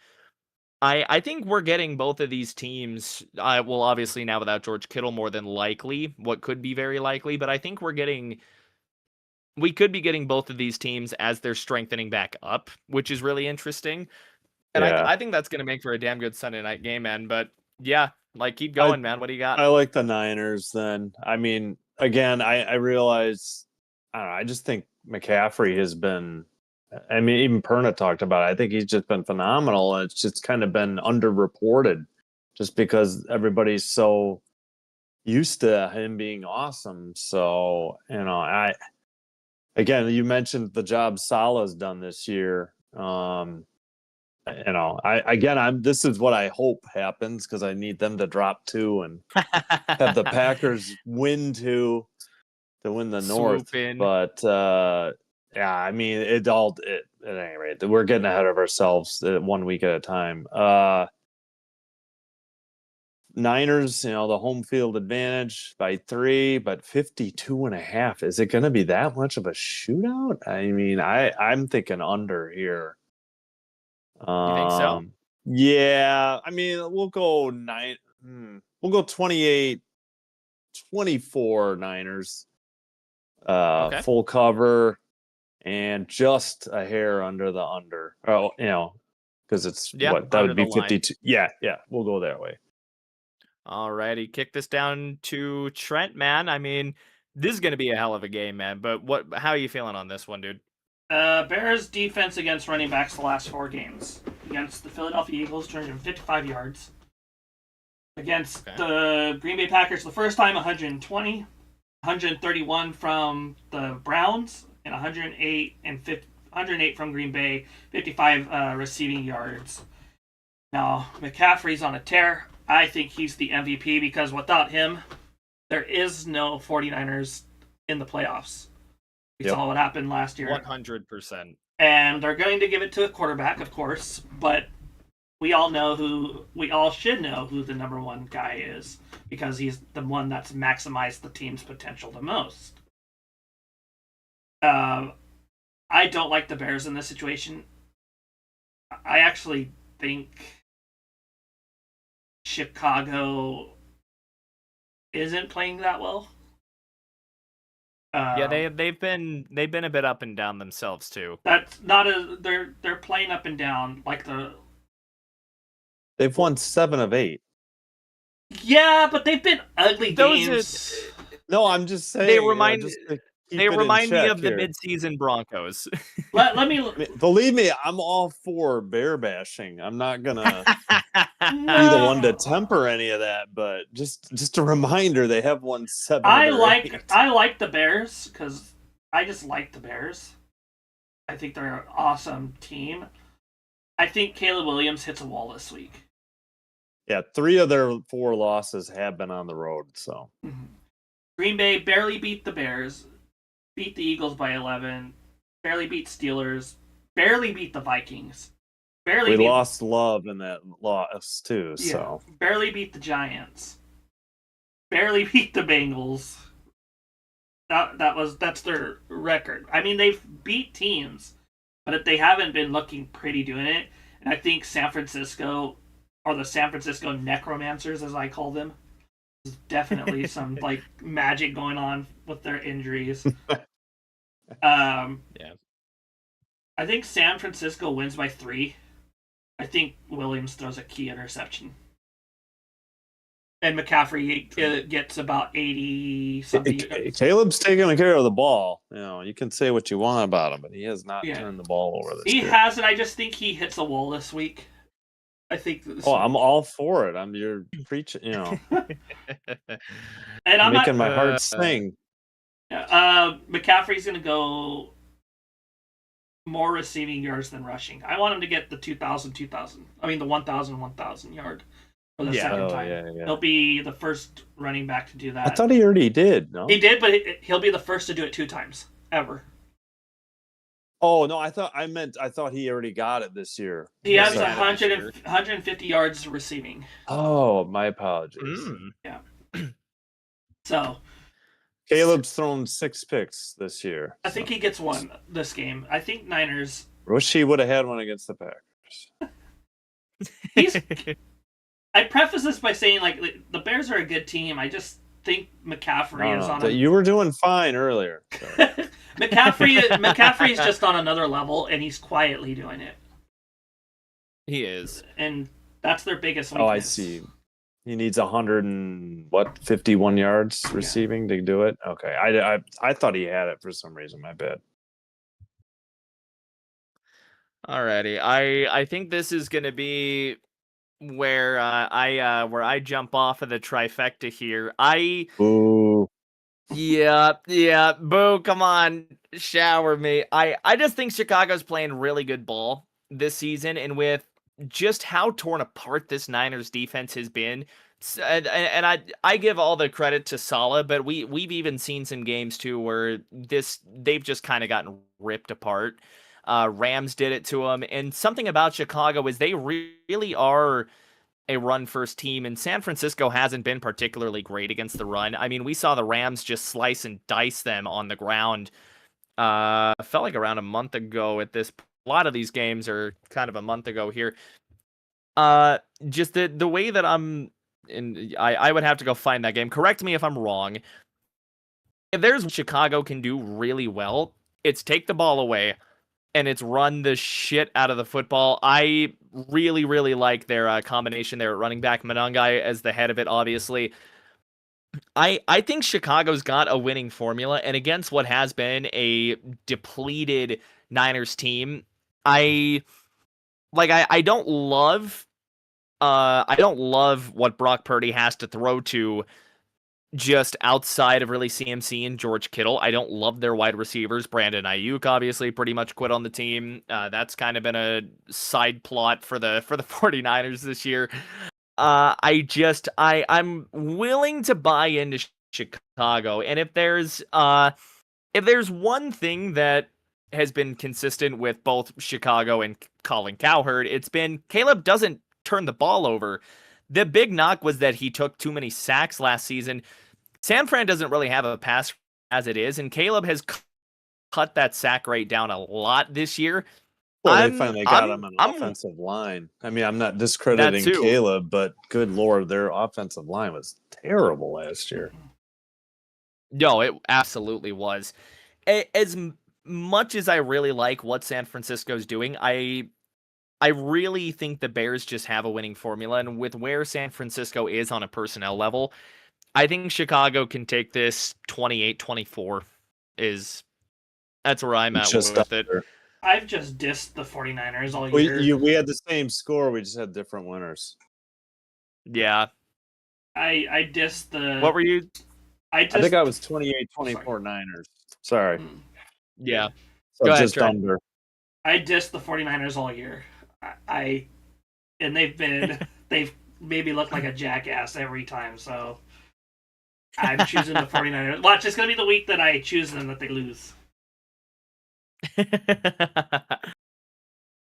I think we're getting both of these teams. Well, obviously now without George Kittle, more than likely, what could be very likely, but I think we could be getting both of these teams as they're strengthening back up, which is really interesting. And I think that's going to make for a damn good Sunday night game, man. But yeah, keep going, man. What do you got? I like the Niners then. I mean, again, I realize, I don't know, I just think McCaffrey has been, I mean, even Perna talked about it. I think he's just been phenomenal. It's just kind of been underreported just because everybody's so used to him being awesome. So, again, you mentioned the job Salah's done this year. This is what I hope happens because I need them to drop 2 and have the Packers win 2 to win the North. But I mean, at any rate, we're getting ahead of ourselves 1 week at a time. Niners, the home field advantage by 3, but 52.5. Is it going to be that much of a shootout? I mean, I'm thinking under here. You think so? Yeah. I mean, we'll go 28-24 Niners. Full cover and just a hair under the under. Oh, because it's that would be 52. Yeah, we'll go that way. Alrighty, kick this down to Trent, man. I mean, this is going to be a hell of a game, man. But how are you feeling on this one, dude? Bears defense against running backs the last 4 games. Against the Philadelphia Eagles, 255 yards. Against the Green Bay Packers, the first time, 120. 131 from the Browns, and 108 from Green Bay, 55 receiving yards. Now, McCaffrey's on a tear. I think he's the MVP because without him, there is no 49ers in the playoffs. We saw what happened last year. 100%. And they're going to give it to a quarterback, of course, but we all should know who the number 1 guy is because he's the one that's maximized the team's potential the most. I don't like the Bears in this situation. I actually think Chicago isn't playing that well. Yeah, they've been a bit up and down themselves too. That's not a they're playing up and down like They've won 7 of 8. Yeah, but they've been ugly games. No, I'm just saying. They remind me of the midseason Broncos. Let me believe me, I'm all for bear bashing. I'm not gonna be the one to temper any of that, but just a reminder, they have won 7. I like the Bears because I just like the Bears. I think they're an awesome team. I think Caleb Williams hits a wall this week. Yeah, 3 of their 4 losses have been on the road. So Green Bay barely beat the Bears, beat the Eagles by 11, barely beat Steelers, barely beat the Vikings. We lost Love in that loss too. Yeah, so barely beat the Giants, barely beat the Bengals. That's their record. I mean, they've beat teams, but they haven't been looking pretty doing it. And I think San Francisco, or the San Francisco necromancers, as I call them, there's definitely some like magic going on with their injuries. Yeah. I think San Francisco wins by 3. I think Williams throws a key interception. And McCaffrey gets about 80 something. Caleb's taking care of the ball. You know, you can say what you want about him, but he has not turned the ball over this year. He hasn't. I just think he hits a wall this week. I think. I'm all for it. You're preaching. You know, and I'm making my heart sing. McCaffrey's going to go more receiving yards than rushing. I want him to get the 2,000. I mean, the 1,000 yard for the second time. Yeah. He'll be the first running back to do that. I thought he already did. No, he did, but he'll be the first to do it 2 times ever. Oh no, I thought he already got it this year. He has 150 yards receiving. Oh, my apologies. Yeah. So Caleb's thrown 6 picks this year. I think he gets 1 this game. I think Niners. Wish he would have had one against the Packers. I preface this by saying like the Bears are a good team. I just think McCaffrey is on. You were doing fine earlier. So. McCaffrey is just on another level, and he's quietly doing it. He is, and that's their biggest weakness. Oh, I see. He needs 51 yards receiving to do it. Okay, I thought he had it for some reason. My bad. Alrighty, I think this is gonna be where I jump off of the trifecta here. Ooh. Yeah, boo, come on, shower me. I just think Chicago's playing really good ball this season, and with just how torn apart this Niners defense has been, and I give all the credit to Saleh, but we've even seen some games too where they've just kind of gotten ripped apart. Rams did it to them, and something about Chicago is they really are a run-first team, and San Francisco hasn't been particularly great against the run. I mean, we saw the Rams just slice and dice them on the ground. Felt like around a month ago at this. A lot of these games are kind of a month ago here. Just the way that I would have to go find that game. Correct me if I'm wrong. If there's what Chicago can do really well, it's take the ball away, and it's run the shit out of the football. I really, really like their combination there at running back. Monangai as the head of it, obviously. I think Chicago's got a winning formula, and against what has been a depleted Niners team, I don't love what Brock Purdy has to throw to just outside of really CMC and George Kittle. I don't love their wide receivers. Brandon Ayuk obviously pretty much quit on the team. That's kind of been a side plot for the 49ers this year. I'm willing to buy into Chicago. And if there's one thing that has been consistent with both Chicago and Colin Cowherd, it's been Caleb doesn't turn the ball over. The big knock was that he took too many sacks last season. San Fran doesn't really have a pass as it is, and Caleb has cut that sack rate down a lot this year. Well, they finally got him an offensive line. I mean, I'm not discrediting Caleb, but good Lord, their offensive line was terrible last year. No, it absolutely was. As much as I really like what San Francisco's doing, I really think the Bears just have a winning formula. And with where San Francisco is on a personnel level, I think Chicago can take this 28-24. That's where I'm at with it. I've just dissed the 49ers all year. We had the same score. We just had different winners. Yeah. I dissed the... What were you? I think I was 28-24 Niners. Sorry. Yeah. So Go just ahead, under. I dissed the 49ers all year. And they've made me look like a jackass every time, so I'm choosing the 49ers. Watch, it's going to be the week that I choose them that they lose.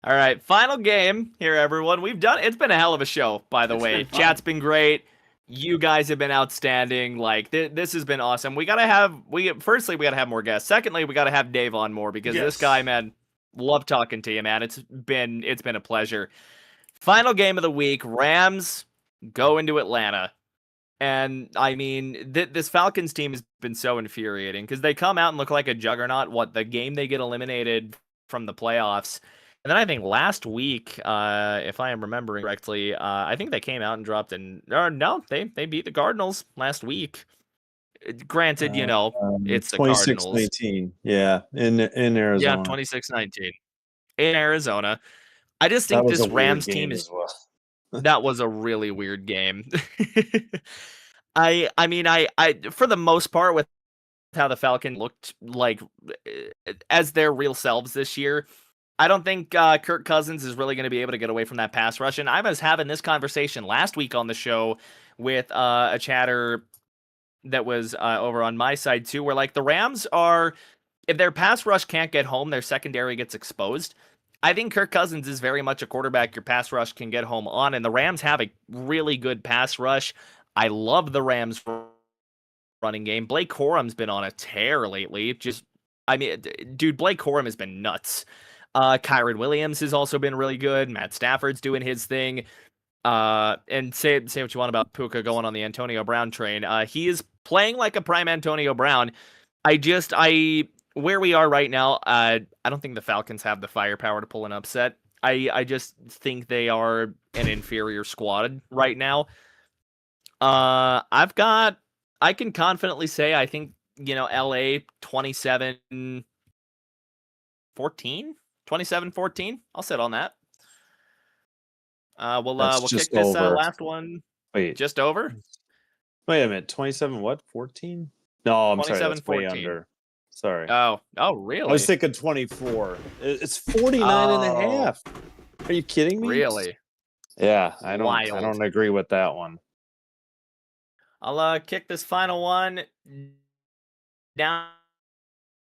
All right, final game here, everyone. It's been a hell of a show, by the way. Chat's been great. You guys have been outstanding. Like this has been awesome. Firstly, we gotta have more guests. Secondly, we gotta have Dave on more because this guy, man, love talking to you, man. It's been a pleasure. Final game of the week: Rams go into Atlanta. And, I mean, this Falcons team has been so infuriating because they come out and look like a juggernaut. The game they get eliminated from the playoffs. And then I think last week, if I am remembering correctly, I think they came out and dropped they beat the Cardinals last week. Granted, it's the Cardinals. 26-19, yeah, in Arizona. Yeah, 26-19 in Arizona. I just think this Rams team is... That was a really weird game. I mean, for the most part, with how the Falcons looked like as their real selves this year, I don't think Kirk Cousins is really going to be able to get away from that pass rush. And I was having this conversation last week on the show with a chatter that was over on my side too, where like the Rams are, if their pass rush can't get home, their secondary gets exposed. I think Kirk Cousins is very much a quarterback your pass rush can get home on, and the Rams have a really good pass rush. I love the Rams running game. Blake Corum's been on a tear lately. Dude, Blake Corum has been nuts. Kyron Williams has also been really good. Matt Stafford's doing his thing. And say what you want about Puka going on the Antonio Brown train. He is playing like a prime Antonio Brown. Where we are right now, I don't think the Falcons have the firepower to pull an upset. I just think they are an inferior squad right now. I can confidently say I think, LA 27-14? 27-14? I'll sit on that. We'll kick this last one. Wait. Just over? Wait a minute. 27 what? 14? No, I'm sorry. That's way under. Sorry. Oh, really? I was thinking 24. It's 49 and a half. Are you kidding me? Really? Yeah, I don't agree with that one. I'll kick this final one down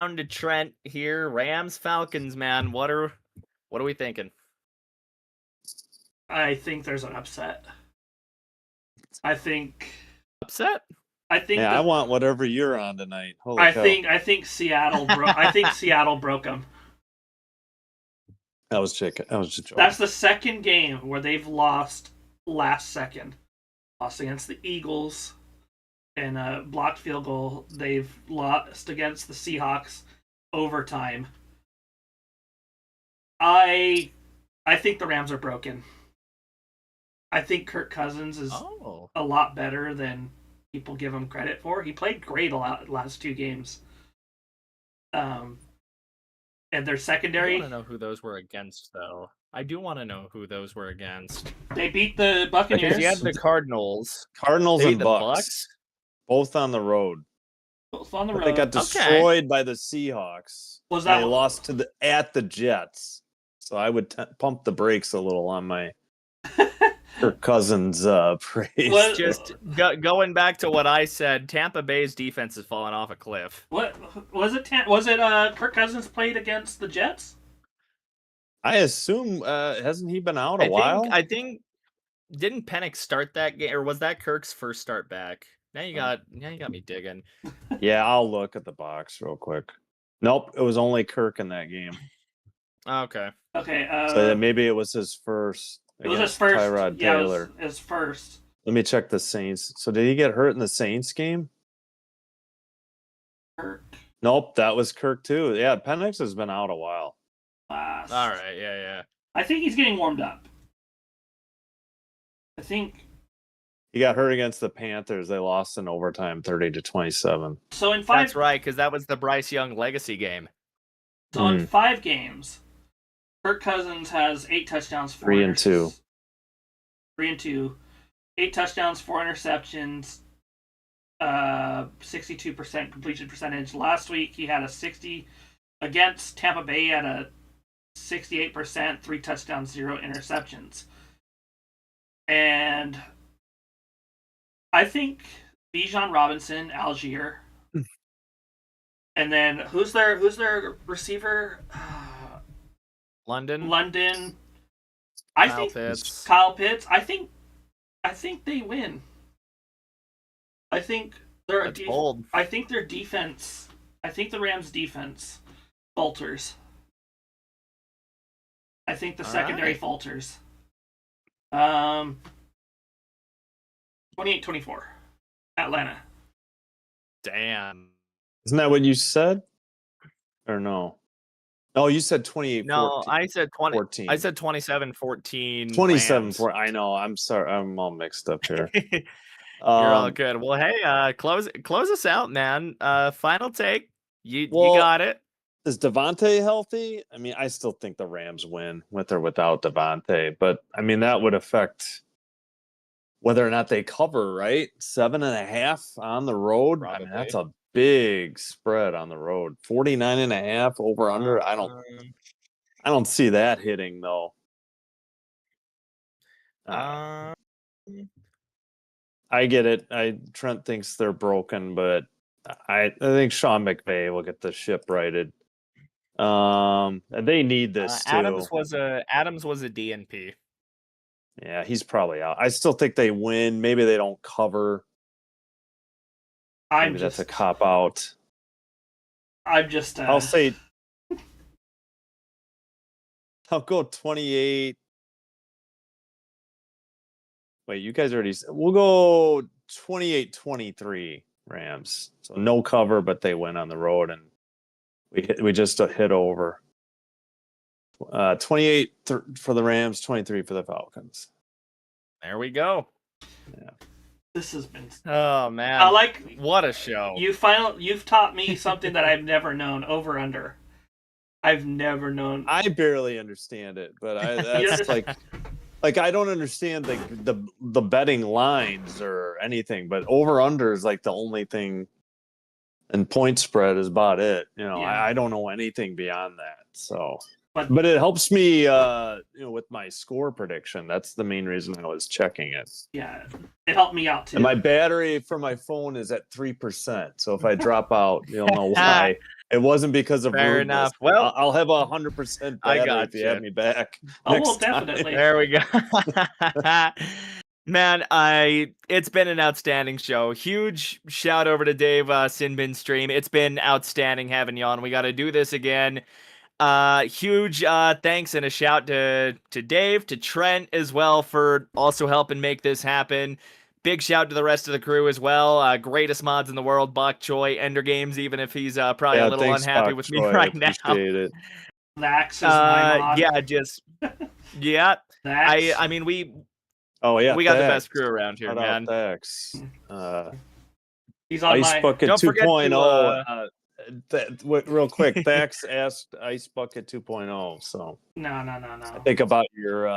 to Trent here. Rams Falcons, man. What are we thinking? I think there's an upset. Upset? I want whatever you're on tonight. Holy cow. I think Seattle Seattle broke them. That was just joking. That's the second game where they've lost last second. Lost against the Eagles and a blocked field goal. They've lost against the Seahawks overtime. I think the Rams are broken. I think Kirk Cousins is a lot better than people give him credit for. He played great a lot last two games. And their secondary... I want to know who those were against, though. I do want to know who those were against. They beat the Buccaneers. Because you had the Cardinals. Cardinals and Bucks. Both on the road. Both on the road. They got destroyed by the Seahawks. They lost at the Jets. So I would pump the brakes a little on my Kirk Cousins praise. Just going back to what I said, Tampa Bay's defense has fallen off a cliff. What was it? Kirk Cousins played against the Jets? I assume hasn't he been out a while? I think didn't Penix start that game, or was that Kirk's first start back? Now you got me digging. Yeah, I'll look at the box real quick. Nope, it was only Kirk in that game. Okay. Okay. So maybe it was his first. It was his first. Tyrod Taylor. It was his first. Let me check the Saints. So did he get hurt in the Saints game? Kirk. Nope, that was Kirk too. Yeah, Penix has been out a while. Last. All right. Yeah. I think he's getting warmed up. I think he got hurt against the Panthers. They lost in overtime, 30-27. So in 5. That's right, because that was the Bryce Young legacy game. So in 5 games, Kirk Cousins has 8 touchdowns, 3 and 2. 3 and 2, 8 touchdowns, 4 interceptions, 62% completion percentage. Last week he had a 60 against Tampa Bay. He had a 68%, 3 touchdowns, 0 interceptions. And I think Bijan Robinson, Algier, and then who's their receiver? London. Kyle Pitts. I think they win. I think bold. I think their defense. I think the Rams' defense falters. I think the secondary falters. 28-24, Atlanta. Damn. Isn't that what you said? Or no? Oh, you said 28-14. No, I said 20. 14. I said 27-14. 27-14. I know. I'm sorry. I'm all mixed up here. You're all good. Well, hey, close us out, man. Final take. You got it. Is Devontae healthy? I mean, I still think the Rams win with or without Devontae, but I mean that would affect whether or not they cover, right? 7.5 on the road. Probably. I mean, that's a big spread on the road. 49.5 over under. I don't see that hitting though. I get it. Trent thinks they're broken, but I think Sean McVay will get the ship righted. And they need this too. Adams was a DNP. Yeah, he's probably out. I still think they win. Maybe they don't cover. That's a cop out. I'm just. I'll say. I'll go 28. Wait, you guys already. We'll go 28-23 Rams. So no cover, but they win on the road, and we just hit over. 28 for the Rams, 23 for the Falcons. There we go. Yeah. This has been. Oh man! What a show! You've taught me something that I've never known. Over under. I've never known. I barely understand it, but that's like I don't understand the betting lines or anything. But over under is like the only thing, and point spread is about it. I don't know anything beyond that. So. But it helps me, with my score prediction. That's the main reason I was checking it. Yeah, it helped me out too. And my battery for my phone is at 3%. So if I drop out, you'll know why. It wasn't because of Fair rudeness. enough. Well, I'll have 100% battery if you have me back. Definitely. There we go. Man, it's been an outstanding show. Huge shout over to Dave, SinBin stream. It's been outstanding having you on. We got to do this again. Huge thanks and a shout to Dave, to Trent as well for also helping make this happen. Big shout to the rest of the crew as well. Greatest mods in the world, Bok Choi, Ender Games, even if he's probably a little unhappy Bok with Choi, me right now. Appreciate it. Max is my mod. Yeah. Dax. I mean we got the best crew around here, man. Dax. He's on Ice Bucket 2.0. Real quick, Dax asked Ice Bucket 2.0. So no. Think about your.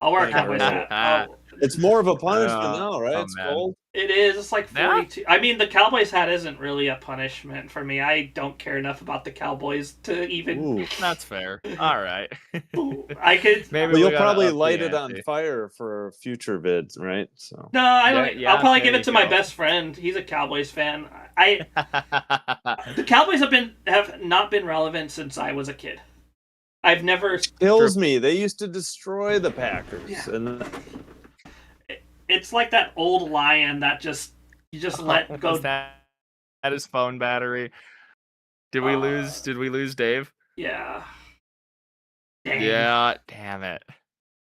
I'll work on with that. It's more of a punishment now, right? It's cold. It is. It's like 42. Yeah. I mean, the Cowboys hat isn't really a punishment for me. I don't care enough about the Cowboys to even. Ooh. That's fair. All right. I could. Maybe you'll probably light it on fire for future vids, right? So. No, I don't. I'll probably give it to my best friend. He's a Cowboys fan. The Cowboys have not been relevant since I was a kid. I've never. Kills me. They used to destroy the Packers, and it's like that old lion that you just let go. That his phone battery. Did we lose? Did we lose Dave? Yeah. Dang. Yeah, damn it.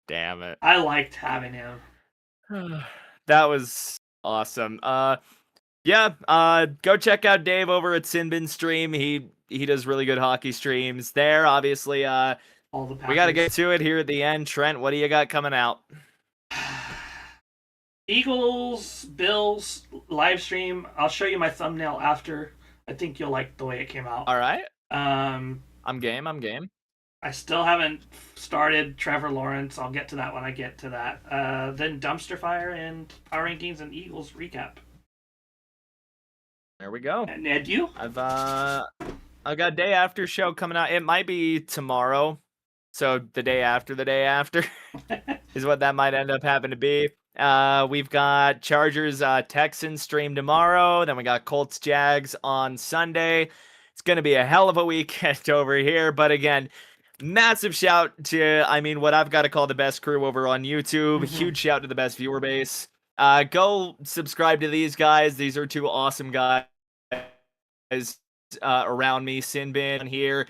Damn it. I liked having him. That was awesome. Go check out Dave over at SinBin stream. He does really good hockey streams there. Obviously, All the we got to get to it here at the end. Trent, what do you got coming out? Eagles, Bills, live stream. I'll show you my thumbnail after. I think you'll like the way it came out. All right. I'm game. I still haven't started Trevor Lawrence. I'll get to that when I get to that. Then Dumpster Fire and Power Rankings and Eagles recap. There we go. And Ed, you? I've got day after show coming out. It might be tomorrow. So the day after is what that might end up having to be. We've got Chargers Texans stream tomorrow. Then we got Colts Jags on Sunday. It's going to be a hell of a weekend over here. But again, massive shout to, what I've got to call the best crew over on YouTube. Mm-hmm. Huge shout to the best viewer base. Go subscribe to these guys. These are two awesome guys around me. SinBin here.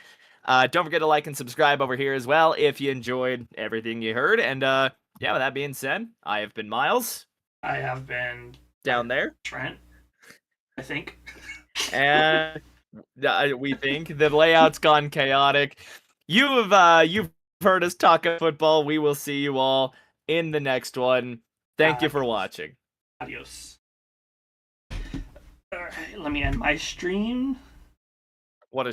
Don't forget to like and subscribe over here as well if you enjoyed everything you heard. And with that being said, I have been Miles. I have been down there. Trent, I think. And we think the layout's gone chaotic. You've heard us talk football. We will see you all in the next one. Thank you for watching. Adios. All right, let me end my stream. What a